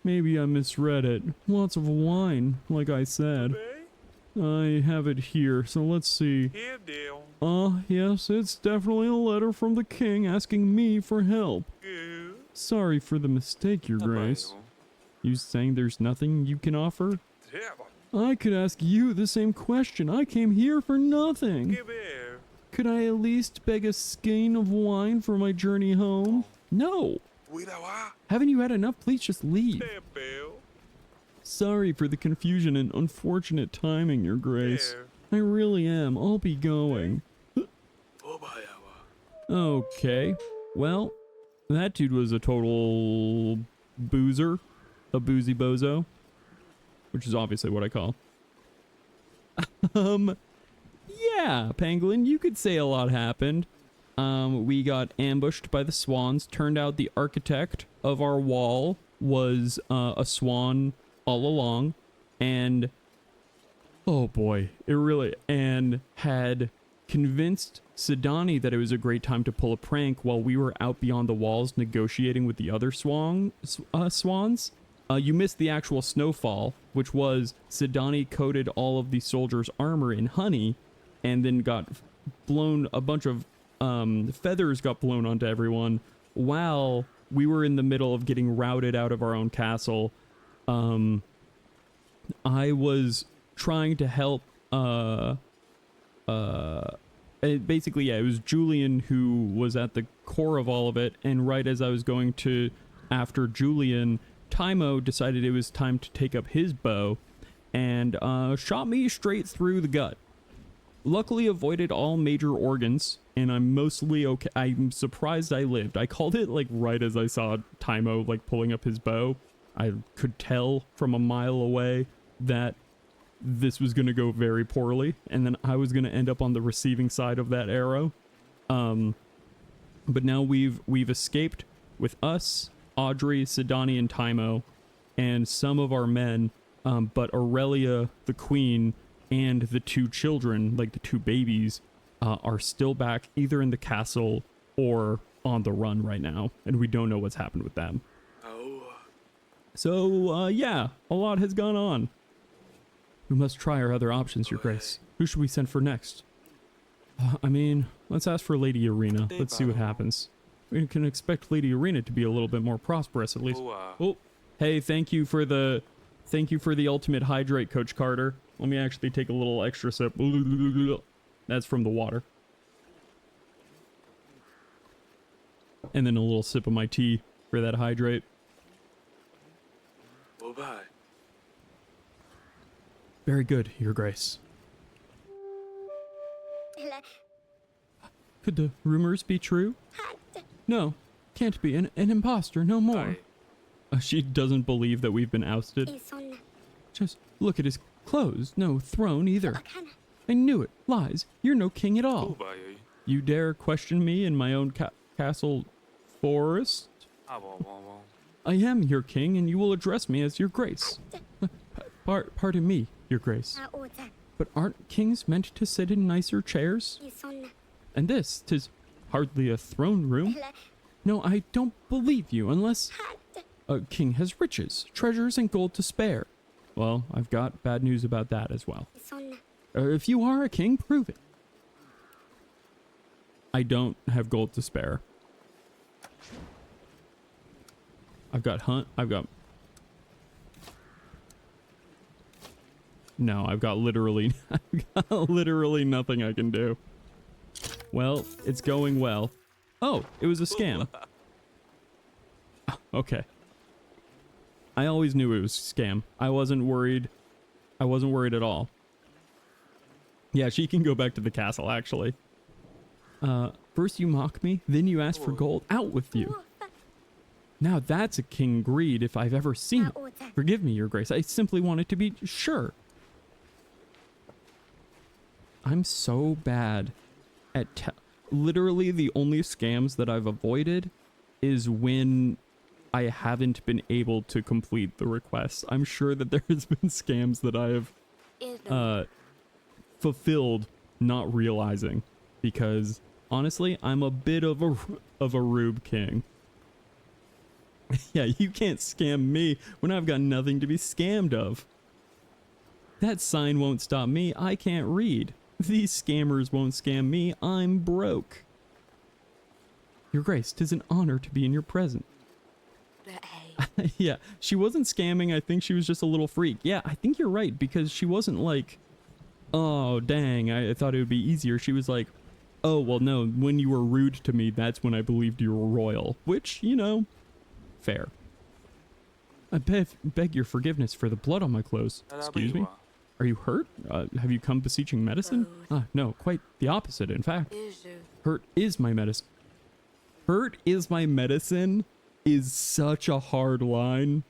maybe I misread it. Lots of wine, like I said. I have it here, so let's see. Yes, it's definitely a letter from the king asking me for help. Sorry for the mistake, Your Grace. You saying there's nothing you can offer? I could ask you the same question. I came here for nothing. Could I at least beg a skein of wine for my journey home? No. Haven't you had enough? Please just leave. Sorry for the confusion and unfortunate timing, Your Grace. I really am. I'll be going. Okay. Well, that dude was a total boozer. A boozy bozo. Which is obviously what I call. Yeah, Pangolin, you could say a lot happened. We got ambushed by the swans. Turned out the architect of our wall was a swan all along. And, oh boy, and had convinced Sidani that it was a great time to pull a prank while we were out beyond the walls negotiating with the other swans. You missed the actual Snowfall, which was Sidani coated all of the soldiers' armor in honey and then got blown, a bunch of feathers got blown onto everyone while we were in the middle of getting routed out of our own castle. I was trying to help, basically, yeah, it was Julian who was at the core of all of it, and right as I was going to, after Julian, Tymo decided it was time to take up his bow and shot me straight through the gut. Luckily avoided all major organs, and I'm mostly okay. I'm surprised I lived. I called it like right as I saw Tymo like pulling up his bow. I could tell from a mile away that this was going to go very poorly, and then I was going to end up on the receiving side of that arrow. But now we've escaped with us, Audrey, Sidani, and Tymo, and some of our men, but Aurelia, the queen, and the two children, like the two babies, are still back either in the castle or on the run right now, and we don't know what's happened with them. So, yeah, a lot has gone on. We must try our other options, Your Grace. Who should we send for next? I mean, let's ask for Lady Irina. Let's see what happens. We can expect Lady Irina to be a little bit more prosperous, at least. Oh, hey, thank you for the ultimate hydrate, Coach Carter. Let me actually take a little extra sip. That's from the water. And then a little sip of my tea for that hydrate. Very good, Your Grace. Could the rumors be true? No, can't be. An imposter, no more. She doesn't believe that we've been ousted. Just look at his clothes. No throne either. I knew it. Lies. You're no king at all. You dare question me in my own castle forest? I am your king, and you will address me as Your Grace. Pardon me, Your Grace. But aren't kings meant to sit in nicer chairs? And this, 'tis hardly a throne room. No, I don't believe you, unless a king has riches, treasures, and gold to spare. Well, I've got bad news about that as well. If you are a king, prove it. I don't have gold to spare. I've got No, I've got literally nothing I can do. Well, it's going well. Oh, it was a scam. Okay. I always knew it was a scam. I wasn't worried. I wasn't worried at all. Yeah, she can go back to the castle, actually. First you mock me, then you ask for gold. Out with you. Now that's a king greed if I've ever seen it. Forgive me, Your Grace. I simply wanted to be sure. I'm so bad at literally the only scams that I've avoided is when I haven't been able to complete the request. I'm sure that there's been scams that I have fulfilled not realizing, because honestly, I'm a bit of a rube king. Yeah, you can't scam me when I've got nothing to be scammed of. That sign won't stop me. I can't read. These scammers won't scam me. I'm broke. Your Grace, 'tis an honor to be in your presence. Yeah, she wasn't scamming. I think she was just a little freak. Yeah, I think you're right, because she wasn't like, oh, dang, I thought it would be easier. She was like, oh, well, no, when you were rude to me, that's when I believed you were royal. Which, you know, fair. I beg your forgiveness for the blood on my clothes. Excuse me? Are you hurt? Have you come beseeching medicine? No, quite the opposite, in fact. Hurt is my medicine. Hurt is my medicine is such a hard line.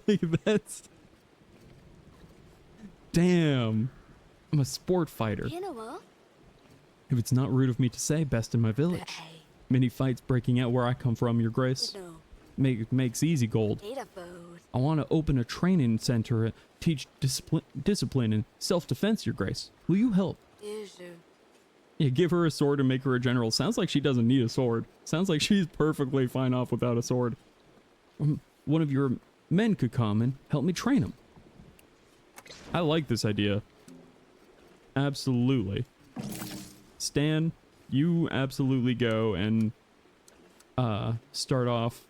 Like, that's... Damn. I'm a sport fighter. If it's not rude of me to say, best in my village. Many fights breaking out where I come from, Your Grace. Makes easy gold. I want to open a training center and teach discipline and self-defense, Your Grace. Will you help? Yeah, give her a sword and make her a general. Sounds like she doesn't need a sword. Sounds like she's perfectly fine off without a sword. One of your men could come and help me train him. I like this idea. Absolutely. Stan, you absolutely go and start off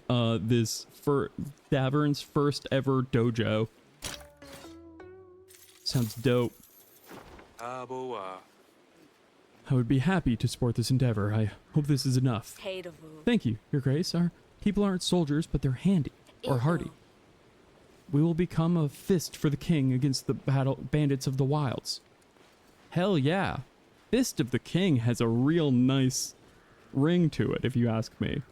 this for Davern's first ever dojo. Sounds dope. I would be happy to support this endeavor. I hope this is enough. Thank you, Your Grace. Our people aren't soldiers, but they're handy or hardy. We will become a fist for the king against the bandits of the wilds. Hell yeah. Fist of the King has a real nice ring to it, if you ask me.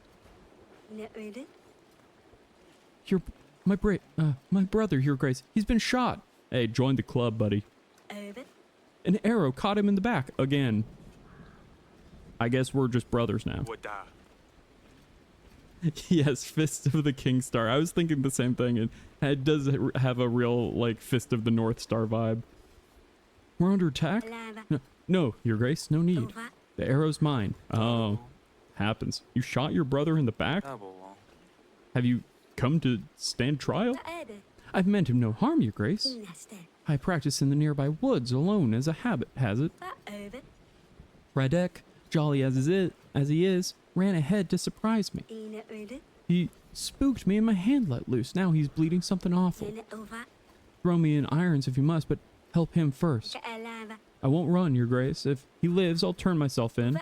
My brother, Your Grace. He's been shot. Hey, join the club, buddy. An arrow caught him in the back again. I guess we're just brothers now. Yes, Fist of the King Star. I was thinking the same thing, and it does have a real, like, Fist of the North Star vibe. We're under attack? No, Your Grace, no need. The arrow's mine. Oh, happens. You shot your brother in the back? Have you come to stand trial? I've meant him no harm, Your Grace. I practice in the nearby woods alone, as a habit has it. Radek, jolly as he is, ran ahead to surprise me. He spooked me and my hand let loose. Now he's bleeding something awful. Throw me in irons if you must, but help him first. I won't run, Your Grace. If he lives, I'll turn myself in.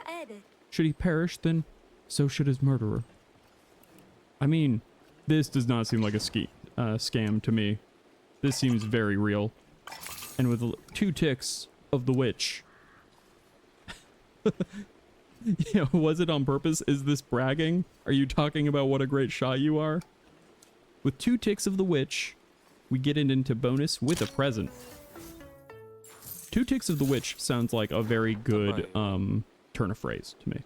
Should he perish, then so should his murderer. I mean, this does not seem like a scam to me. This seems very real. And with 2 ticks of the witch. Yeah, was it on purpose? Is this bragging? Are you talking about what a great shot you are? With 2 ticks of the witch, we get it into bonus with a present. 2 ticks of the witch sounds like a very good turn of phrase to me.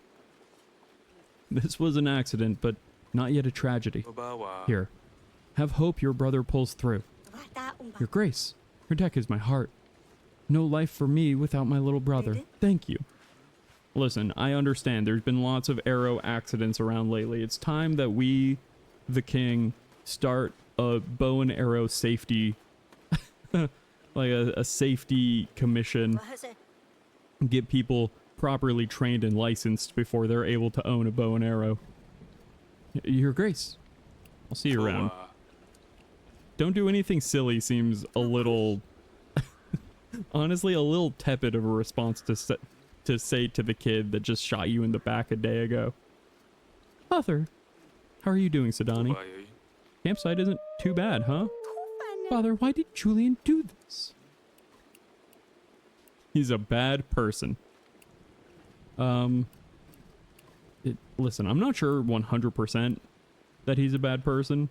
This was an accident, but not yet a tragedy. Here, have hope your brother pulls through. Your Grace, Radek is my heart. No life for me without my little brother. Thank you. Listen, I understand there's been lots of arrow accidents around lately. It's time that we, the king, start a bow and arrow safety, like a safety commission. Get people properly trained and licensed before they're able to own a bow and arrow. Your Grace, I'll see you around. Don't do anything silly seems a little, honestly, a little tepid of a response to say to the kid that just shot you in the back a day ago. Father, how are you doing, Sidani? Campsite isn't too bad, huh? Father, why did Julian do this? He's a bad person. Listen, I'm not sure 100% that he's a bad person,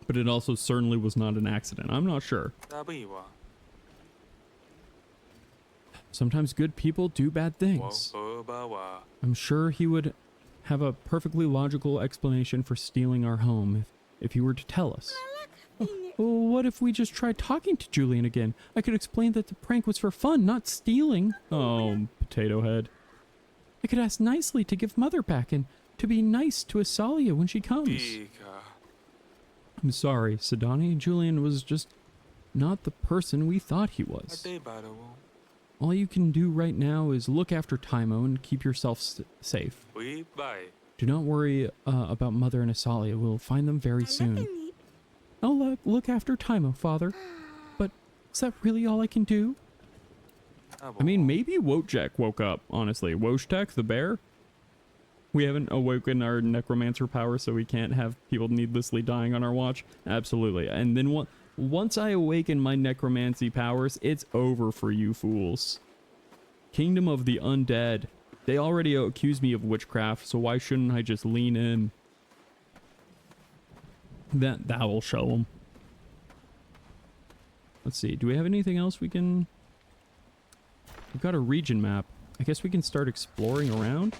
but it also certainly was not an accident. I'm not sure. Sometimes good people do bad things. I'm sure he would have a perfectly logical explanation for stealing our home if he were to tell us. Oh, what if we just tried talking to Julian again? I could explain that the prank was for fun, not stealing. Oh, potato head. I could ask nicely to give Mother back and to be nice to Asalia when she comes. I'm sorry, Sidani. Julian was just not the person we thought he was. All you can do right now is look after Taimo and keep yourself safe. Do not worry about Mother and Asalia. We'll find them very soon. I'll look after Taimo, Father. But is that really all I can do? I mean, maybe Wojtek woke up, honestly. Wojtek, the bear? We haven't awoken our necromancer power, so we can't have people needlessly dying on our watch? Absolutely. And then once I awaken my necromancy powers, it's over for you fools. Kingdom of the Undead. They already accuse me of witchcraft, so why shouldn't I just lean in? That will show them. Let's see. Do we have anything else we can... We've got a region map. I guess we can start exploring around.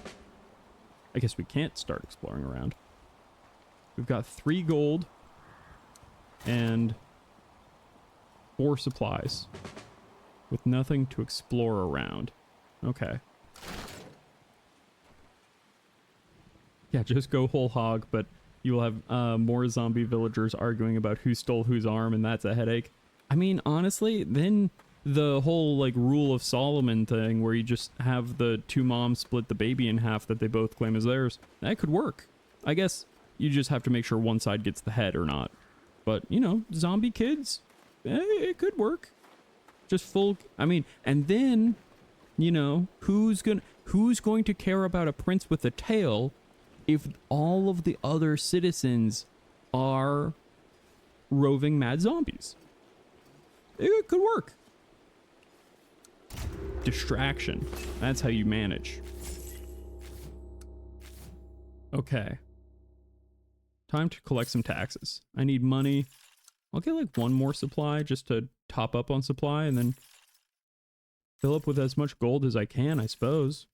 I guess we can't start exploring around. We've got 3 gold and 4 supplies with nothing to explore around. Okay. Yeah, just go whole hog, but you will have more zombie villagers arguing about who stole whose arm, and that's a headache. I mean, honestly, then the whole, like, Rule of Solomon thing where you just have the 2 moms split the baby in half that they both claim as theirs, that could work. I guess you just have to make sure one side gets the head or not. But, you know, zombie kids, it could work. Just full, I mean, and then, you know, who's going to care about a prince with a tail if all of the other citizens are roving mad zombies? It could work. Distraction. That's how you manage. Okay. Time to collect some taxes. I need money. I'll get like 1 more supply just to top up on supply and then fill up with as much gold as I can, I suppose.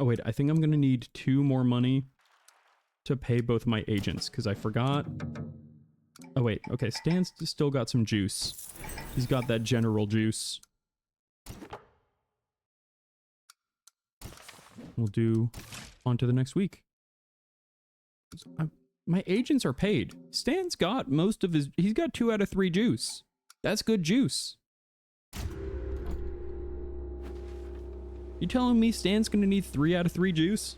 Oh wait, I think I'm gonna need 2 more money to pay both my agents because I forgot. Oh wait, okay, Stan's still got some juice. He's got that general juice. We'll do on to the next week. My agents are paid. Stan's got most of his... He's got 2 out of 3 juice. That's good juice. You telling me Stan's gonna need 3 out of 3 juice?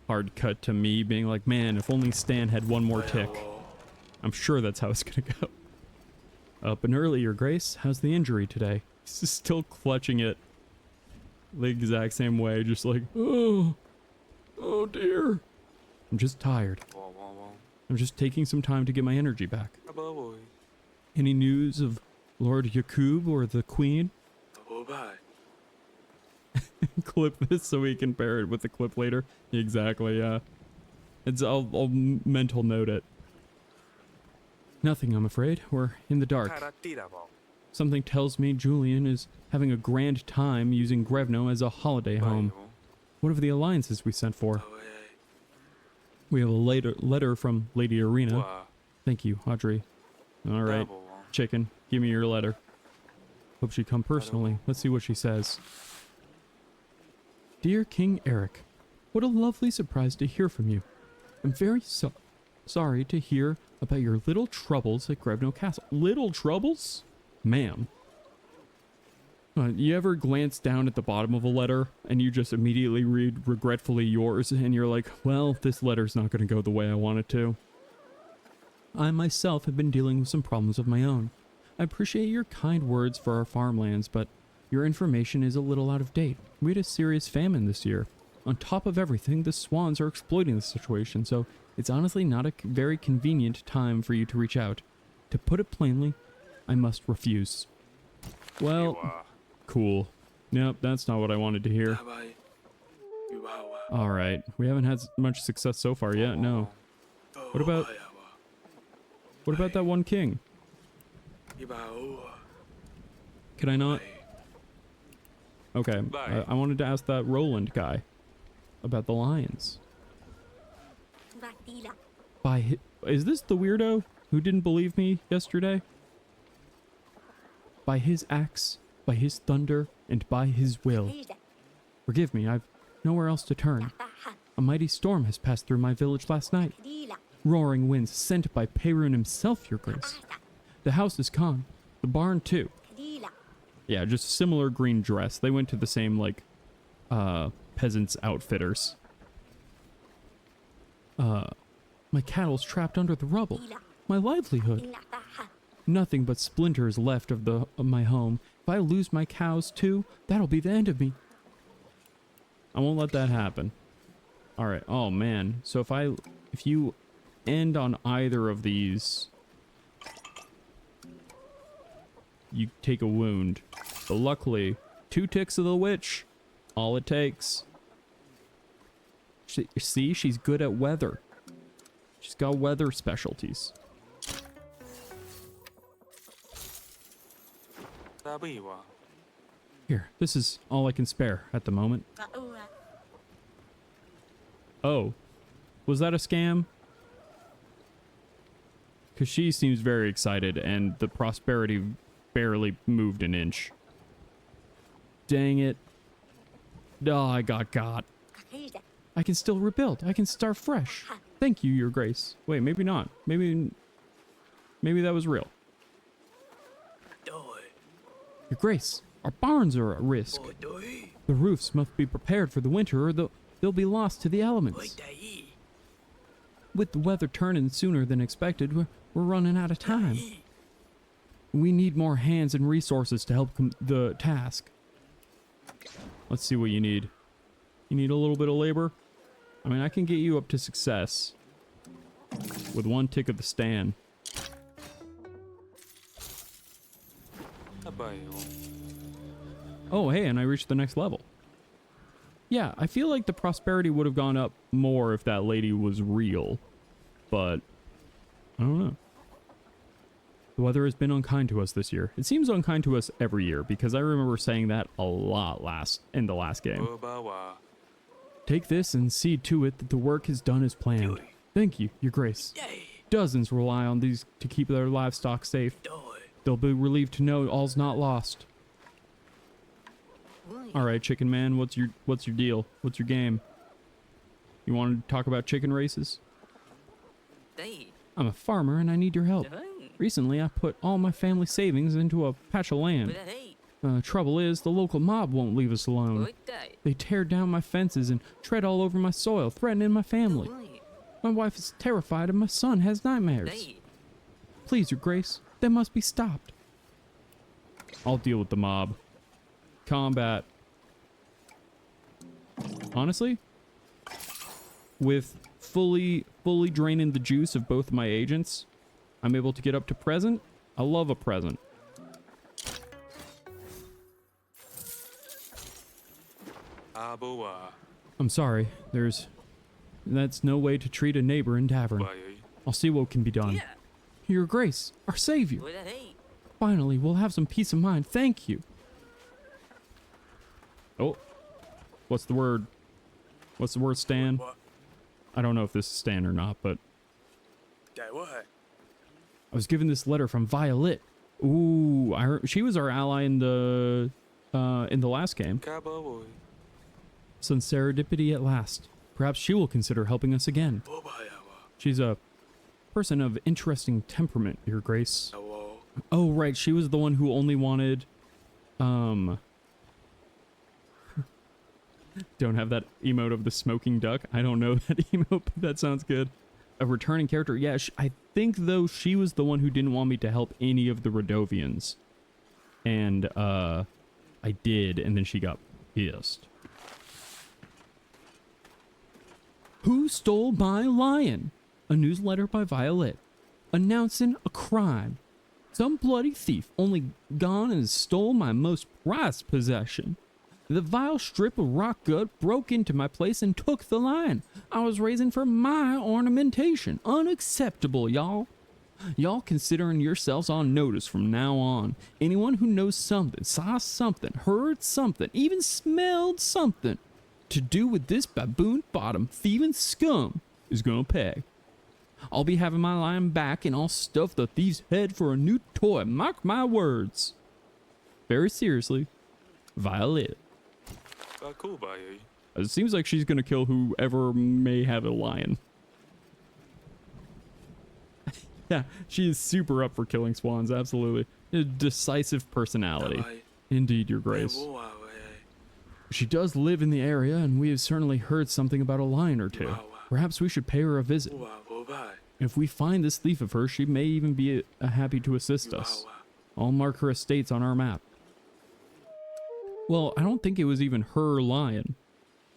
Hard cut to me being like, man, if only Stan had 1 more tick. I'm sure that's how it's gonna go. Up and early, Your Grace. How's the injury today? He's still clutching it the exact same way, just like, oh dear. I'm just tired. I'm just taking some time to get my energy back. Any news of Lord Yakub or the Queen? Clip this so we can pair it with the clip later. Exactly, yeah. I'll mental note it. Nothing, I'm afraid. We're in the dark. Something tells me Julian is having a grand time using Grevno as a holiday home. What of the alliances we sent for? We have a letter from Lady Arena. Thank you, Audrey. Alright, chicken, give me your letter. Hope she come personally. Let's see what she says. Dear King Eryk, what a lovely surprise to hear from you. I'm very sorry to hear about your little troubles at Grevno Castle. Little troubles? Ma'am. You ever glance down at the bottom of a letter and you just immediately read regretfully yours and you're like, well, this letter's not going to go the way I want it to. I myself have been dealing with some problems of my own. I appreciate your kind words for our farmlands, but your information is a little out of date. We had a serious famine this year. On top of everything, the Swans are exploiting the situation, so it's honestly not a very convenient time for you to reach out. To put it plainly, I must refuse. Well, cool. Nope, that's not what I wanted to hear. Alright, we haven't had much success so far yet, no. What about that one king? Can I not? Okay, I wanted to ask that Roland guy about the lions. Is this the weirdo who didn't believe me yesterday? By his axe, by his thunder, and by his will. Forgive me, I've nowhere else to turn. A mighty storm has passed through my village last night. Roaring winds sent by Perun himself, your grace. The house is gone. The barn too. Yeah, just a similar green dress. They went to the same, like, peasants outfitters. My cattle's trapped under the rubble. My livelihood. Nothing but splinters left of my home. If I lose my cows too, that'll be the end of me. I won't let that happen. Alright, oh man. So if you end on either of these, you take a wound. But luckily, 2 ticks of the witch, all it takes. See, she's good at weather. She's got weather specialties. Here, this is all I can spare at the moment. Oh, was that a scam? Because she seems very excited and the prosperity barely moved an inch. Dang it. Oh, I got got. I can still rebuild. I can start fresh. Thank you, your grace. Wait, maybe not. Maybe that was real. Your grace, our barns are at risk. The roofs must be prepared for the winter or they'll be lost to the elements. With the weather turning sooner than expected, we're running out of time. We need more hands and resources to help the task. Let's see what you need. You need a little bit of labor? I mean, I can get you up to success with 1 tick of the stand. Oh, hey, and I reached the next level. Yeah, I feel like the prosperity would have gone up more if that lady was real, but I don't know. The weather has been unkind to us this year. It seems unkind to us every year because I remember saying that a lot in the last game. Take this and see to it that the work is done as planned. Thank you, your grace. Dozens rely on these to keep their livestock safe. They'll be relieved to know all's not lost. All right, chicken man, what's your deal? What's your game? You want to talk about chicken races? I'm a farmer and I need your help. Recently, I put all my family savings into a patch of land. Trouble is, the local mob won't leave us alone. They tear down my fences and tread all over my soil, threatening my family. My wife is terrified and my son has nightmares. Please, your grace, they must be stopped. I'll deal with the mob. Combat. Honestly, with fully draining the juice of both my agents, I'm able to get up to present. I love a present. I'm sorry, that's no way to treat a neighbor in Davern. I'll see what can be done. Your grace, our savior. Finally, we'll have some peace of mind. Thank you. Oh, what's the word? What's the word, Stan? I don't know if this is Stan or not, but I was given this letter from Violet. Ooh, I heard she was our ally in the last game. Serendipity at last. Perhaps she will consider helping us again. She's a person of interesting temperament, your grace. Oh, right, she was the one who only wanted, don't have that emote of the smoking duck. I don't know that emote, but that sounds good. A returning character. Yeah, I think, though, she was the one who didn't want me to help any of the Radovians. And, I did, and then she got pissed. Who stole my lion? A newsletter by Violet, announcing a crime. Some bloody thief only gone and stole my most prized possession. The vile strip of rock gut broke into my place and took the lion I was raising for my ornamentation. Unacceptable, y'all. Y'all considering yourselves on notice from now on. Anyone who knows something, saw something, heard something, even smelled something to do with this baboon bottom thieving scum is gonna pay. I'll be having my lion back and I'll stuff the thief's head for a new toy. Mark my words. Very seriously, Violet. It seems like she's gonna kill whoever may have a lion. Yeah, she is super up for killing swans, absolutely. A decisive personality. Indeed, Your Grace. She does live in the area, and we have certainly heard something about a lion or two. Perhaps we should pay her a visit. If we find this thief of hers, she may even be happy to assist us. I'll mark her estates on our map. Well, I don't think it was even her lion.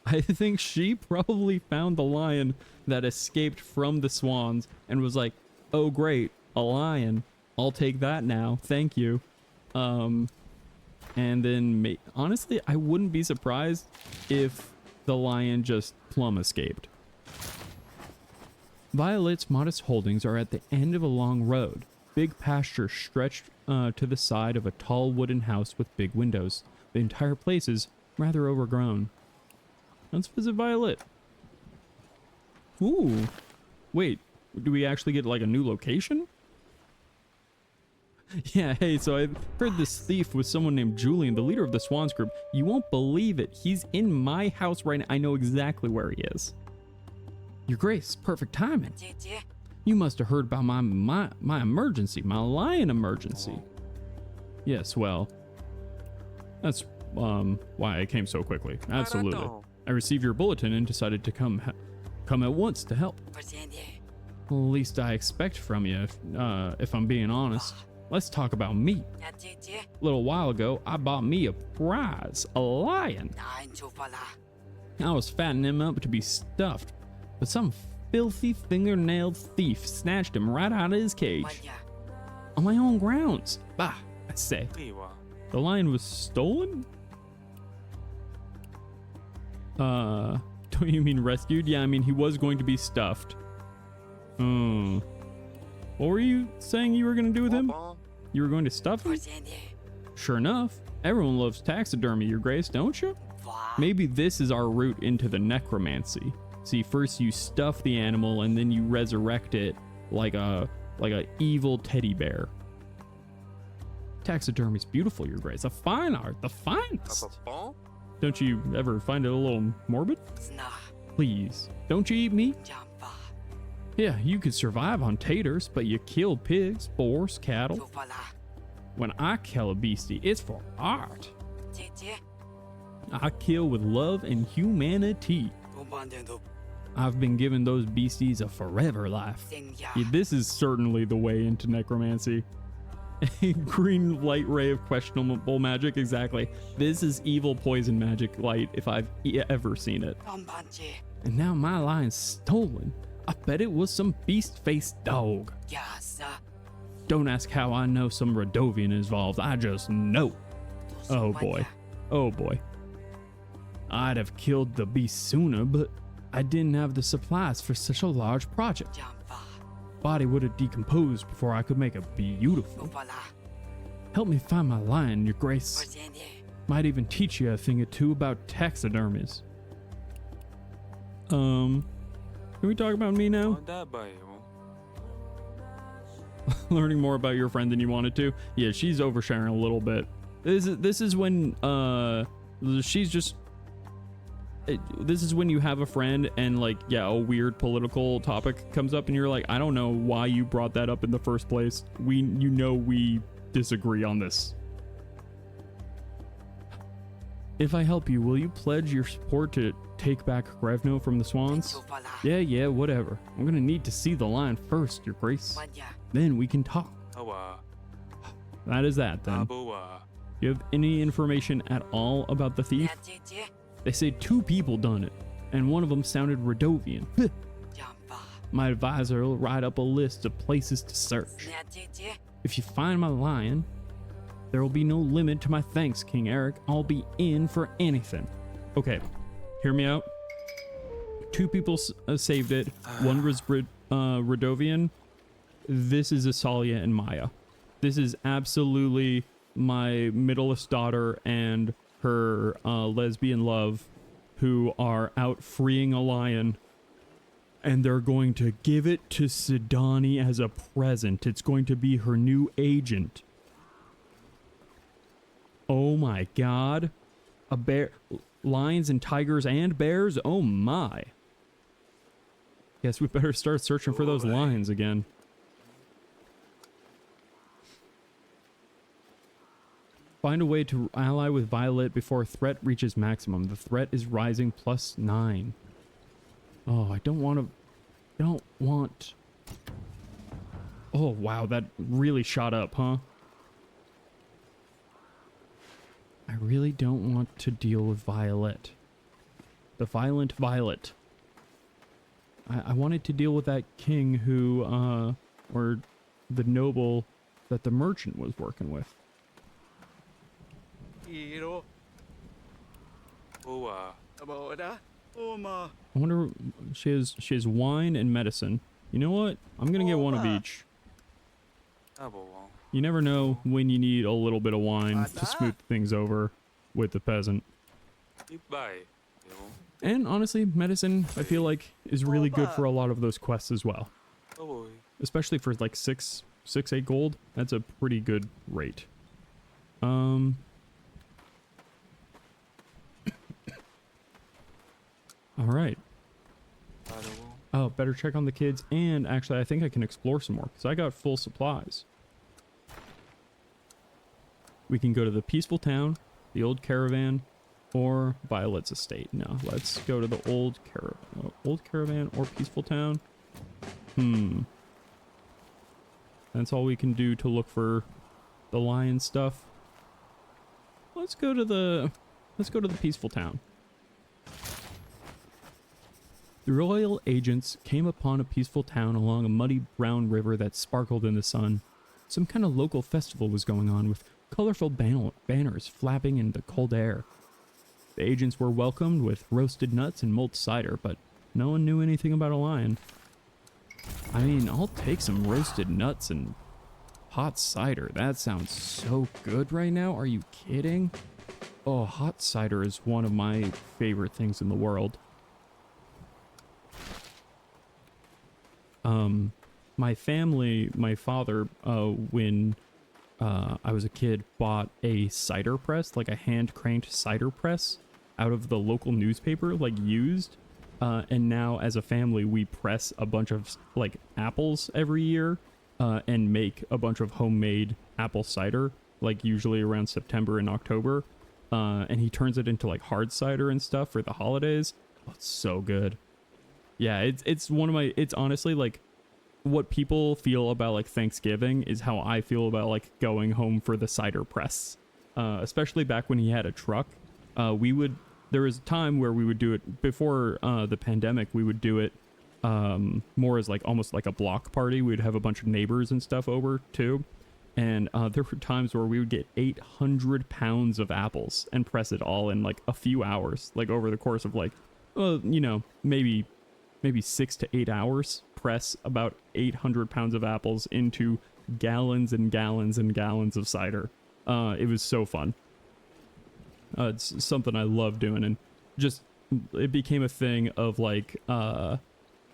I think she probably found the lion that escaped from the swans and was like, oh great, a lion. I'll take that now. Thank you. And then, honestly, I wouldn't be surprised if the lion just plumb escaped. Violet's modest holdings are at the end of a long road. Big pasture stretched to the side of a tall wooden house with big windows. The entire place is rather overgrown. Let's visit Violet. Ooh. Wait, do we actually get like a new location? Yeah, hey, so I heard this thief was someone named Julian, the leader of the Swans group. You won't believe it. He's in my house right now. I know exactly where he is. Your Grace, perfect timing. You must have heard about my emergency, my lion emergency. Yes, well, that's why I came so quickly. Absolutely. I received your bulletin and decided to come at once to help. Well, least I expect from you, if I'm being honest. Let's talk about meat. A little while ago, I bought me a prize, a lion. I was fattening him up to be stuffed, but some filthy fingernailed thief snatched him right out of his cage. On my own grounds. Bah, I say. The lion was stolen? Don't you mean rescued? Yeah, I mean, he was going to be stuffed. What were you saying you were going to do with him? You were going to stuff him? Sure enough. Everyone loves taxidermy, Your Grace, don't you? Maybe this is our route into the necromancy. See, first you stuff the animal and then you resurrect it like a evil teddy bear. Taxidermy's beautiful, Your Grace. A fine art, the finest. Don't you ever find it a little morbid? Please, don't you eat meat? Yeah, you could survive on taters, but you kill pigs, boars, cattle. When I kill a beastie, it's for art. I kill with love and humanity. I've been giving those beasties a forever life. Yeah, this is certainly the way into necromancy. Green light ray of questionable magic, exactly. This is evil poison magic light if I've ever seen it. And now my lion's stolen. I bet it was some beast-faced dog. Don't ask how I know some Radovian is involved. I just know. Oh boy. Oh boy. I'd have killed the beast sooner, but I didn't have the supplies for such a large project. Body would have decomposed before I could make it beautiful. Help me find my lion, Your Grace. Might even teach you a thing or two about taxidermies. Can we talk about me now? Learning more about your friend than you wanted to. Yeah, she's oversharing a little bit. This is when she's just. This is when you have a friend and like, yeah, a weird political topic comes up and you're like, I don't know why you brought that up in the first place. We disagree on this. If I help you, will you pledge your support to take back Grevno from the Swans? Yeah, whatever. I'm gonna need to see the lion first, Your Grace. Then we can talk. That is that then. You have any information at all about the thief? They say 2 people done it, and one of them sounded Radovian. My advisor will write up a list of places to search. If you find my lion, there will be no limit to my thanks, King Eryk. I'll be in for anything. Okay, hear me out. 2 people saved it. One was Radovian. This is Asalia and Maya. This is absolutely my middleest daughter and her lesbian love who are out freeing a lion. And they're going to give it to Sidani as a present. It's going to be her new agent. Oh my god. A bear. Lions and tigers and bears? Oh my. Guess we better start searching for those lions again. Find a way to ally with Violet before threat reaches maximum. The threat is rising +9. Oh, I don't want. Oh, wow, that really shot up, huh? I really don't want to deal with Violet. The violent Violet. I wanted to deal with that king who, or the noble that the merchant was working with. I wonder, she has wine and medicine. You know what? I'm gonna get one of each. You never know when you need a little bit of wine to smooth things over with the peasant. And honestly, medicine, I feel like, is really good for a lot of those quests as well. Especially for like 8 gold. That's a pretty good rate. Alright. Oh, better check on the kids, and actually I think I can explore some more, because I got full supplies. We can go to the peaceful town, the old caravan, or Violet's estate. No, let's go to the old caravan or peaceful town. That's all we can do to look for the lion stuff. Let's go to the peaceful town. The royal agents came upon a peaceful town along a muddy brown river that sparkled in the sun. Some kind of local festival was going on with colorful banners flapping in the cold air. The agents were welcomed with roasted nuts and mulled cider, but no one knew anything about a lion. I mean, I'll take some roasted nuts and hot cider. That sounds so good right now. Are you kidding? Oh, hot cider is one of my favorite things in the world. My family, my father, when I was a kid, bought a cider press, like a hand-cranked cider press out of the local newspaper, like used. And now as a family, we press a bunch of like apples every year and make a bunch of homemade apple cider, like usually around September and October. And he turns it into like hard cider and stuff for the holidays. Oh, it's so good. Yeah, it's one of my, it's honestly like what people feel about like Thanksgiving is how I feel about like going home for the cider press. Especially back when he had a truck. There was a time where we would do it before the pandemic. We would do it more as like almost like a block party. We'd have a bunch of neighbors and stuff over too. And there were times where we would get 800 pounds of apples and press it all in like a few hours, like over the course of like, you know, maybe 6 to 8 hours. Press about 800 pounds of apples into gallons and gallons and gallons of cider. It was so fun. It's something I love doing, and just it became a thing of like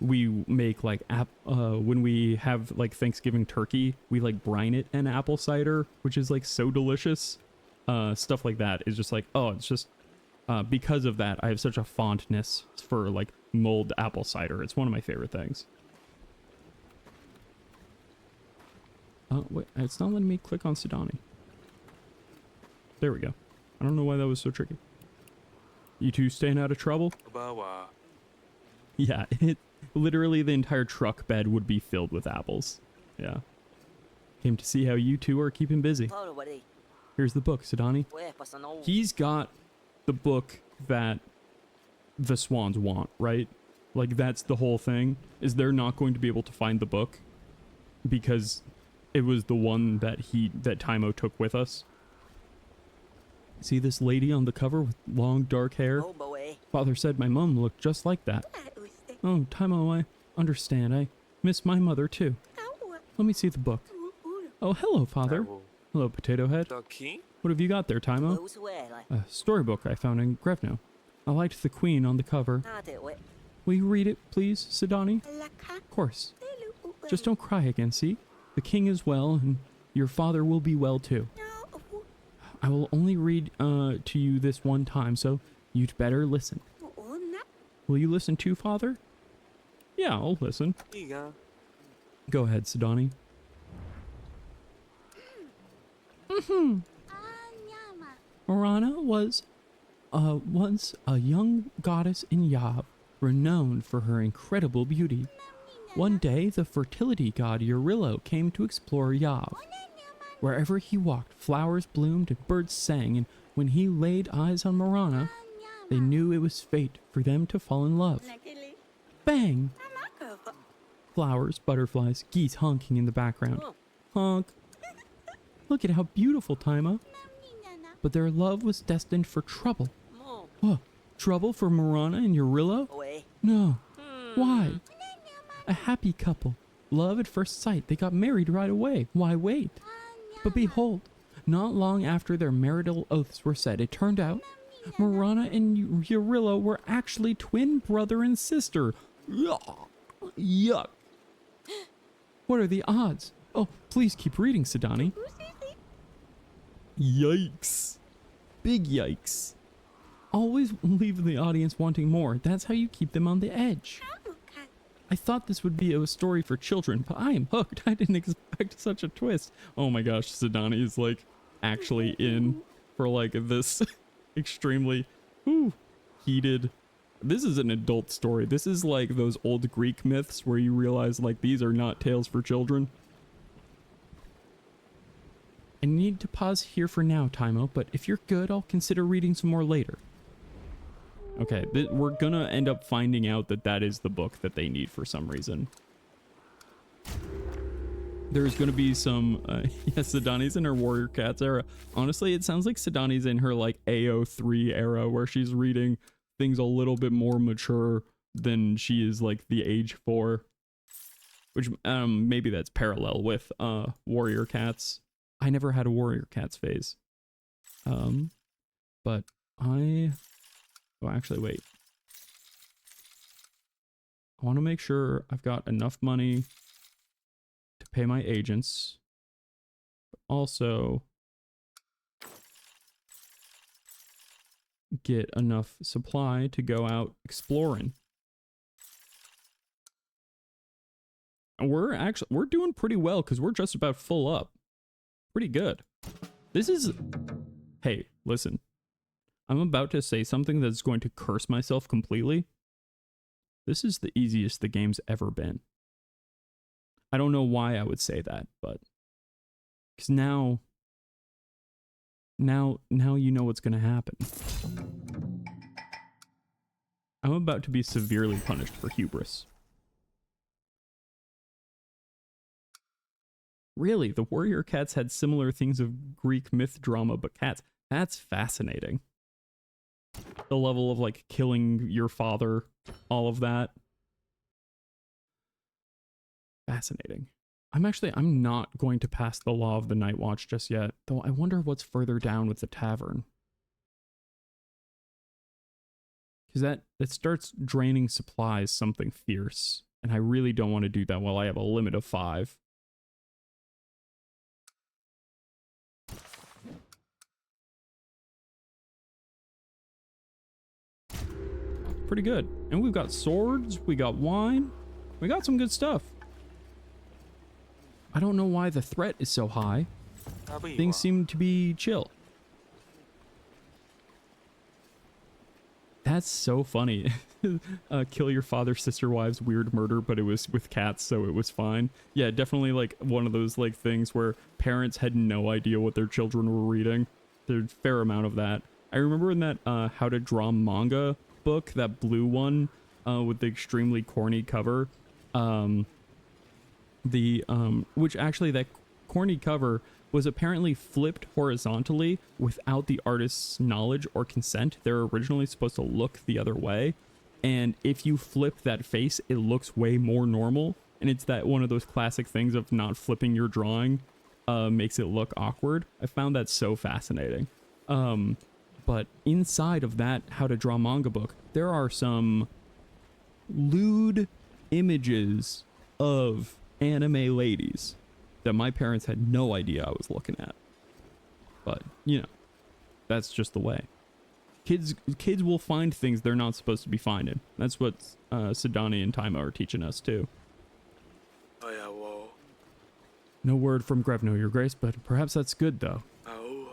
we make like when we have like Thanksgiving turkey, we like brine it in apple cider, which is like so delicious. Stuff like that is just like, oh, it's just because of that I have such a fondness for like mulled apple cider. It's one of my favorite things. Wait, it's not letting me click on Sidani. There we go. I don't know why that was so tricky. You two staying out of trouble? Yeah, literally the entire truck bed would be filled with apples. Yeah. Came to see how you two are keeping busy. Here's the book, Sidani. He's got the book that the Swans want, right? Like, that's the whole thing, is they're not going to be able to find the book because it was the one that Taimo took with us. See this lady on the cover with long dark hair? Father said my mom looked just like that. Oh, Taimo, I understand. I miss my mother too. Let me see the book. Oh, hello, Father. Hello, Potato Head. What have you got there, Taimo? A storybook I found in Grevno. I liked the queen on the cover. Will you read it, please, Sidani? Of course. Just don't cry again, see? The king is well, and your father will be well too. I will only read to you this one time, so you'd better listen. Will you listen too, Father? Yeah, I'll listen. Go ahead, Sidani. Marana was once a young goddess in Yab, renowned for her incredible beauty. One day, the fertility god Eurillo came to explore Yab. Wherever he walked, flowers bloomed and birds sang, and when he laid eyes on Marana, they knew it was fate for them to fall in love. Bang! Flowers, butterflies, geese honking in the background. Honk! Look at how beautiful, Taima. But their love was destined for trouble. What? Trouble for Marana and Eurillo? No. Why? A happy couple. Love at first sight. They got married right away. Why wait? But behold, not long after their marital oaths were said, it turned out Marana and Eurillo were actually twin brother and sister. Yuck. What are the odds? Oh, please keep reading, Sidani. Yikes. Big yikes. Always leave the audience wanting more. That's how you keep them on the edge. I thought this would be a story for children, but I am hooked. I didn't expect such a twist. Oh my gosh, Sidani is like actually in for like this extremely heated. This is an adult story. This is like those old Greek myths where you realize like these are not tales for children. I need to pause here for now, Taimo, but if you're good, I'll consider reading some more later. Okay, we're gonna end up finding out that that is the book that they need for some reason. There's gonna be some, yes, Sidani's in her Warrior Cats era. Honestly, it sounds like Sidani's in her like AO3 era where she's reading things a little bit more mature than she is like the age for. Which, maybe that's parallel with, Warrior Cats. I never had a Warrior Cats phase. But oh, actually, wait. I want to make sure I've got enough money to pay my agents. But also get enough supply to go out exploring. And we're doing pretty well because we're just about full up. Pretty good. This is... Hey, listen. I'm about to say something that's going to curse myself completely. This is the easiest the game's ever been. I don't know why I would say that, but... Because now you know what's going to happen. I'm about to be severely punished for hubris. Really, the Warrior Cats had similar things of Greek myth drama, but cats. That's fascinating. The level of, like, killing your father, all of that. Fascinating. I'm not going to pass the Law of the Night Watch just yet, though I wonder what's further down with the tavern. Because that starts draining supplies something fierce, and I really don't want to do that while I have a limit of 5. Pretty good. And we've got swords, we got wine, we got some good stuff. I don't know why the threat is so high. Things seem to be chill. That's so funny. Kill your father, sister, wives, weird murder, but it was with cats, so it was fine. Yeah, definitely like one of those like things where parents had no idea what their children were reading. There's a fair amount of that. I remember in that How to Draw Manga book, that blue one with the extremely corny cover, which actually that corny cover was apparently flipped horizontally without the artist's knowledge or consent. They're originally supposed to look the other way, and if you flip that face, it looks way more normal. And it's that one of those classic things of not flipping your drawing makes it look awkward. I found that so fascinating. But inside of that How to Draw Manga book, there are some lewd images of anime ladies that my parents had no idea I was looking at. But, you know, that's just the way. Kids will find things they're not supposed to be finding. That's what Sidani and Taima are teaching us too. Oh yeah, whoa. No word from Grevno, Your Grace, but perhaps that's good though. Oh.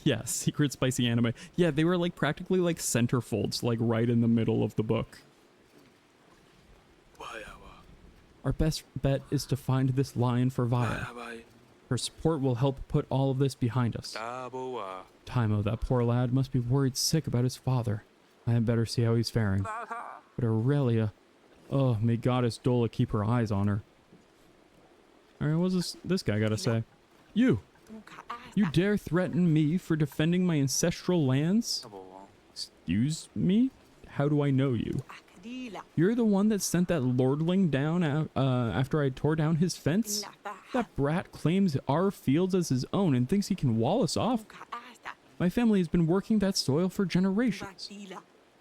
Yeah, secret spicy anime. Yeah, they were like practically like centerfolds, like right in the middle of the book. Our best bet is to find this lion for Vaya. Her support will help put all of this behind us. Taimo, that poor lad, must be worried sick about his father. I had better see how he's faring. But Aurelia, oh, may Goddess Dola keep her eyes on her. Alright, what's this guy gotta say? You dare threaten me for defending my ancestral lands? Excuse me? How do I know you? You're the one that sent that lordling down after I tore down his fence? That brat claims our fields as his own and thinks he can wall us off. My family has been working that soil for generations.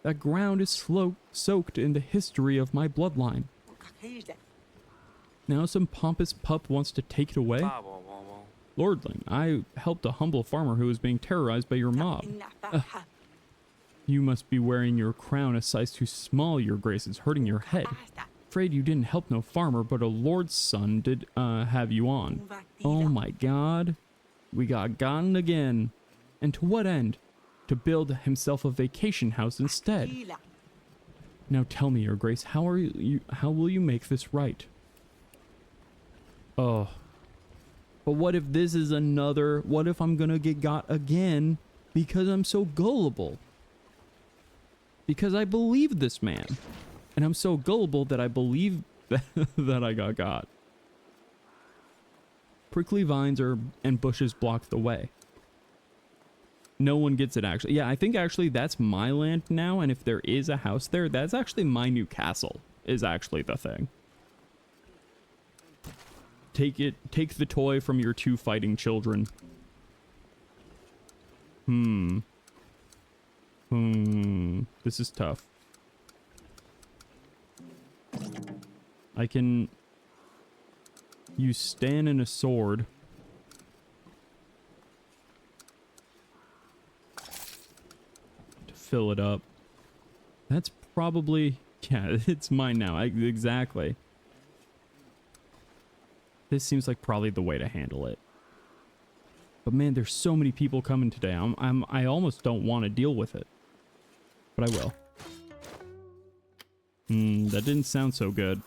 That ground is soaked in the history of my bloodline. Now some pompous pup wants to take it away? Lordling, I helped a humble farmer who was being terrorized by your mob. You must be wearing your crown a size too small, Your Grace, is hurting your head. Afraid you didn't help no farmer, but a lord's son did have you on. Oh my god. We got gotten again. And to what end? To build himself a vacation house instead. Now tell me, Your Grace, how will you make this right? Oh. But what if this is another, what if I'm gonna get got again because I'm so gullible? Because I believe this man. And I'm so gullible that I believe that I got. Prickly vines and bushes block the way. No one gets it, actually. Yeah, I think actually that's my land now, and if there is a house there, that's actually my new castle, is actually the thing. Take the toy from your two fighting children. This is tough. I can use Stan and a sword. To fill it up. That's probably, yeah, it's mine now. Exactly. This seems like probably the way to handle it. But man, there's so many people coming today. I almost don't want to deal with it. But I will. That didn't sound so good.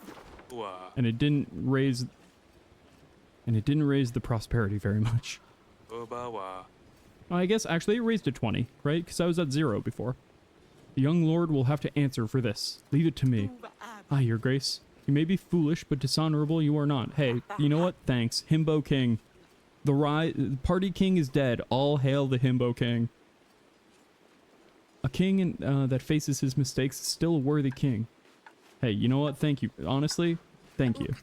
And it didn't raise the prosperity very much. I guess actually it raised to 20, right? Because I was at 0 before. The young lord will have to answer for this. Leave it to me. Ah, Your Grace. You may be foolish, but dishonorable you are not. Hey, you know what? Thanks. Himbo King. The party king is dead. All hail the Himbo King. A king that faces his mistakes is still a worthy king. Hey, you know what? Thank you. Honestly, thank you.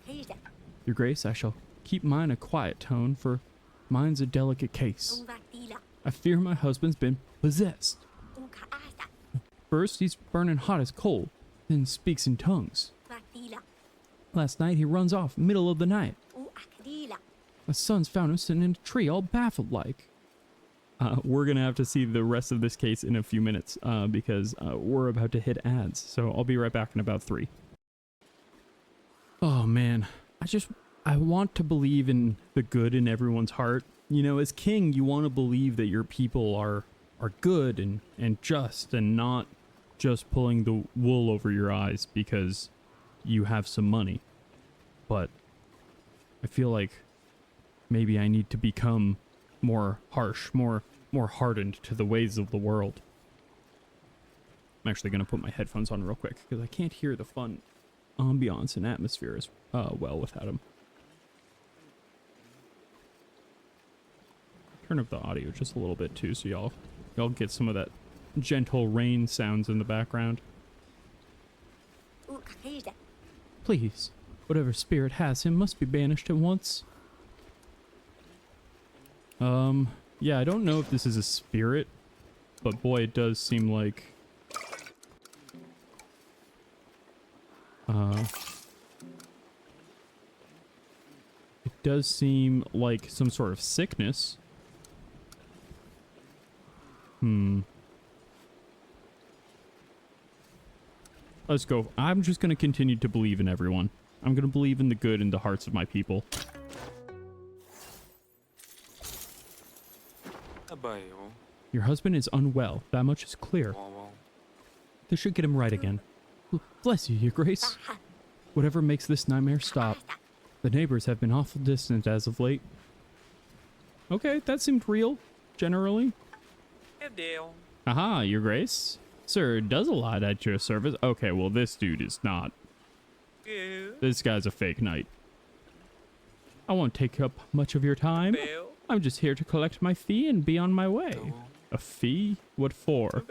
Your Grace, I shall keep mine a quiet tone, for mine's a delicate case. I fear my husband's been possessed. First, he's burning hot as coal, then speaks in tongues. Last night, he runs off middle of the night. My son's found him sitting in a tree, all baffled like. We're gonna have to see the rest of this case in a few minutes, because we're about to hit ads. So I'll be right back in about 3. Oh man, I want to believe in the good in everyone's heart. You know, as king, you want to believe that your people are good and just, and not just pulling the wool over your eyes because you have some money. But I feel like maybe I need to become more harsh, more hardened to the ways of the world. I'm actually going to put my headphones on real quick because I can't hear the fun ambiance and atmosphere as well without them. Turn up the audio just a little bit too, so y'all get some of that gentle rain sounds in the background. Please, whatever spirit has him must be banished at once. Yeah, I don't know if this is a spirit, but boy, it does seem like... it does seem like some sort of sickness. Let's go. I'm just going to continue to believe in everyone. I'm going to believe in the good in the hearts of my people. Your husband is unwell. That much is clear. This should get him right again. Bless you, Your Grace. Whatever makes this nightmare stop. The neighbors have been awful distant as of late. Okay, that seemed real, generally. Aha, Your Grace. Sir does a lot at your service. Okay, well, this dude is not. This guy's a fake knight. I won't take up much of your time. I'm just here to collect my fee and be on my way. A fee? What for?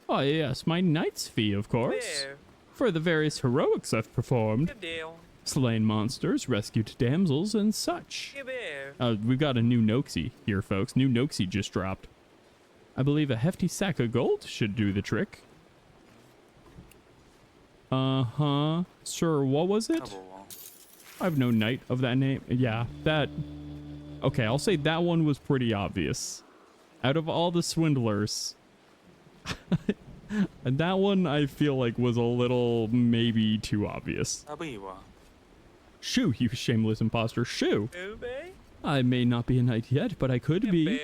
Oh, yes, my knight's fee, of course. For the various heroics I've performed. Slain monsters, rescued damsels, and such. We've got a new Noxie here, folks. New Noxie just dropped. I believe a hefty sack of gold should do the trick. Uh-huh. Sir, what was it? I've no knight of that name. Yeah, that... Okay, I'll say that one was pretty obvious. Out of all the swindlers... that one I feel like was a little maybe too obvious. Shoo, you shameless imposter, shoo! I may not be a knight yet, but I could be.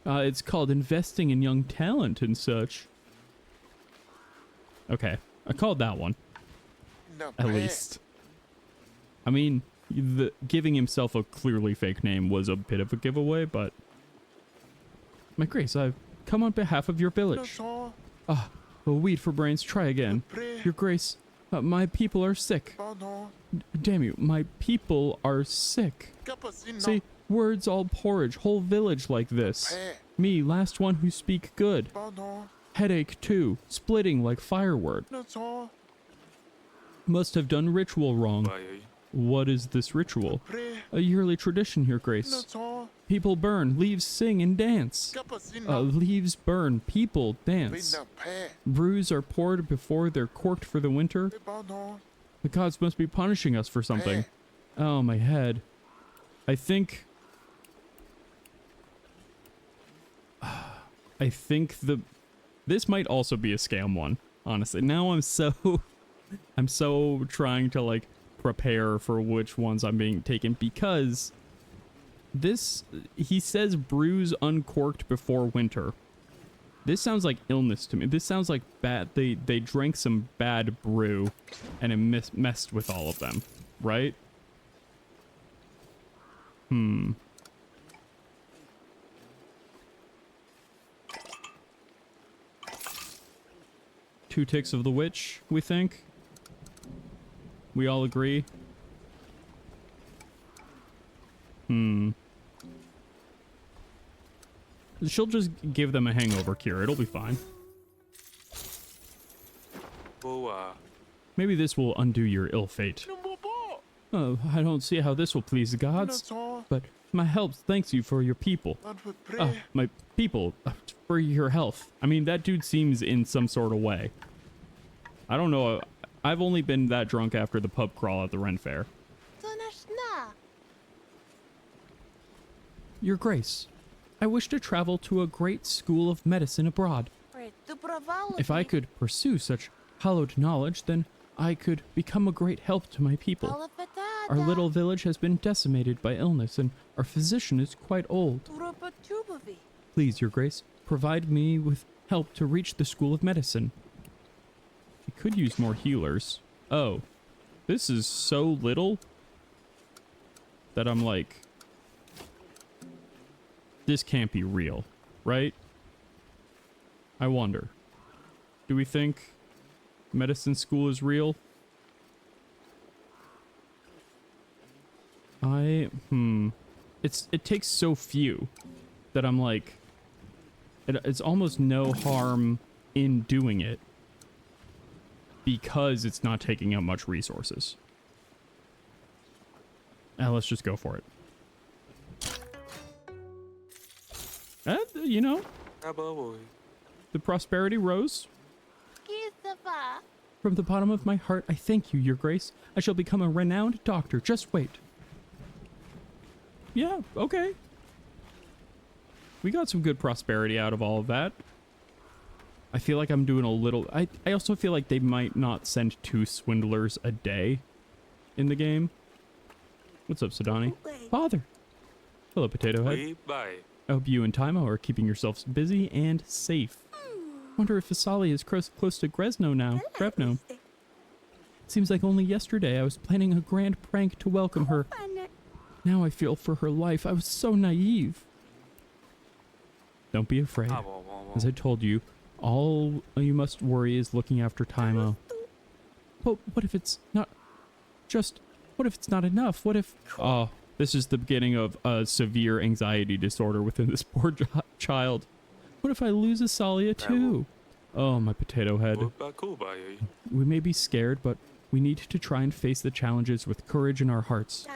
It's called investing in young talent and such. Okay, I called that one. At least. I mean, giving himself a clearly fake name was a bit of a giveaway, but... My Grace, I've come on behalf of your village. Ah, a weed for brains, try again. Your Grace, my people are sick. Damn you, my people are sick. See, words all porridge, whole village like this. Me, last one who speak good. Headache too, splitting like firewood. Must have done ritual wrong. What is this ritual? A yearly tradition, Your Grace. People burn, leaves sing and dance. Leaves burn, people dance. Brews are poured before they're corked for the winter. The gods must be punishing us for something. Oh, my head. I think this might also be a scam one, honestly. Now I'm so trying to like prepare for which ones I'm being taken, because this, he says brews uncorked before winter. This sounds like illness to me. This sounds like bad. They drank some bad brew and it messed with all of them, right? 2 ticks of the witch, we think. We all agree. She'll just give them a hangover cure. It'll be fine. Maybe this will undo your ill fate. Oh, I don't see how this will please the gods. But my help thanks you for your people. My people, for your health. I mean, that dude seems in some sort of way. I don't know. I've only been that drunk after the pub crawl at the Ren Fair. Your Grace, I wish to travel to a great school of medicine abroad. If I could pursue such hallowed knowledge, then I could become a great help to my people. Our little village has been decimated by illness, and our physician is quite old. Please, Your Grace, provide me with help to reach the school of medicine. We could use more healers. Oh, this is so little that I'm like, this can't be real, right? I wonder. Do we think medicine school is real? It takes so few. that I'm like, it's almost no harm in doing it because it's not taking up much resources. Now let's just go for it. You know, the prosperity rose. From the bottom of my heart, I thank you, Your Grace. I shall become a renowned doctor. Just wait. Yeah, okay. We got some good prosperity out of all of that. I feel like I'm doing a little... I also feel like they might not send 2 swindlers a day in the game. What's up, Sidani? Father! Hello, Potato Head. I hope you and Taimo are keeping yourselves busy and safe. Wonder if Asali is close to Grevno now. Seems like only yesterday I was planning a grand prank to welcome her. Now I feel for her life. I was so naive. Don't be afraid. As I told you, all you must worry is looking after Taimo. But what if it's not... what if it's not enough? What if... Oh, this is the beginning of a severe anxiety disorder within this poor child. What if I lose Asalia too? Oh, my potato head. We may be scared, but we need to try and face the challenges with courage in our hearts.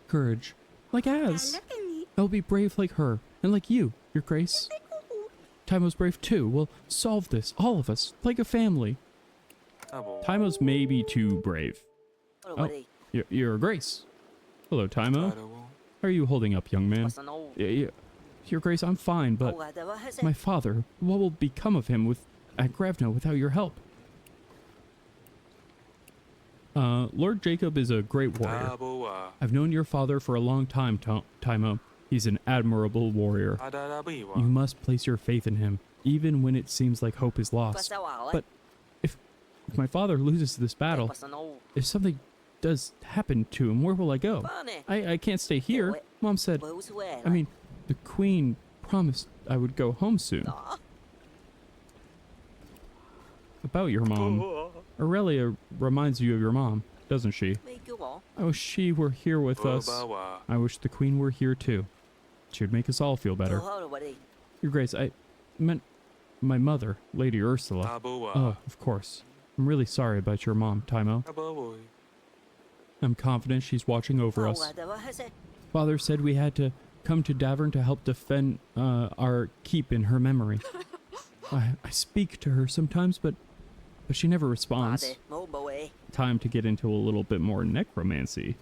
Courage. Like Az. I'll be brave like her, and like you, Your Grace. Taimo's brave too. We'll solve this, all of us, like a family. Taimo's maybe too brave. Oh, Your Grace. Hello, Taimo. How are you holding up, young man? Your Grace, I'm fine, but my father, what will become of him at Grevno without your help? Lord Jacob is a great warrior. I've known your father for a long time, Taimo. He's an admirable warrior. You must place your faith in him, even when it seems like hope is lost. But if my father loses this battle, if something does happen to him, where will I go? I can't stay here. Mom said, the Queen promised I would go home soon. About your mom. Aurelia reminds you of your mom, doesn't she? I wish she were here with us. I wish the Queen were here too. She would make us all feel better. Your Grace, I meant my mother, Lady Ursula. Oh, of course. I'm really sorry about your mom, Taimo. I'm confident she's watching over us. Father said we had to come to Davern to help defend our keep in her memory. I speak to her sometimes, but she never responds. Time to get into a little bit more necromancy.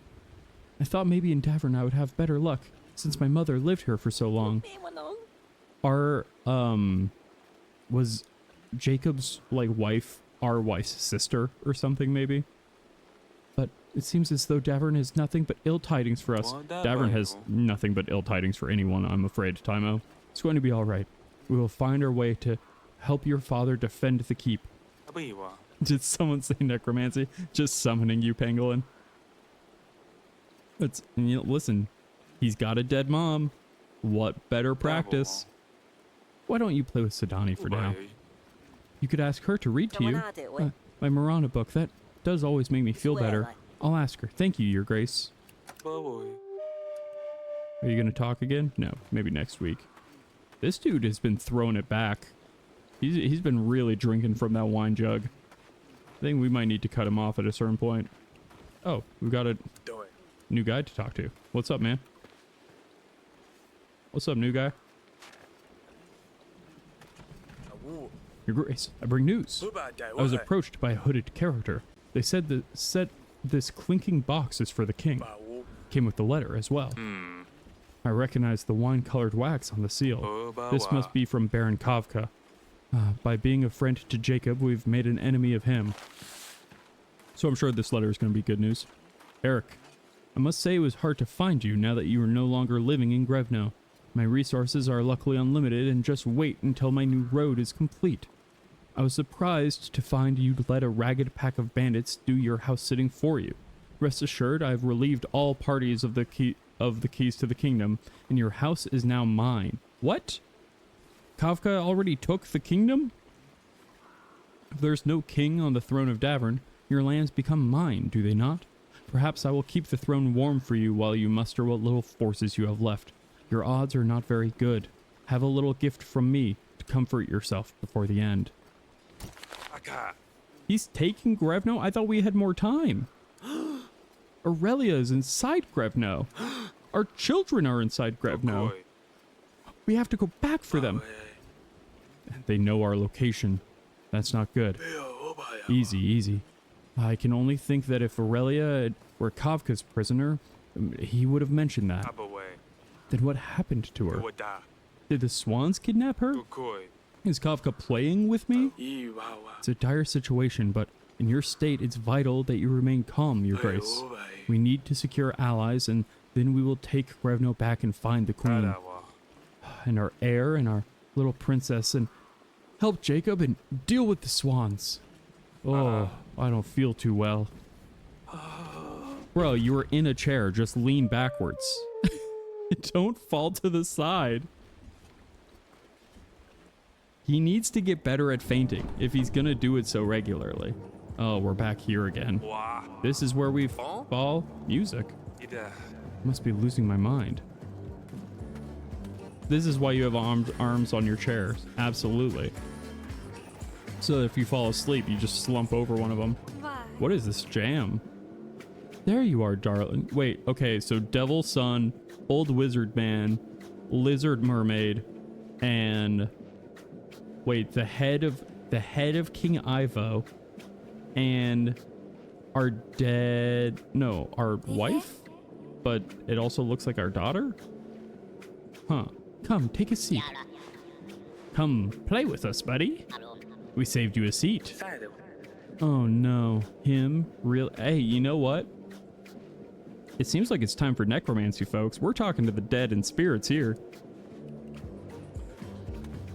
I thought maybe in Davern I would have better luck, since my mother lived here for so long. Was Jacob's, wife our wife's sister or something, maybe? But it seems as though Davern has nothing but ill tidings for us. Davern has nothing but ill tidings for anyone, I'm afraid, Taimo. It's going to be all right. We will find our way to help your father defend the keep. Did someone say necromancy? Just summoning you, Pangolin. Listen, he's got a dead mom. What better practice? Why don't you play with Sidani for now? You could ask her to read to you. My Marana book, that does always make me feel better. I'll ask her. Thank you, Your Grace. Are you going to talk again? No, maybe next week. This dude has been throwing it back. He's been really drinking from that wine jug. I think we might need to cut him off at a certain point. Oh, we've got a new guy to talk to. What's up, man? What's up, new guy? Your Grace, I bring news. I was approached by a hooded character. They said this clinking box is for the king. Came with the letter as well. I recognize the wine-colored wax on the seal. This must be from Baron Kavka. By being a friend to Jacob, we've made an enemy of him. So I'm sure this letter is going to be good news. Eryk, I must say it was hard to find you now that you are no longer living in Grevno. My resources are luckily unlimited, and just wait until my new road is complete. I was surprised to find you'd let a ragged pack of bandits do your house sitting for you. Rest assured, I've relieved all parties of the keys to the kingdom, and your house is now mine. What? Kavka already took the kingdom? If there's no king on the throne of Davern, your lands become mine, do they not? Perhaps I will keep the throne warm for you while you muster what little forces you have left. Your odds are not very good. Have a little gift from me to comfort yourself before the end. He's taking Grevno? I thought we had more time. Aurelia is inside Grevno. Our children are inside Grevno. We have to go back for them. They know our location. That's not good. Easy, easy. I can only think that if Aurelia were Kafka's prisoner, he would have mentioned that. Then what happened to her? Did the Swans kidnap her? Is Kafka playing with me? It's a dire situation, but in your state, it's vital that you remain calm, Your Grace. We need to secure allies, and then we will take Grevno back and find the Queen. And our heir and our little princess, and help Jacob and deal with the Swans. Oh, I don't feel too well. Bro, you were in a chair. Just lean backwards. Don't fall to the side. He needs to get better at fainting if he's gonna do it so regularly. Oh, we're back here again. This is where we fall. Music. Must be losing my mind. This is why you have arms on your chair. Absolutely. So if you fall asleep, you just slump over one of them. What is this jam? There you are, darling. Wait, okay, so Devil Son, Old Wizard Man, Lizard Mermaid, and wait, the head of King Ivo, and our our wife, but it also looks like our daughter? Huh. Come, take a seat. Come, play with us, buddy. We saved you a seat. Oh no, him? Real? Hey, you know what? It seems like it's time for necromancy, folks. We're talking to the dead and spirits here.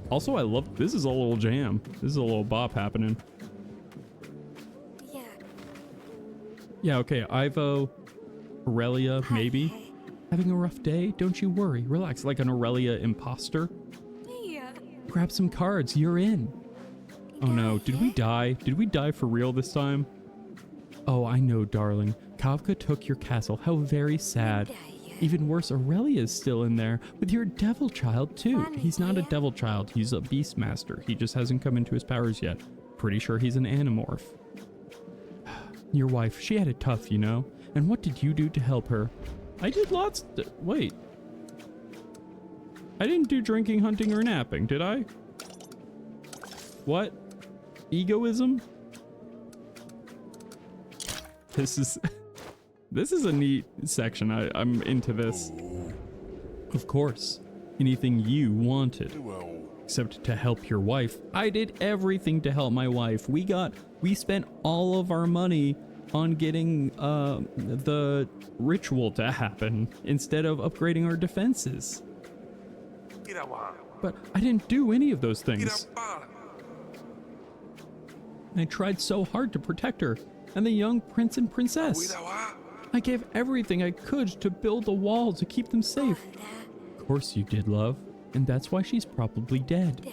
Also, I love, this is a little jam. This is a little bop happening. Yeah, okay, Ivo, Aurelia, maybe. Having a rough day? Don't you worry. Relax, like an Aurelia imposter. Grab some cards, you're in. Oh no, did we die? Did we die for real this time? Oh, I know, darling. Kafka took your castle. How very sad. Even worse, Aurelia is still in there with your devil child too. He's not a devil child. He's a beast master. He just hasn't come into his powers yet. Pretty sure he's an animorph. Your wife, she had it tough, you know? And what did you do to help her? I did lots. Wait. I didn't do drinking, hunting, or napping, did I? What? Egoism? This is a neat section. I'm into this. Of course. Anything you wanted. Except to help your wife. I did everything to help my wife. We spent all of our money on getting the ritual to happen instead of upgrading our defenses. But I didn't do any of those things. I tried so hard to protect her and the young prince and princess. I gave everything I could to build a wall to keep them safe. Of course you did, love, and that's why she's probably dead.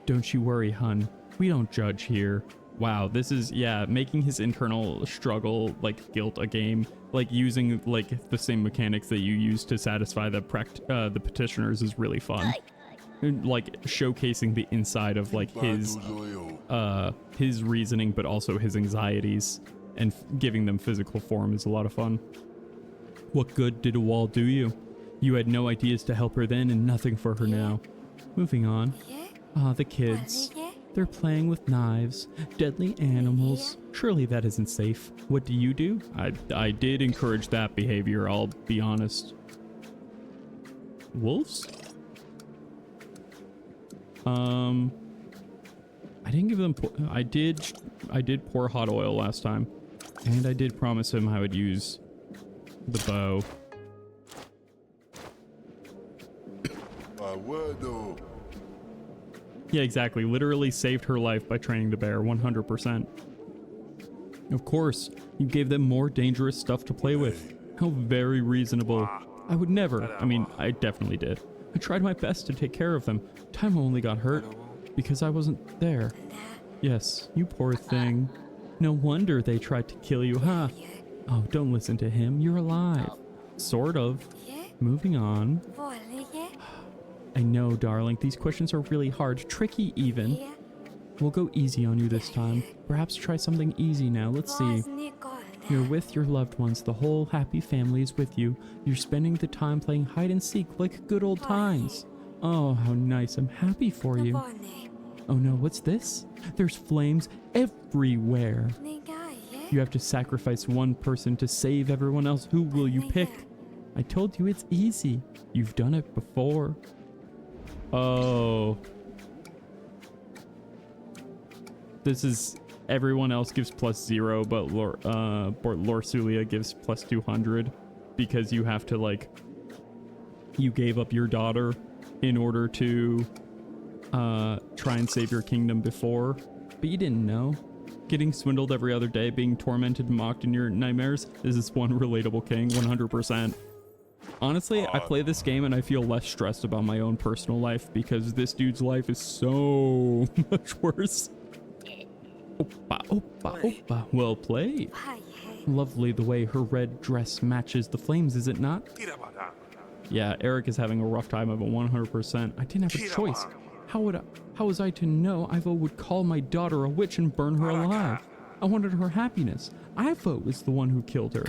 Don't you worry, hun. We don't judge here. Wow, this is, yeah, making his internal struggle, like, guilt a game. Like, using, like, the same mechanics that you use to satisfy the petitioners is really fun. And, like, showcasing the inside of, like, his reasoning, but also his anxieties, and giving them physical form is a lot of fun. What good did a wall do you? You had no ideas to help her then and nothing for her now. Moving on. Ah, the kids. They're playing with knives, deadly animals. Surely that isn't safe. What do? I did encourage that behavior, I'll be honest. Wolves? I didn't give them, I did pour hot oil last time. And I did promise him I would use the bow. Yeah, exactly. Literally saved her life by training the bear, 100%. Of course, you gave them more dangerous stuff to play with. How very reasonable. I would never. I mean, I definitely did. I tried my best to take care of them. Time only got hurt because I wasn't there. Yes, you poor thing. No wonder they tried to kill you, huh? Oh, don't listen to him. You're alive. Sort of. Moving on. I know, darling. These questions are really hard. Tricky, even. We'll go easy on you this time. Perhaps try something easy now. Let's see. You're with your loved ones. The whole happy family is with you. You're spending the time playing hide and seek like good old times. Oh, how nice. I'm happy for you. Oh no, what's this? There's flames everywhere. You have to sacrifice one person to save everyone else. Who will you pick? I told you it's easy. You've done it before. Oh. This is... Everyone else gives +0, but Lorsulia gives +200 because you have to, like... You gave up your daughter in order to try and save your kingdom before. But you didn't know. Getting swindled every other day, being tormented and mocked in your nightmares. This is one relatable king, 100%. Honestly, I play this game and I feel less stressed about my own personal life because this dude's life is so much worse. Oppa, oppa, oppa. Well played. Lovely the way her red dress matches the flames, is it not? Yeah, Eryk is having a rough time of it 100%. I didn't have a choice. How was I to know Ivo would call my daughter a witch and burn her alive? I wanted her happiness. Ivo was the one who killed her.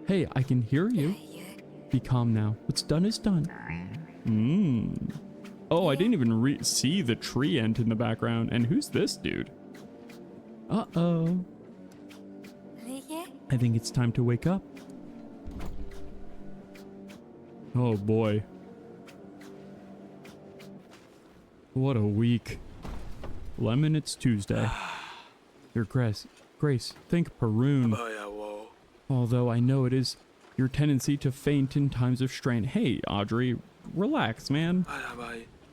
Hey, I can hear you. Be calm now. What's done is done. Oh, I didn't even see the tree ant in the background. And who's this dude? Uh-oh. I think it's time to wake up. Oh boy. What a week. Lemon, it's Tuesday. Your Grace, think Perun. Although I know it is your tendency to faint in times of strain. Hey, Audrey, relax, man.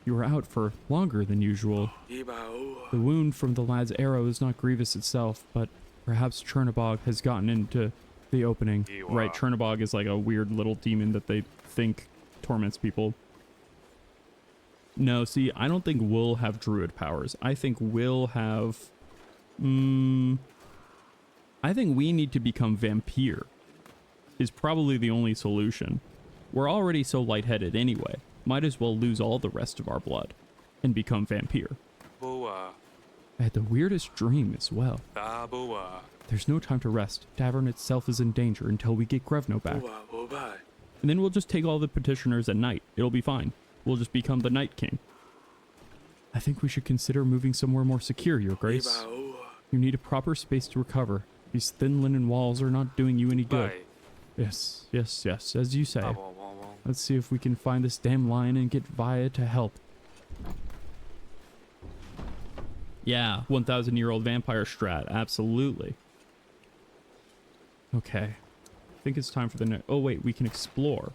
You were out for longer than usual. The wound from the lad's arrow is not grievous itself, but perhaps Chernobog has gotten into the opening. Right, Chernobog is like a weird little demon that they think torments people. No, see, I don't think we'll have druid powers. I think we'll have... I think we need to become vampire. Is probably the only solution. We're already so lightheaded anyway. Might as well lose all the rest of our blood and become vampire. I had the weirdest dream as well. There's no time to rest. Davern itself is in danger until we get Grevno back. And then we'll just take all the petitioners at night. It'll be fine. We'll just become the Night King. I think we should consider moving somewhere more secure, Your Grace. You need a proper space to recover. These thin linen walls are not doing you any good. Yes, as you say. Let's see if we can find this damn lion and get Vaya to help. Yeah, 1,000-year-old vampire strat, absolutely. Okay, I think it's time for the next... Oh wait, we can explore.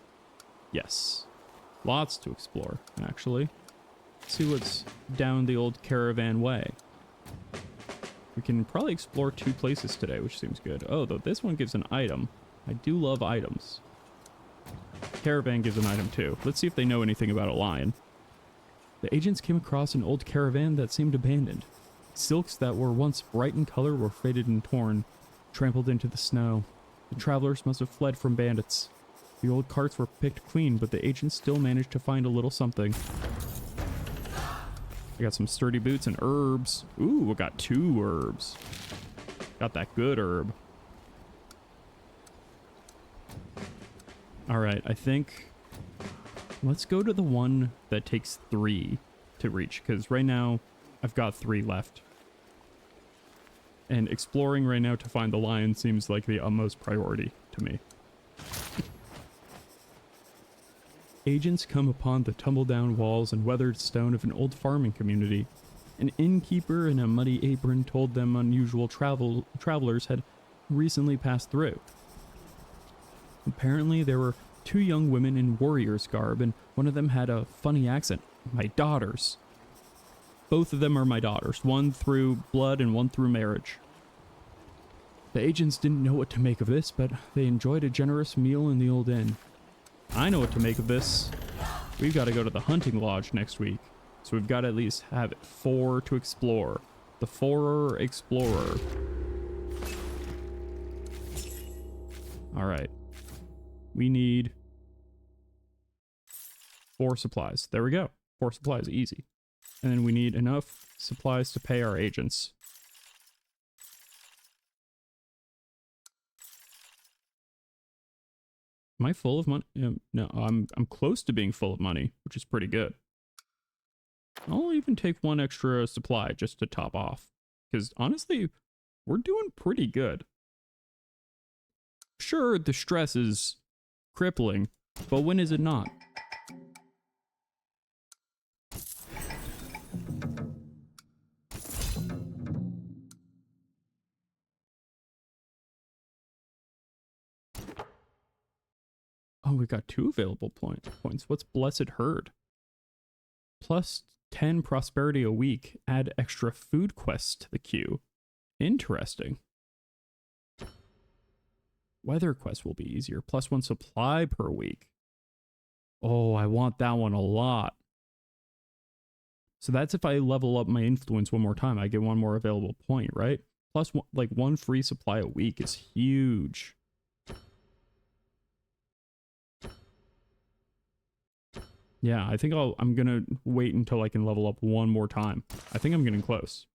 Yes, lots to explore, actually. Let's see what's down the old caravan way. We can probably explore 2 places today, which seems good. Oh, though this one gives an item. I do love items. Caravan gives an item too. Let's see if they know anything about a lion. The agents came across an old caravan that seemed abandoned. Silks that were once bright in color were faded and torn, trampled into the snow. The travelers must have fled from bandits. The old carts were picked clean, but the agents still managed to find a little something. I got some sturdy boots and herbs. Ooh, I got 2 herbs. Got that good herb. Alright, I think... Let's go to the one that takes 3 to reach, because right now I've got 3 left. And exploring right now to find the lion seems like the utmost priority to me. Agents come upon the tumble-down walls and weathered stone of an old farming community. An innkeeper in a muddy apron told them unusual travelers had recently passed through. Apparently there were 2 young women in warrior's garb, and one of them had a funny accent. My daughters. Both of them are my daughters, one through blood and one through marriage. The agents didn't know what to make of this, but they enjoyed a generous meal in the old inn. I know what to make of this. We've got to go to the hunting lodge next week, so we've got to at least have 4 to explore. The 4er explorer. Alright. We need 4 supplies. There we go. 4 supplies, easy. And then we need enough supplies to pay our agents. Am I full of money? No, I'm close to being full of money, which is pretty good. I'll even take 1 extra supply just to top off. Because honestly, we're doing pretty good. Sure, the stress is crippling, but when is it not? Oh, we got 2 available points. What's Blessed Herd? Plus 10 prosperity a week. Add extra food quests to the queue. Interesting. Weather quest will be easier. Plus 1 supply per week. Oh, I want that one a lot. So that's if I level up my influence 1 more time. I get 1 more available point, right? Plus, like 1 free supply a week is huge. Yeah, I think I'm gonna wait until I can level up 1 more time. I think I'm getting close.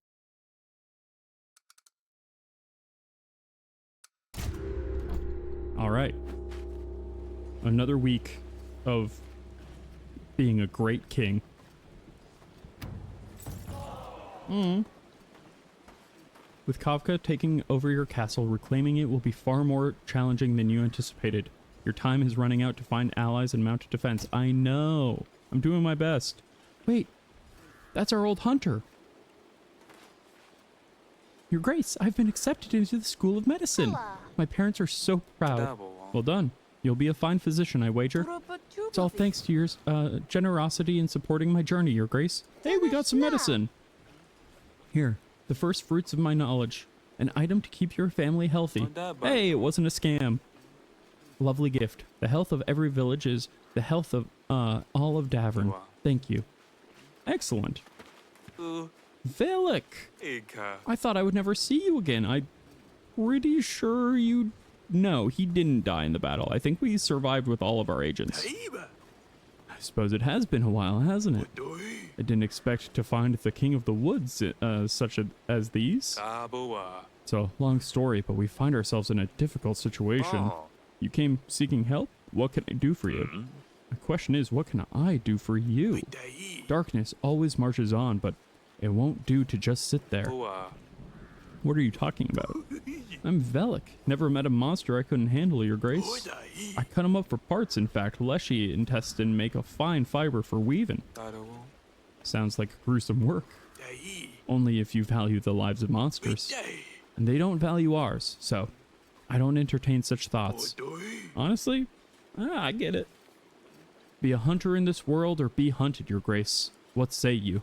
All right. Another week of being a great king. With Kafka taking over your castle, reclaiming it will be far more challenging than you anticipated. Your time is running out to find allies and mount a defense. I know. I'm doing my best. Wait, that's our old hunter. Your Grace, I've been accepted into the School of Medicine. My parents are so proud. Well done. You'll be a fine physician, I wager. It's all thanks to your generosity in supporting my journey, Your Grace. Hey, we got some medicine. Here, the first fruits of my knowledge. An item to keep your family healthy. Hey, it wasn't a scam. Lovely gift. The health of every village is the health of all of Davern. Thank you. Excellent. Velik! I thought I would never see you again. I'm pretty sure you... No, he didn't die in the battle. I think we survived with all of our agents. I suppose it has been a while, hasn't it? I didn't expect to find the King of the Woods such as these. So, long story, but we find ourselves in a difficult situation. You came seeking help? What can I do for you? The question is, what can I do for you? Darkness always marches on, but it won't do to just sit there. What are you talking about? I'm Velik. Never met a monster I couldn't handle, Your Grace. I cut him up for parts, in fact. Leshy intestine make a fine fiber for weaving. Sounds like gruesome work. Only if you value the lives of monsters. And they don't value ours, so I don't entertain such thoughts. Honestly, I get it. Be a hunter in this world or be hunted, Your Grace. What say you?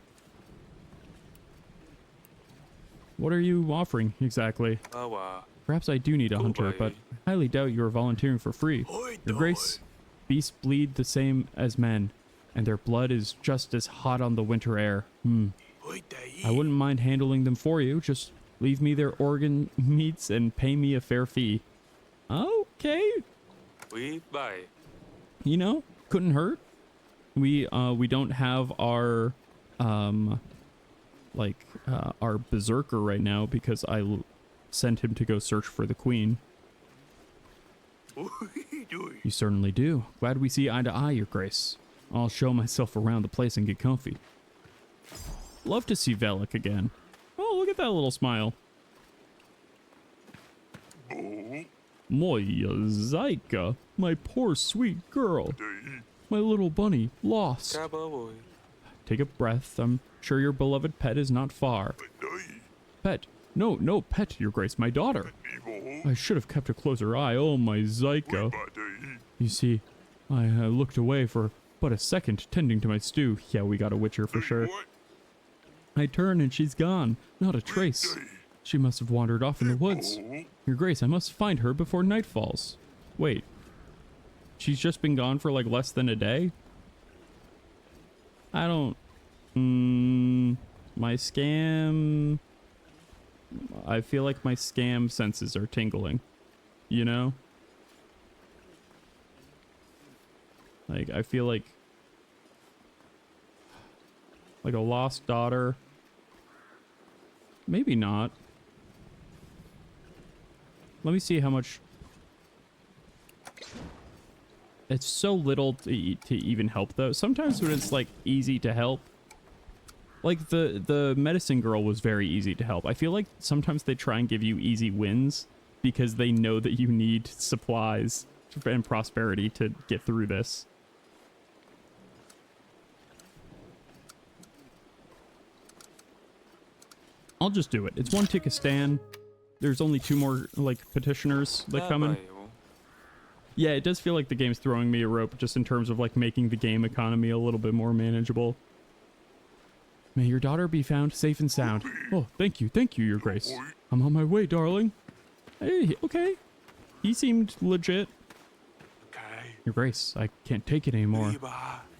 What are you offering, exactly? Perhaps I do need a hunter, but I highly doubt you are volunteering for free. Your Grace, beasts bleed the same as men, and their blood is just as hot on the winter air. I wouldn't mind handling them for you, just leave me their organ meats and pay me a fair fee. Okay. You know, couldn't hurt. We don't have our our berserker right now because I sent him to go search for the queen. You certainly do. Glad we see eye to eye, Your Grace. I'll show myself around the place and get comfy. Love to see Velik again. Oh, look at that little smile. Moya Zaika, my poor sweet girl. My little bunny, lost. Take a breath. I'm sure your beloved pet is not far. Pet. No, pet, Your Grace, my daughter. I should have kept a closer eye. Oh, my Zaika. You see, I looked away for but a second, tending to my stew. Yeah, we got a witcher for sure. I turn and she's gone. Not a trace. She must have wandered off in the woods. Your Grace, I must find her before night falls. Wait. She's just been gone for like less than a day? I don't... my scam... I feel like my scam senses are tingling. You know? Like, I feel like... Like a lost daughter. Maybe not. Let me see how much... It's so little to even help, though. Sometimes when it's, like, easy to help... Like, the medicine girl was very easy to help. I feel like sometimes they try and give you easy wins because they know that you need supplies and prosperity to get through this. I'll just do it. It's one tick a stand. There's only 2 more, like, petitioners that come in. Yeah, it does feel like the game's throwing me a rope just in terms of, like, making the game economy a little bit more manageable. May your daughter be found safe and sound. Oh, thank you, your grace. I'm on my way, darling. Hey, okay. He seemed legit. Your grace, I can't take it anymore.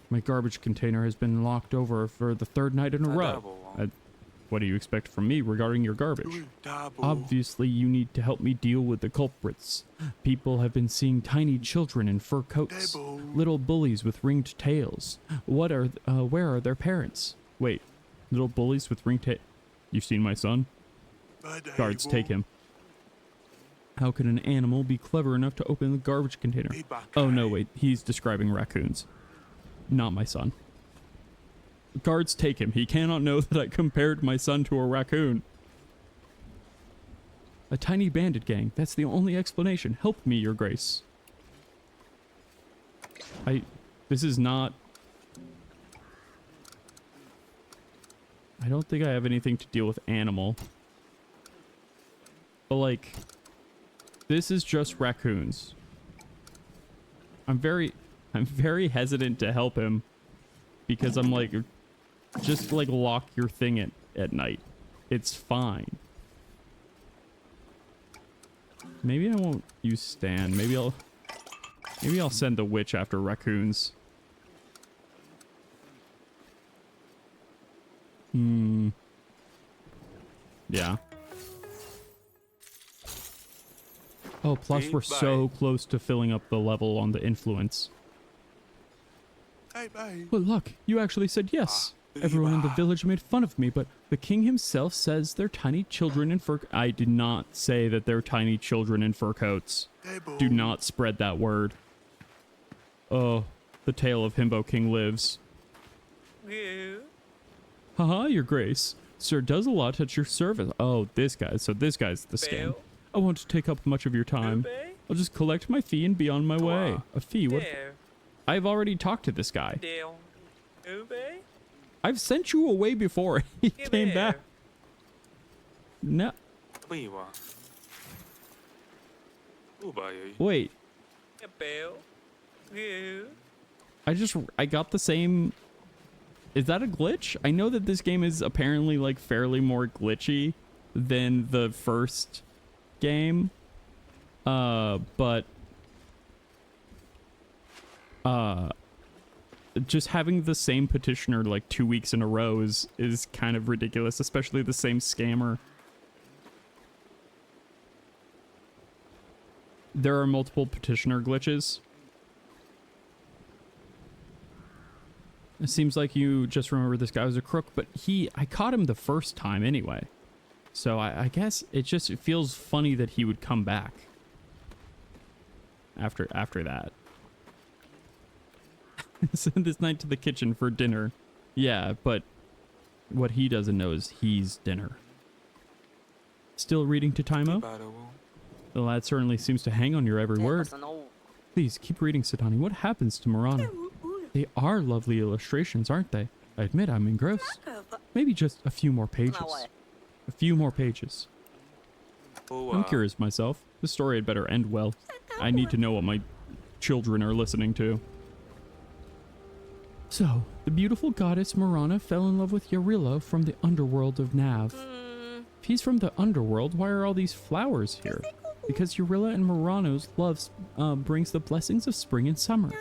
My garbage container has been locked over for the 3rd night in a row. What do you expect from me regarding your garbage? Obviously, you need to help me deal with the culprits. People have been seeing tiny children in fur coats, little bullies with ringed tails. Where are their parents? Wait, little bullies with ringed tails? You've seen my son? Guards, take him. How could an animal be clever enough to open the garbage container? Oh no, wait, he's describing raccoons. Not my son. Guards, take him. He cannot know that I compared my son to a raccoon. A tiny bandit gang. That's the only explanation. Help me, your grace. This is not... I don't think I have anything to deal with animal. But, like... This is just raccoons. I'm very hesitant to help him. Because I'm like... Just, like, lock your thing at night. It's fine. Maybe I won't use Stan. Maybe I'll send the witch after raccoons. Yeah. Oh, plus we're so close to filling up the level on the influence. Well, look, you actually said yes. Everyone in the village made fun of me, but the king himself says they're tiny children in fur... I did not say that they're tiny children in fur coats. Do not spread that word. Oh, the tale of Himbo King lives. Haha, your grace. Sir does a lot at your service. Oh, this guy. So this guy's the scam. I won't take up much of your time. I'll just collect my fee and be on my way. A fee? What? I've already talked to this guy. I've sent you away before. He came back. No. Wait. I got the same... Is that a glitch? I know that this game is apparently, like, fairly more glitchy than the first game. But... just having the same petitioner like 2 weeks in a row is kind of ridiculous, especially the same scammer. There are multiple petitioner glitches. It seems like you just remember this guy was a crook, but I caught him the first time anyway. So I guess it feels funny that he would come back after that. Send this night to the kitchen for dinner. Yeah, but what he doesn't know is he's dinner. Still reading to Taimo? The lad certainly seems to hang on your every word. Please, keep reading, Sidani. What happens to Marana? They are lovely illustrations, aren't they? I admit I'm engrossed. Maybe just a few more pages. A few more pages. I'm curious myself. The story had better end well. I need to know what my children are listening to. So, the beautiful goddess Marana fell in love with Yarilo from the underworld of Nav. If he's from the underworld, why are all these flowers here? Because Yarila and Marano's love brings the blessings of spring and summer.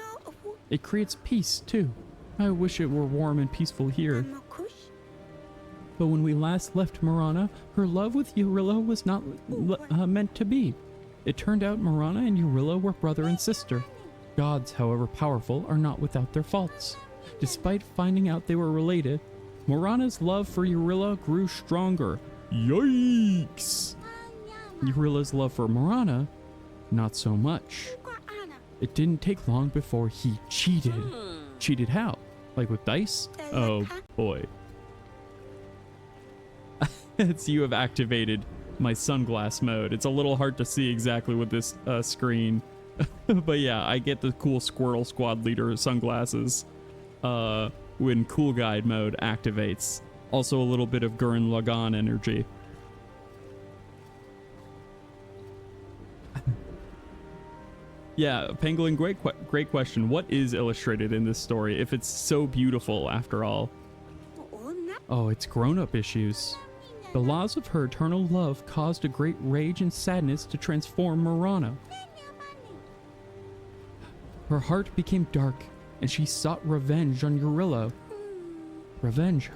It creates peace, too. I wish it were warm and peaceful here. But when we last left Marana, her love with Yarila was not meant to be. It turned out Marana and Yarila were brother and sister. Gods, however powerful, are not without their faults. Despite finding out they were related, Morana's love for Eurilla grew stronger. Yikes! Eurilla's love for Morana, not so much. It didn't take long before he cheated. Cheated how? Like with dice? Oh boy. It's you have activated my sunglass mode. It's a little hard to see exactly with this screen. But yeah, I get the cool Squirrel Squad leader sunglasses when Cool Guide mode activates. Also a little bit of Gurren Lagann energy. Yeah, Pangolin, great question. What is illustrated in this story if it's so beautiful after all? Oh, it's grown-up issues. The laws of her eternal love caused a great rage and sadness to transform Morana. Her heart became dark, and she sought revenge on Eurilla. Revenge,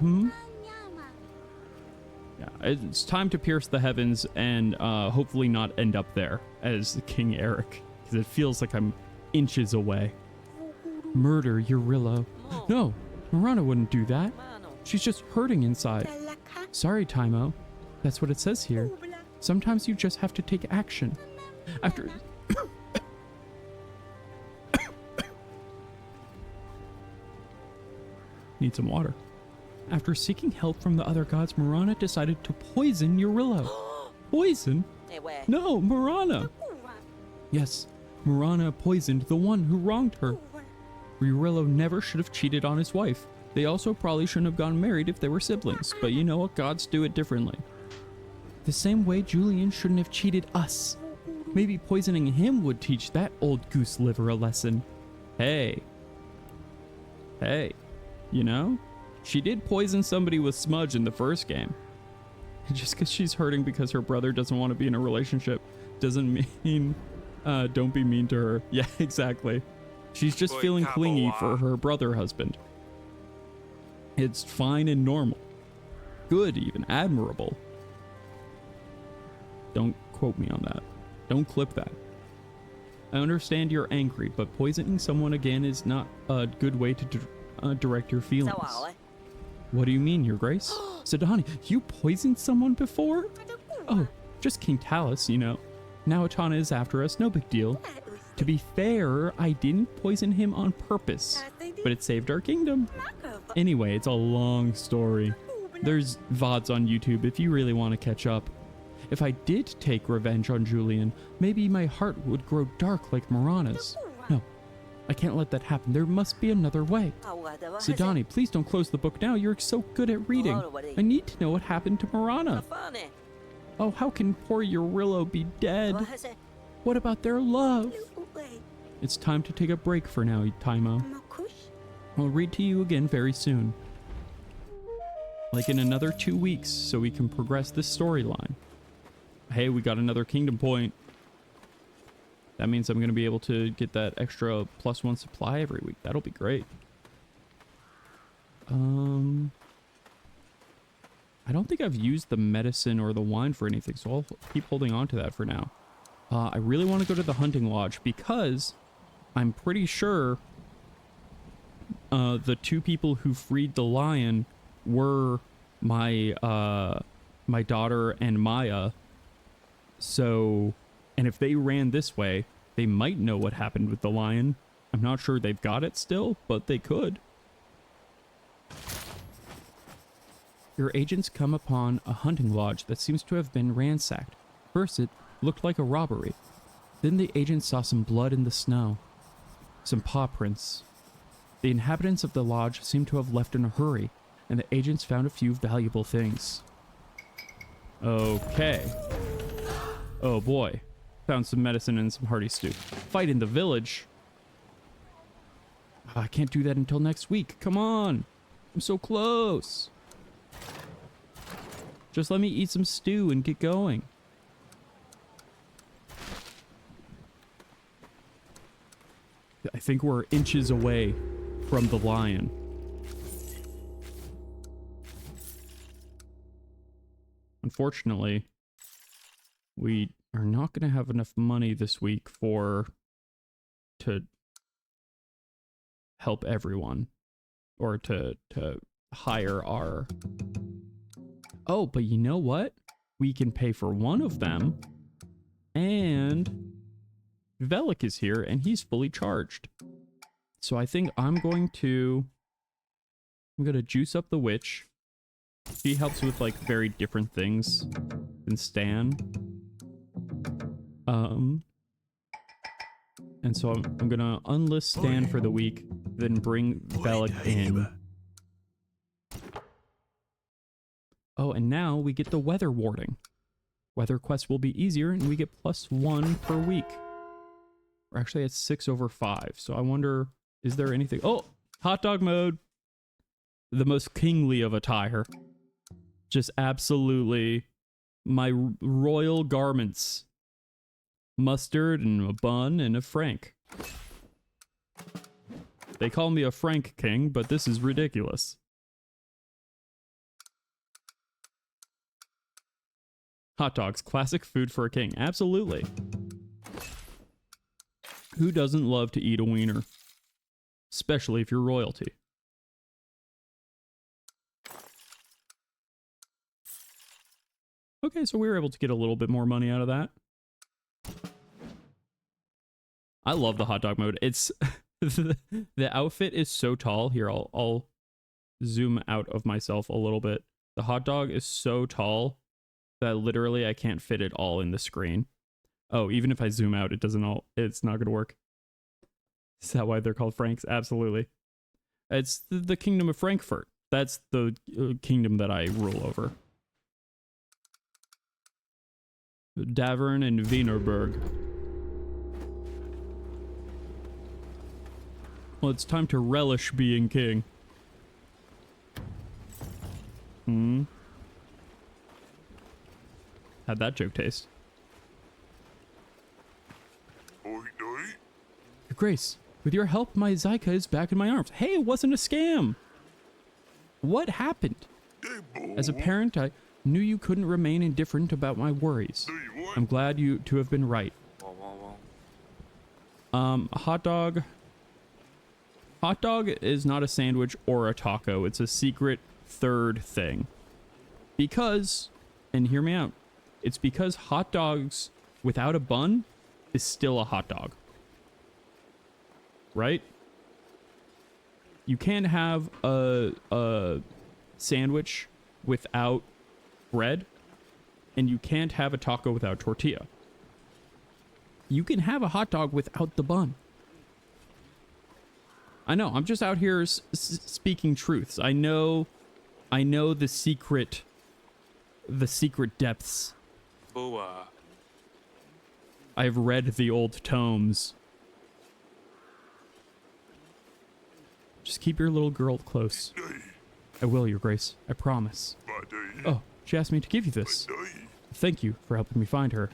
Yeah, it's time to pierce the heavens and hopefully not end up there as King Eryk, because it feels like I'm inches away. Murder Eurilla. No, Morana wouldn't do that. She's just hurting inside. Sorry, Taimo. That's what it says here. Sometimes you just have to take action. After... Need some water. After seeking help from the other gods, Morana decided to poison Eurilla. Poison? No, Morana. Yes, Morana poisoned the one who wronged her. Eurilla never should have cheated on his wife. They also probably shouldn't have gotten married if they were siblings, but you know what? Gods do it differently. The same way Julian shouldn't have cheated us. Maybe poisoning him would teach that old goose liver a lesson. Hey. Hey. You know? She did poison somebody with smudge in the first game. Just because she's hurting because her brother doesn't want to be in a relationship doesn't mean don't be mean to her. Yeah, exactly. She's just feeling clingy for her brother husband. It's fine and normal. Good, even. Admirable. Don't quote me on that. Don't clip that. I understand you're angry, but poisoning someone again is not a good way to direct your feelings. What do you mean, Your Grace? Sidani, you poisoned someone before? Oh, just King Talus, you know. Now Atana is after us, no big deal. To be fair, I didn't poison him on purpose, but it saved our kingdom. Anyway, it's a long story. There's VODs on YouTube if you really want to catch up. If I did take revenge on Julian, maybe my heart would grow dark like Morana's. No, I can't let that happen. There must be another way. Sidani, please don't close the book now. You're so good at reading. I need to know what happened to Morana. Oh, how can poor Eurilla be dead? What about their love? It's time to take a break for now, Taimo. I'll read to you again very soon. Like in another 2 weeks, so we can progress this storyline. Hey, we got another kingdom point. That means I'm going to be able to get that extra +1 supply every week. That'll be great. I don't think I've used the medicine or the wine for anything, so I'll keep holding on to that for now. I really want to go to the hunting lodge because I'm pretty sure the 2 people who freed the lion were my my daughter and Maya. So, and if they ran this way, they might know what happened with the lion. I'm not sure they've got it still, but they could. Your agents come upon a hunting lodge that seems to have been ransacked. First, it looked like a robbery. Then the agents saw some blood in the snow. Some paw prints. The inhabitants of the lodge seemed to have left in a hurry, and the agents found a few valuable things. Okay. Oh boy. Found some medicine and some hearty stew. Fight in the village? I can't do that until next week. Come on. I'm so close. Just let me eat some stew and get going. I think we're inches away from the lion. Unfortunately, we are not going to have enough money this week to help everyone or to hire our... Oh, but you know what? We can pay for one of them. And Velik is here and he's fully charged. So I think I'm going to juice up the witch. She helps with like very different things than Stan. And so I'm gonna unlist Stan for the week, then bring Velik in. Oh, and now we get the weather warding. Weather quests will be easier, and we get +1 per week. We're actually at 6/5, so I wonder, is there anything... Oh! Hot dog mode! The most kingly of attire. Just absolutely my royal garments. Mustard and a bun and a frank. They call me a Frank King, but this is ridiculous. Hot dogs, classic food for a king. Absolutely. Who doesn't love to eat a wiener? Especially if you're royalty. Okay, so we were able to get a little bit more money out of that. I love the hot dog mode. It's the outfit is so tall. Here, I'll zoom out of myself a little bit. The hot dog is so tall that literally I can't fit it all in the screen. Oh, even if I zoom out, it's not gonna work. Is that why they're called Franks? Absolutely. It's the Kingdom of Frankfurt. That's the kingdom that I rule over. Davern and Wienerberg. Well, it's time to relish being king. How'd that joke taste? Your Grace, with your help, my Zyka is back in my arms. Hey, it wasn't a scam! What happened? As a parent, I knew you couldn't remain indifferent about my worries. I'm glad you to have been right. Hot dog. Hot dog is not a sandwich or a taco. It's a secret third thing. Because, and hear me out, it's because hot dogs without a bun is still a hot dog. Right? You can't have a sandwich without bread, and you can't have a taco without tortilla. You can have a hot dog without the bun. I know, I'm just out here speaking truths. I know the secret depths. Boa. I've read the old tomes. Just keep your little girl close. I will, Your Grace. I promise. Oh, she asked me to give you this. Thank you for helping me find her.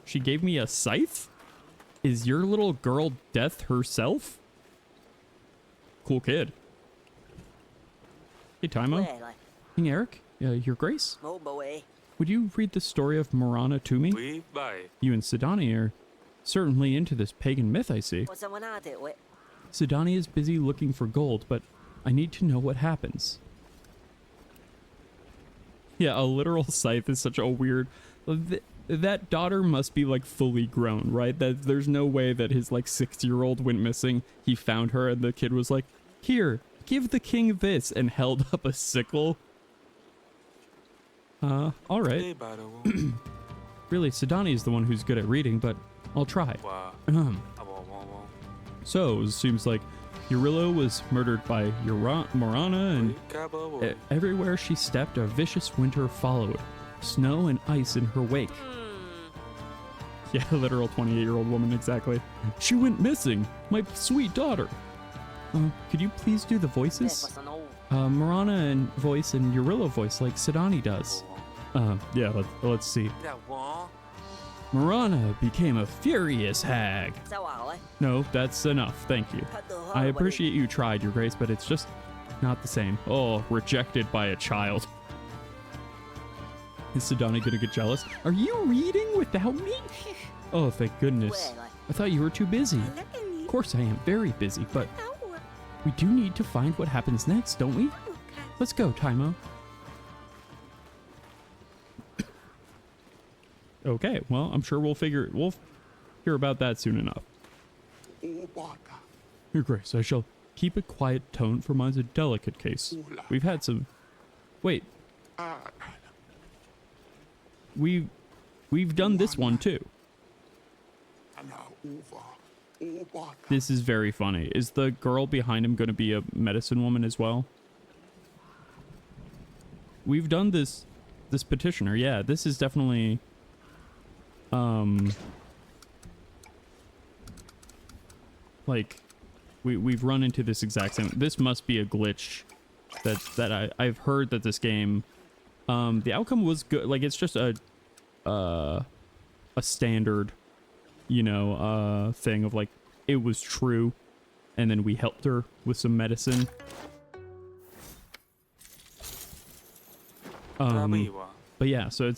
She gave me a scythe? Is your little girl Death herself? Cool kid. Hey, Taimo. King Eryk, Your Grace. Would you read the story of Marana to me? You and Sidani are certainly into this pagan myth, I see. Sidani is busy looking for gold, but I need to know what happens. Yeah, a literal scythe is such a weird... That daughter must be, like, fully grown, right? That there's no way that his, like, 6-year-old went missing. He found her, and the kid was like, here, give the king this, and held up a sickle. Alright. Really, Sidani is the one who's good at reading, but I'll try. So, it seems like Eurylo was murdered by Marana, and everywhere she stepped, a vicious winter followed. Snow and ice in her wake. Yeah, literal 28-year-old woman, exactly. She went missing, my sweet daughter. Could you please do the voices? Marana and voice and Eurylo voice like Sidani does. Yeah, let's see. Marana became a furious hag. No, that's enough, thank you. I appreciate you tried, Your Grace, but it's just not the same. Oh, rejected by a child. Is Sidani gonna get jealous? Are you reading without me? Oh, thank goodness. I thought you were too busy. Of course I am very busy, but we do need to find what happens next, don't we? Let's go, Taimo. Okay, well, I'm sure we'll hear about that soon enough. Your Grace, I shall keep a quiet tone, for mine's a delicate case. We've had some... Wait. We've done this one too. This is very funny. Is the girl behind him going to be a medicine woman as well? We've done this petitioner. Yeah, this is definitely like we've run into this exact same. This must be a glitch that I've heard that this game the outcome was good. Like, it's just a standard, you know, thing of like, it was true, and then we helped her with some medicine. But yeah, so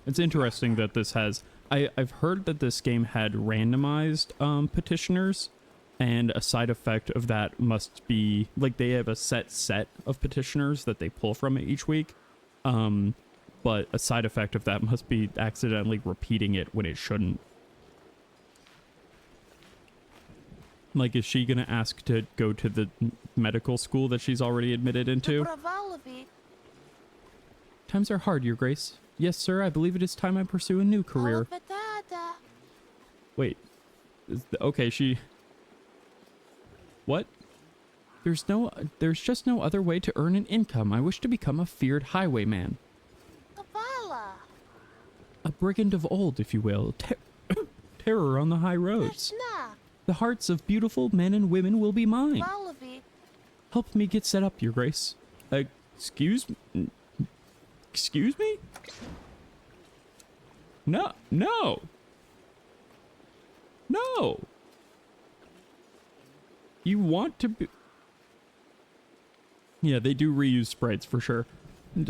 it's interesting that this has... I've heard that this game had randomized petitioners, and a side effect of that must be, like, they have a set of petitioners that they pull from each week, but a side effect of that must be accidentally repeating it when it shouldn't. Like, is she gonna ask to go to the medical school that she's already admitted into? Times are hard, Your Grace. Yes, sir, I believe it is time I pursue a new career. Wait. Okay, she... What? There's just no other way to earn an income. I wish to become a feared highwayman. A brigand of old, if you will. Terror on the high roads. The hearts of beautiful men and women will be mine. Help me get set up, Your Grace. Excuse me? No. You want to be... Yeah, they do reuse sprites for sure. And,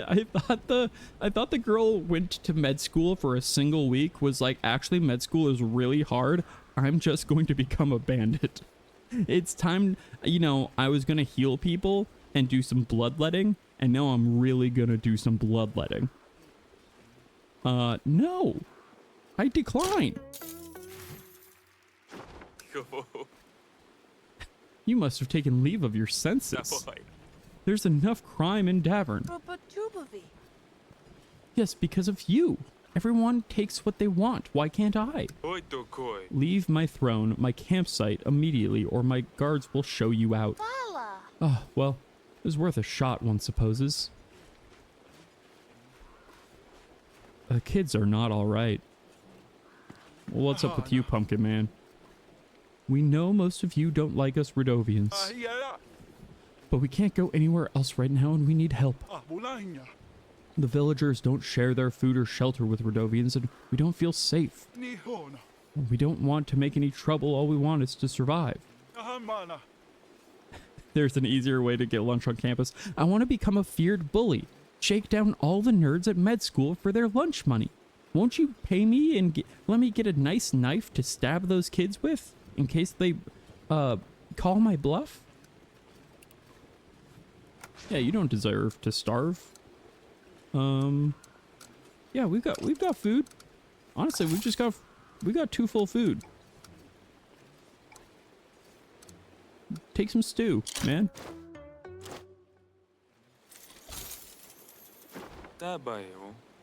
I thought the girl went to med school for a single week, was like, actually med school is really hard. I'm just going to become a bandit. It's time, you know, I was going to heal people and do some bloodletting, and now I'm really going to do some bloodletting. No. I decline. You must have taken leave of your senses. There's enough crime in Davern. Yes, because of you. Everyone takes what they want. Why can't I? Leave my throne, my campsite, immediately, or my guards will show you out. Oh, well, it was worth a shot, one supposes. The kids are not all right. Well, what's up with you, Pumpkin Man? We know most of you don't like us Rodovians. But we can't go anywhere else right now, and we need help. The villagers don't share their food or shelter with Rodovians, and we don't feel safe. We don't want to make any trouble. All we want is to survive. There's an easier way to get lunch on campus. I want to become a feared bully. Shake down all the nerds at med school for their lunch money. Won't you pay me and let me get a nice knife to stab those kids with, in case they call my bluff? Yeah, you don't deserve to starve. Yeah, we've got food. Honestly, we got 2 full food. Take some stew, man.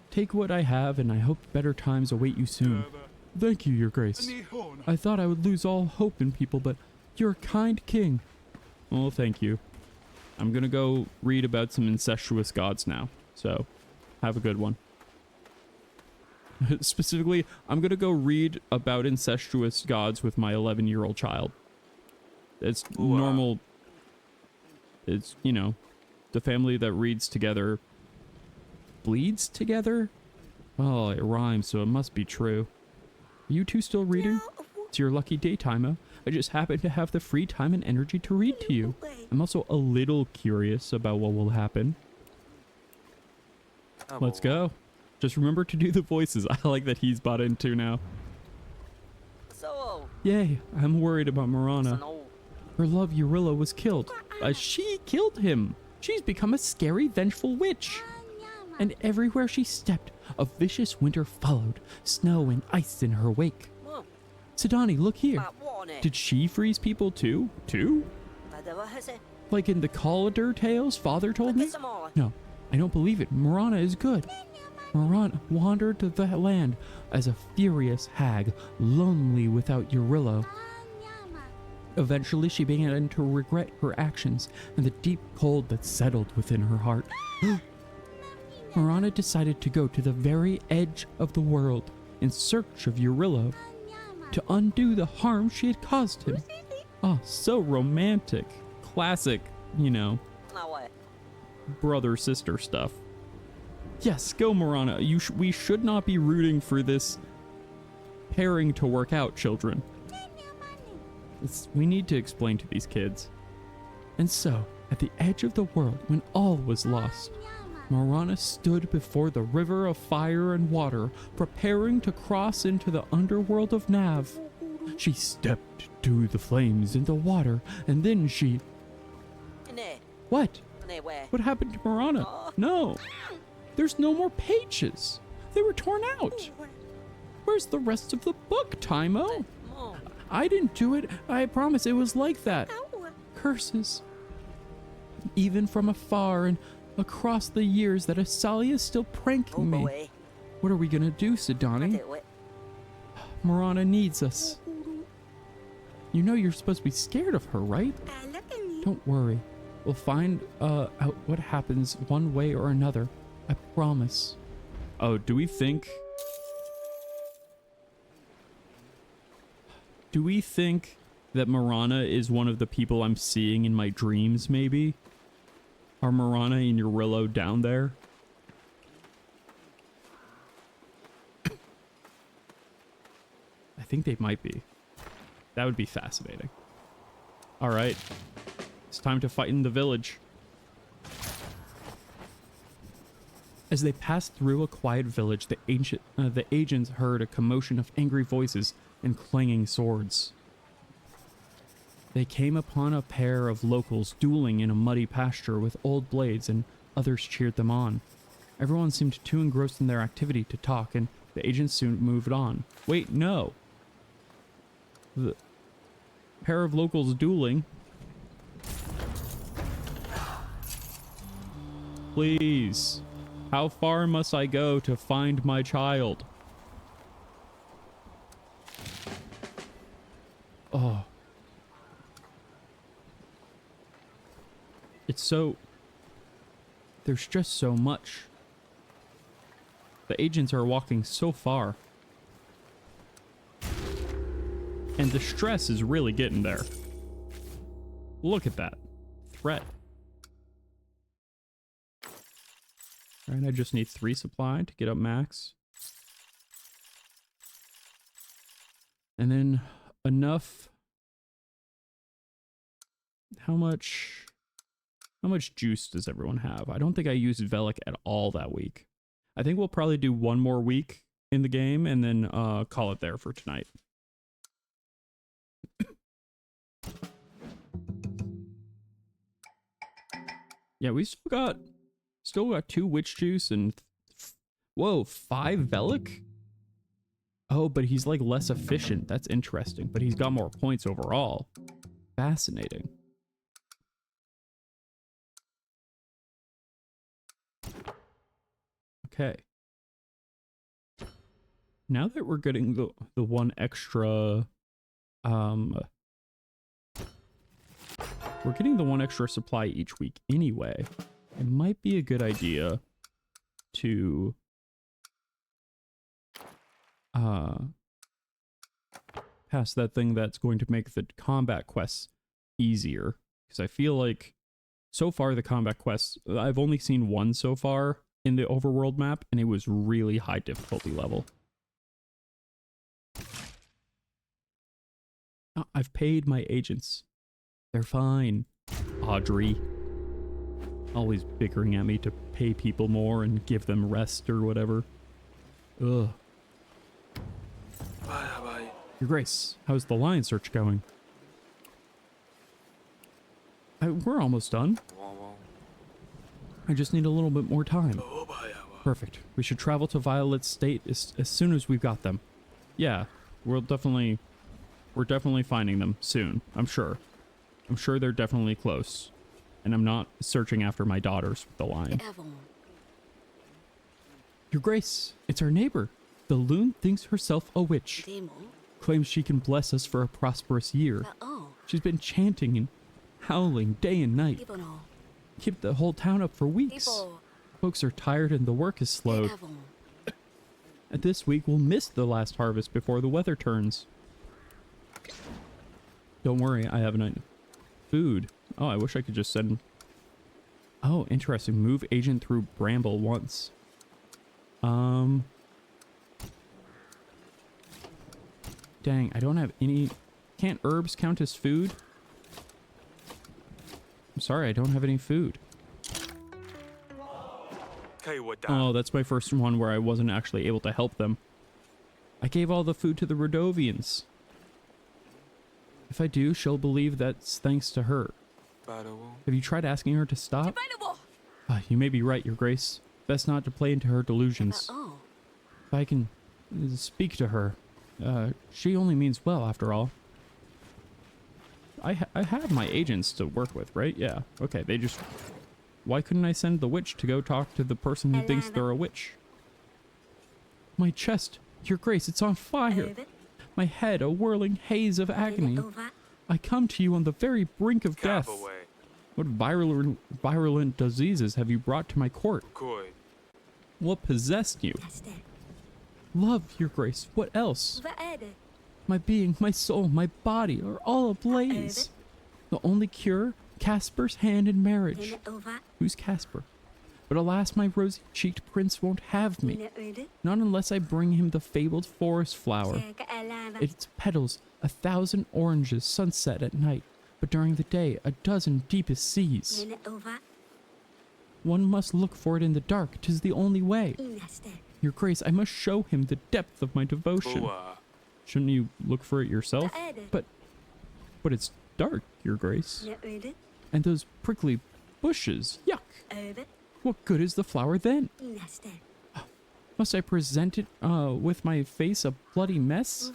Take what I have, and I hope better times await you soon. Thank you, Your Grace. I thought I would lose all hope in people, but you're a kind king. Oh, thank you. I'm gonna go read about some incestuous gods now, so have a good one. Specifically, I'm gonna go read about incestuous gods with my 11-year-old child. It's normal. It's, you know, the family that reads together bleeds together? Oh, it rhymes, so it must be true. Are you two still reading? It's your lucky day, Taimo. I just happen to have the free time and energy to read to you. I'm also a little curious about what will happen. Let's go. Just remember to do the voices. I like that he's bought into now. Yay, I'm worried about Marana. Her love Eurylla was killed. She killed him. She's become a scary, vengeful witch. And everywhere she stepped, a vicious winter followed, snow and ice in her wake. Sidani, look here. Did she freeze people too? Like in the Calder tales father told me? No, I don't believe it. Marana is good. Marana wandered to the land as a furious hag, lonely without Eurylla. Eventually, she began to regret her actions and the deep cold that settled within her heart. Marana decided to go to the very edge of the world in search of Eurylla to undo the harm she had caused him. Oh, so romantic. Classic, you know, brother-sister stuff. Yes, go Marana. We should not be rooting for this pairing to work out, children. We need to explain to these kids. And so, at the edge of the world, when all was lost, Marana stood before the river of fire and water, preparing to cross into the underworld of Nav. She stepped to the flames in the water, and then she... What? What happened to Marana? No! There's no more pages! They were torn out! Where's the rest of the book, Taimo? I didn't do it. I promise it was like that. Curses. Even from afar and across the years that Asalia is still pranking me. What are we gonna do, Sidani? Marana needs us. You know you're supposed to be scared of her, right? Don't worry. We'll find out what happens one way or another. I promise. Oh, do we think that Marana is one of the people I'm seeing in my dreams, maybe? Are Marana and Eurylla down there? I think they might be. That would be fascinating. Alright. It's time to fight in the village. As they passed through a quiet village, the agents heard a commotion of angry voices and clanging swords. They came upon a pair of locals dueling in a muddy pasture with old blades, and others cheered them on. Everyone seemed too engrossed in their activity to talk, and the agents soon moved on. Wait, no. The pair of locals dueling. Please. How far must I go to find my child? Oh. It's so... There's just so much. The agents are walking so far. And the stress is really getting there. Look at that. Threat. Alright, I just need 3 supply to get up max. And then enough. How much juice does everyone have? I don't think I used Velik at all that week. I think we'll probably do one more week in the game and then call it there for tonight. Yeah, we still got 2 witch juice and whoa, 5 Velik? Oh, but he's like less efficient. That's interesting, but he's got more points overall. Fascinating. Okay. Now that we're getting the one extra we're getting the one extra supply each week anyway. It might be a good idea to pass that thing that's going to make the combat quests easier, because I feel like so far the combat quests, I've only seen one so far in the overworld map, and it was really high difficulty level. I've paid my agents. They're fine. Audrey. Always bickering at me to pay people more and give them rest or whatever. Ugh. Bye. Your Grace, how's the lion search going? We're almost done. I just need a little bit more time. Perfect. We should travel to Violet's state as soon as we've got them. Yeah, we're definitely finding them soon. I'm sure they're definitely close. And I'm not searching after my daughters with the lion. Your Grace, it's our neighbor. The loon thinks herself a witch. Claims she can bless us for a prosperous year. She's been chanting and howling day and night. Kept the whole town up for weeks. Folks are tired and the work is slowed. At this week, we'll miss the last harvest before the weather turns. Don't worry, I have enough food. Oh, I wish I could just send... Oh, interesting. Move agent through bramble once. Dang, I don't have any... Can't herbs count as food? I'm sorry, I don't have any food. Oh, that's my first one where I wasn't actually able to help them. I gave all the food to the Rodovians. If I do, she'll believe that's thanks to her. Have you tried asking her to stop? You may be right, Your Grace. Best not to play into her delusions. If I can speak to her, she only means well, after all. I have my agents to work with, right? Yeah. Okay, they just... Why couldn't I send the witch to go talk to the person who thinks they're a witch? My chest, Your Grace, it's on fire. My head, a whirling haze of agony. I come to you on the very brink of death. What virulent diseases have you brought to my court? What possessed you? Love, Your Grace. What else? My being, my soul, my body are all ablaze. The only cure? Casper's hand in marriage. Who's Casper? But alas, my rosy-cheeked prince won't have me. Not unless I bring him the fabled forest flower. Its petals, 1,000 oranges, sunset at night, but during the day, 12 deepest seas. One must look for it in the dark, 'tis the only way. Your Grace, I must show him the depth of my devotion. Shouldn't you look for it yourself? But it's dark, Your Grace. And those prickly bushes, yuck. What good is the flower then? Must I present it with my face a bloody mess?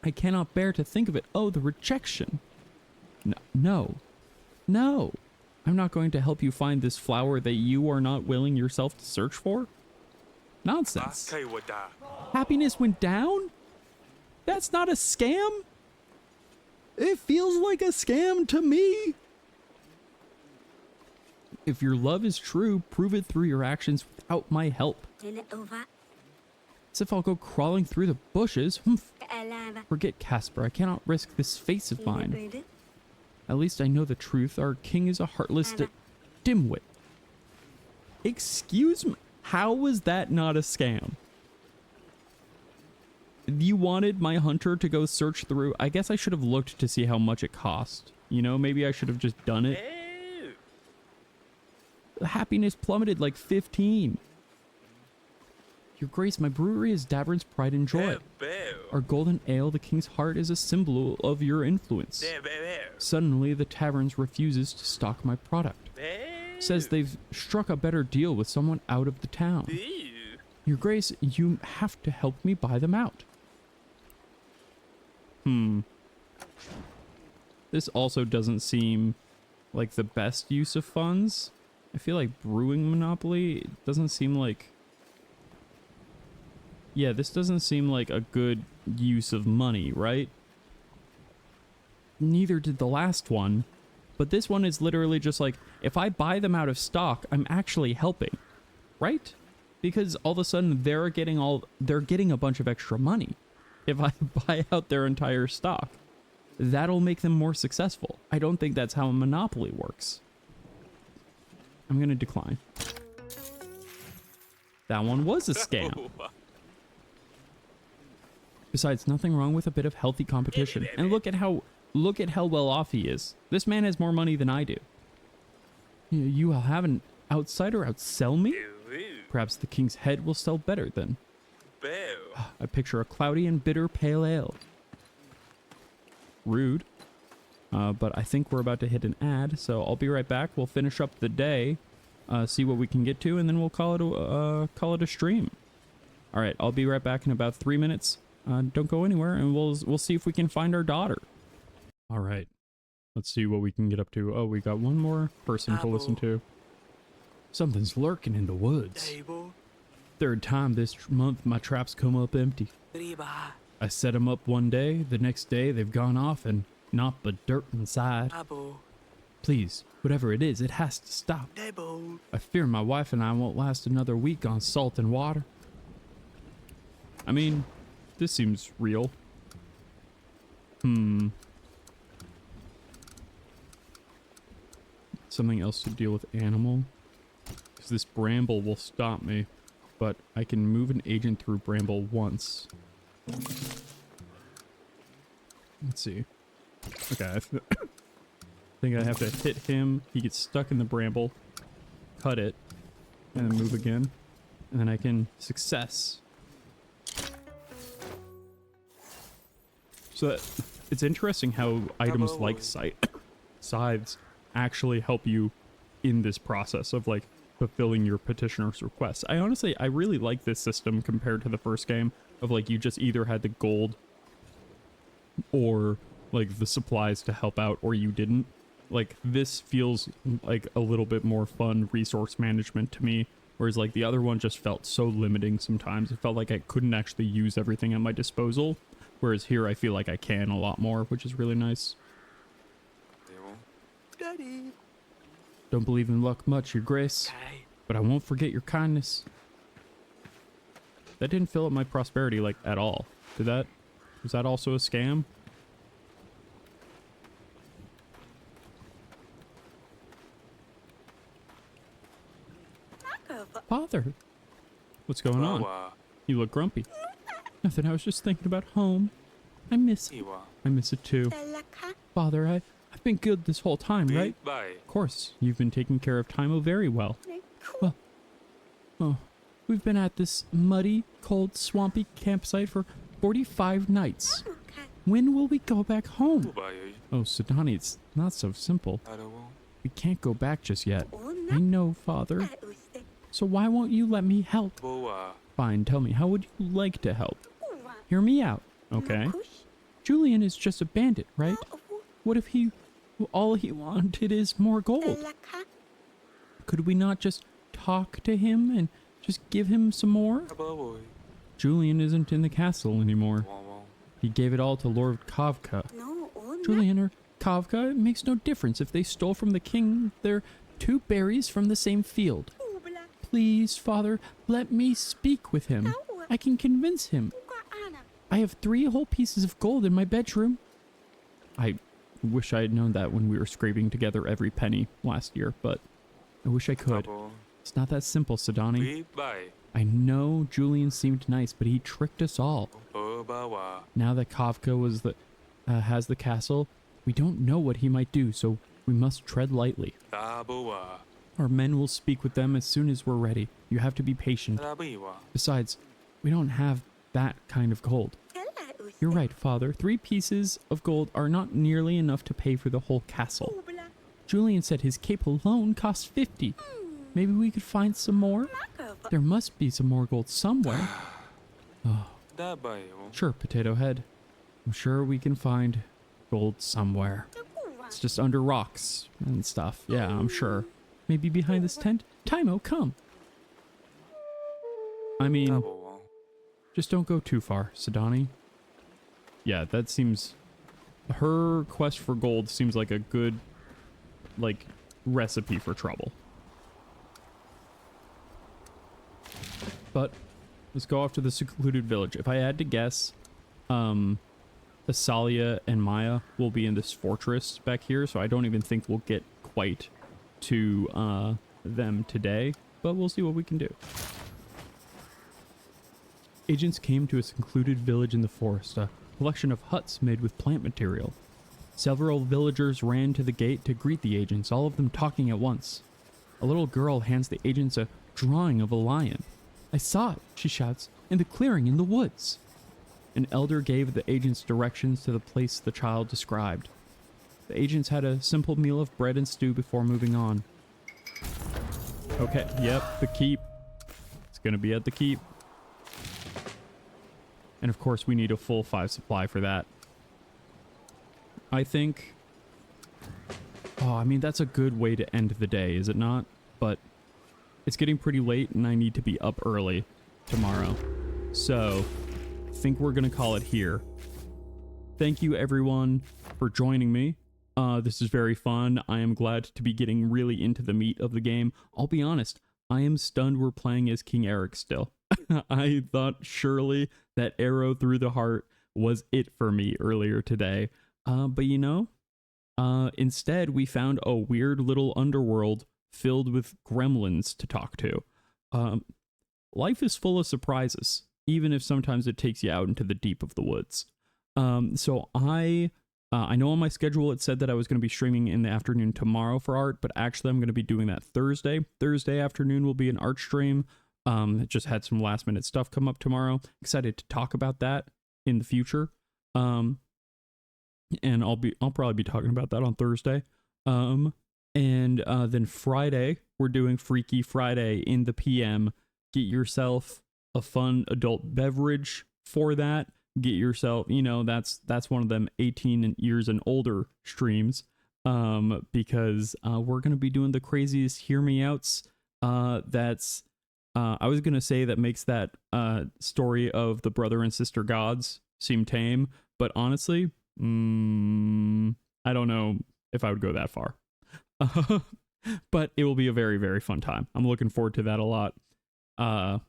I cannot bear to think of it. Oh, the rejection. No. I'm not going to help you find this flower that you are not willing yourself to search for. Nonsense. Happiness went down? That's not a scam? It feels like a scam to me. If your love is true, prove it through your actions without my help. As if I'll go crawling through the bushes. Forget Casper, I cannot risk this face of mine. At least I know the truth. Our king is a heartless dimwit. Excuse me? How was that not a scam? You wanted my hunter to go search through. I guess I should have looked to see how much it cost. You know, maybe I should have just done it. Happiness plummeted like 15. Your Grace, my brewery is Davern's pride and joy. Our golden ale, the king's heart, is a symbol of your influence. Suddenly, the taverns refuses to stock my product. Says they've struck a better deal with someone out of the town. Your Grace, you have to help me buy them out. This also doesn't seem like the best use of funds. I feel like brewing monopoly doesn't seem like... Yeah, this doesn't seem like a good use of money, right? Neither did the last one. But this one is literally just like, if I buy them out of stock, I'm actually helping. Right? Because all of a sudden they're getting a bunch of extra money. If I buy out their entire stock, that'll make them more successful. I don't think that's how a monopoly works. I'm gonna decline. That one was a scam. Besides, nothing wrong with a bit of healthy competition. And look at how well off he is. This man has more money than I do. You will have an outsider outsell me? Perhaps the king's head will sell better then. I picture a cloudy and bitter pale ale. Rude. But I think we're about to hit an ad, so I'll be right back. We'll finish up the day, see what we can get to, and then we'll call it a stream. All right, I'll be right back in about 3 minutes. Don't go anywhere, and we'll see if we can find our daughter. All right, let's see what we can get up to. Oh, we got one more person to listen to. Something's lurking in the woods. Third time this month my traps come up empty. I set them up one day, the next day they've gone off and naught but dirt inside. Please, whatever it is, it has to stop. I fear my wife and I won't last another week on salt and water. I mean, this seems real. Something else to deal with animal. Because this bramble will stop me. But I can move an agent through bramble once. Let's see. Okay, I think I have to hit him. He gets stuck in the bramble. Cut it. And then move again. And then I can success. So it's interesting how items like scythes actually help you in this process of like fulfilling your petitioner's requests. I really like this system compared to the first game of like you just either had the gold or like the supplies to help out or you didn't. Like this feels like a little bit more fun resource management to me, whereas like the other one just felt so limiting sometimes. It felt like I couldn't actually use everything at my disposal, whereas here I feel like I can a lot more, which is really nice. Daddy. Don't believe in luck much, your grace, but I won't forget your kindness. That didn't fill up my prosperity like at all. Did that? Was that also a scam? Father, what's going on? You look grumpy. Nothing, I was just thinking about home. I miss it too. Father, I've been good this whole time, right? Of course, you've been taking care of Timo very well. Well, we've been at this muddy, cold, swampy campsite for 45 nights. When will we go back home? Oh, Sudani, it's not so simple. We can't go back just yet. I know, Father. So why won't you let me help? Fine, tell me, how would you like to help? Hear me out, okay? Julian is just a bandit, right? What if all he wanted is more gold? Could we not just talk to him and just give him some more? Julian isn't in the castle anymore. He gave it all to Lord Kavka. Julian or Kavka, it makes no difference. If they stole from the king, they're two berries from the same field. Please, Father, let me speak with him. I can convince him. I have 3 whole pieces of gold in my bedroom. I wish I had known that when we were scraping together every penny last year, but I wish I could. It's not that simple, Sudani. I know Julian seemed nice, but he tricked us all. Now that Kavka has the castle, we don't know what he might do, so we must tread lightly. Our men will speak with them as soon as we're ready. You have to be patient. Besides, we don't have that kind of gold. You're right, Father. 3 pieces of gold are not nearly enough to pay for the whole castle. Julian said his cape alone costs 50. Maybe we could find some more? There must be some more gold somewhere. Oh. Sure, Potato Head. I'm sure we can find gold somewhere. It's just under rocks and stuff. Yeah, I'm sure. Maybe behind this tent? Timo, come! I mean, just don't go too far, Sudani. Yeah, that seems... Her quest for gold seems like a good, like, recipe for trouble. But, let's go off to the secluded village. If I had to guess, Asalia and Maya will be in this fortress back here, so I don't even think we'll get quite to them today, but we'll see what we can do. Agents came to a secluded village in the forest, a collection of huts made with plant material. Several villagers ran to the gate to greet the agents, all of them talking at once. A little girl hands the agents a drawing of a lion. I saw it, she shouts, in the clearing in the woods. An elder gave the agents directions to the place the child described. The agents had a simple meal of bread and stew before moving on. Okay, yep, the keep. It's gonna be at the keep. And of course, we need a full 5 supply for that. I think... Oh, I mean, that's a good way to end the day, is it not? But it's getting pretty late, and I need to be up early tomorrow. So, I think we're gonna call it here. Thank you, everyone, for joining me. This is very fun. I am glad to be getting really into the meat of the game. I'll be honest, I am stunned we're playing as King Eryk still. I thought surely that arrow through the heart was it for me earlier today. But you know, instead we found a weird little underworld filled with gremlins to talk to. Life is full of surprises, even if sometimes it takes you out into the deep of the woods. So I know on my schedule it said that I was going to be streaming in the afternoon tomorrow for art, but actually I'm going to be doing that Thursday. Thursday afternoon will be an art stream. Just had some last minute stuff come up tomorrow. Excited to talk about that in the future. And I'll probably be talking about that on Thursday. And then Friday, we're doing Freaky Friday in the PM. Get yourself a fun adult beverage for that. Get yourself, you know, that's one of them 18 years and older streams, because we're going to be doing the craziest hear me outs. That's I was going to say that makes that story of the brother and sister gods seem tame, but honestly, I don't know if I would go that far. But it will be a very, very fun time. I'm looking forward to that a lot.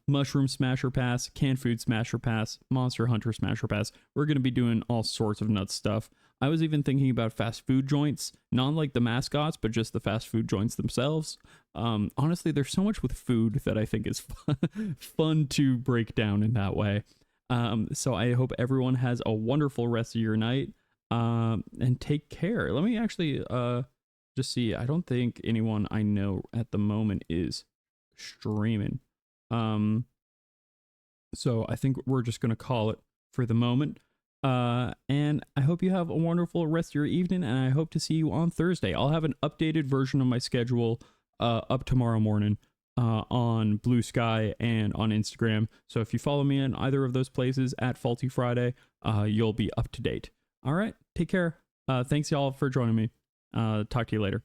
Mushroom Smasher Pass, Canned Food Smasher Pass, Monster Hunter Smasher Pass. We're going to be doing all sorts of nuts stuff. I was even thinking about fast food joints, not like the mascots, but just the fast food joints themselves. Honestly, there's so much with food that I think is fun to break down in that way. So I hope everyone has a wonderful rest of your night, and take care. Let me actually just see. I don't think anyone I know at the moment is streaming. So I think we're just going to call it for the moment. And I hope you have a wonderful rest of your evening, and I hope to see you on Thursday. I'll have an updated version of my schedule up tomorrow morning on Blue Sky and on Instagram. So if you follow me in either of those places at Faulty Friday, you'll be up to date. All right, take care. Thanks y'all for joining me. Talk to you later.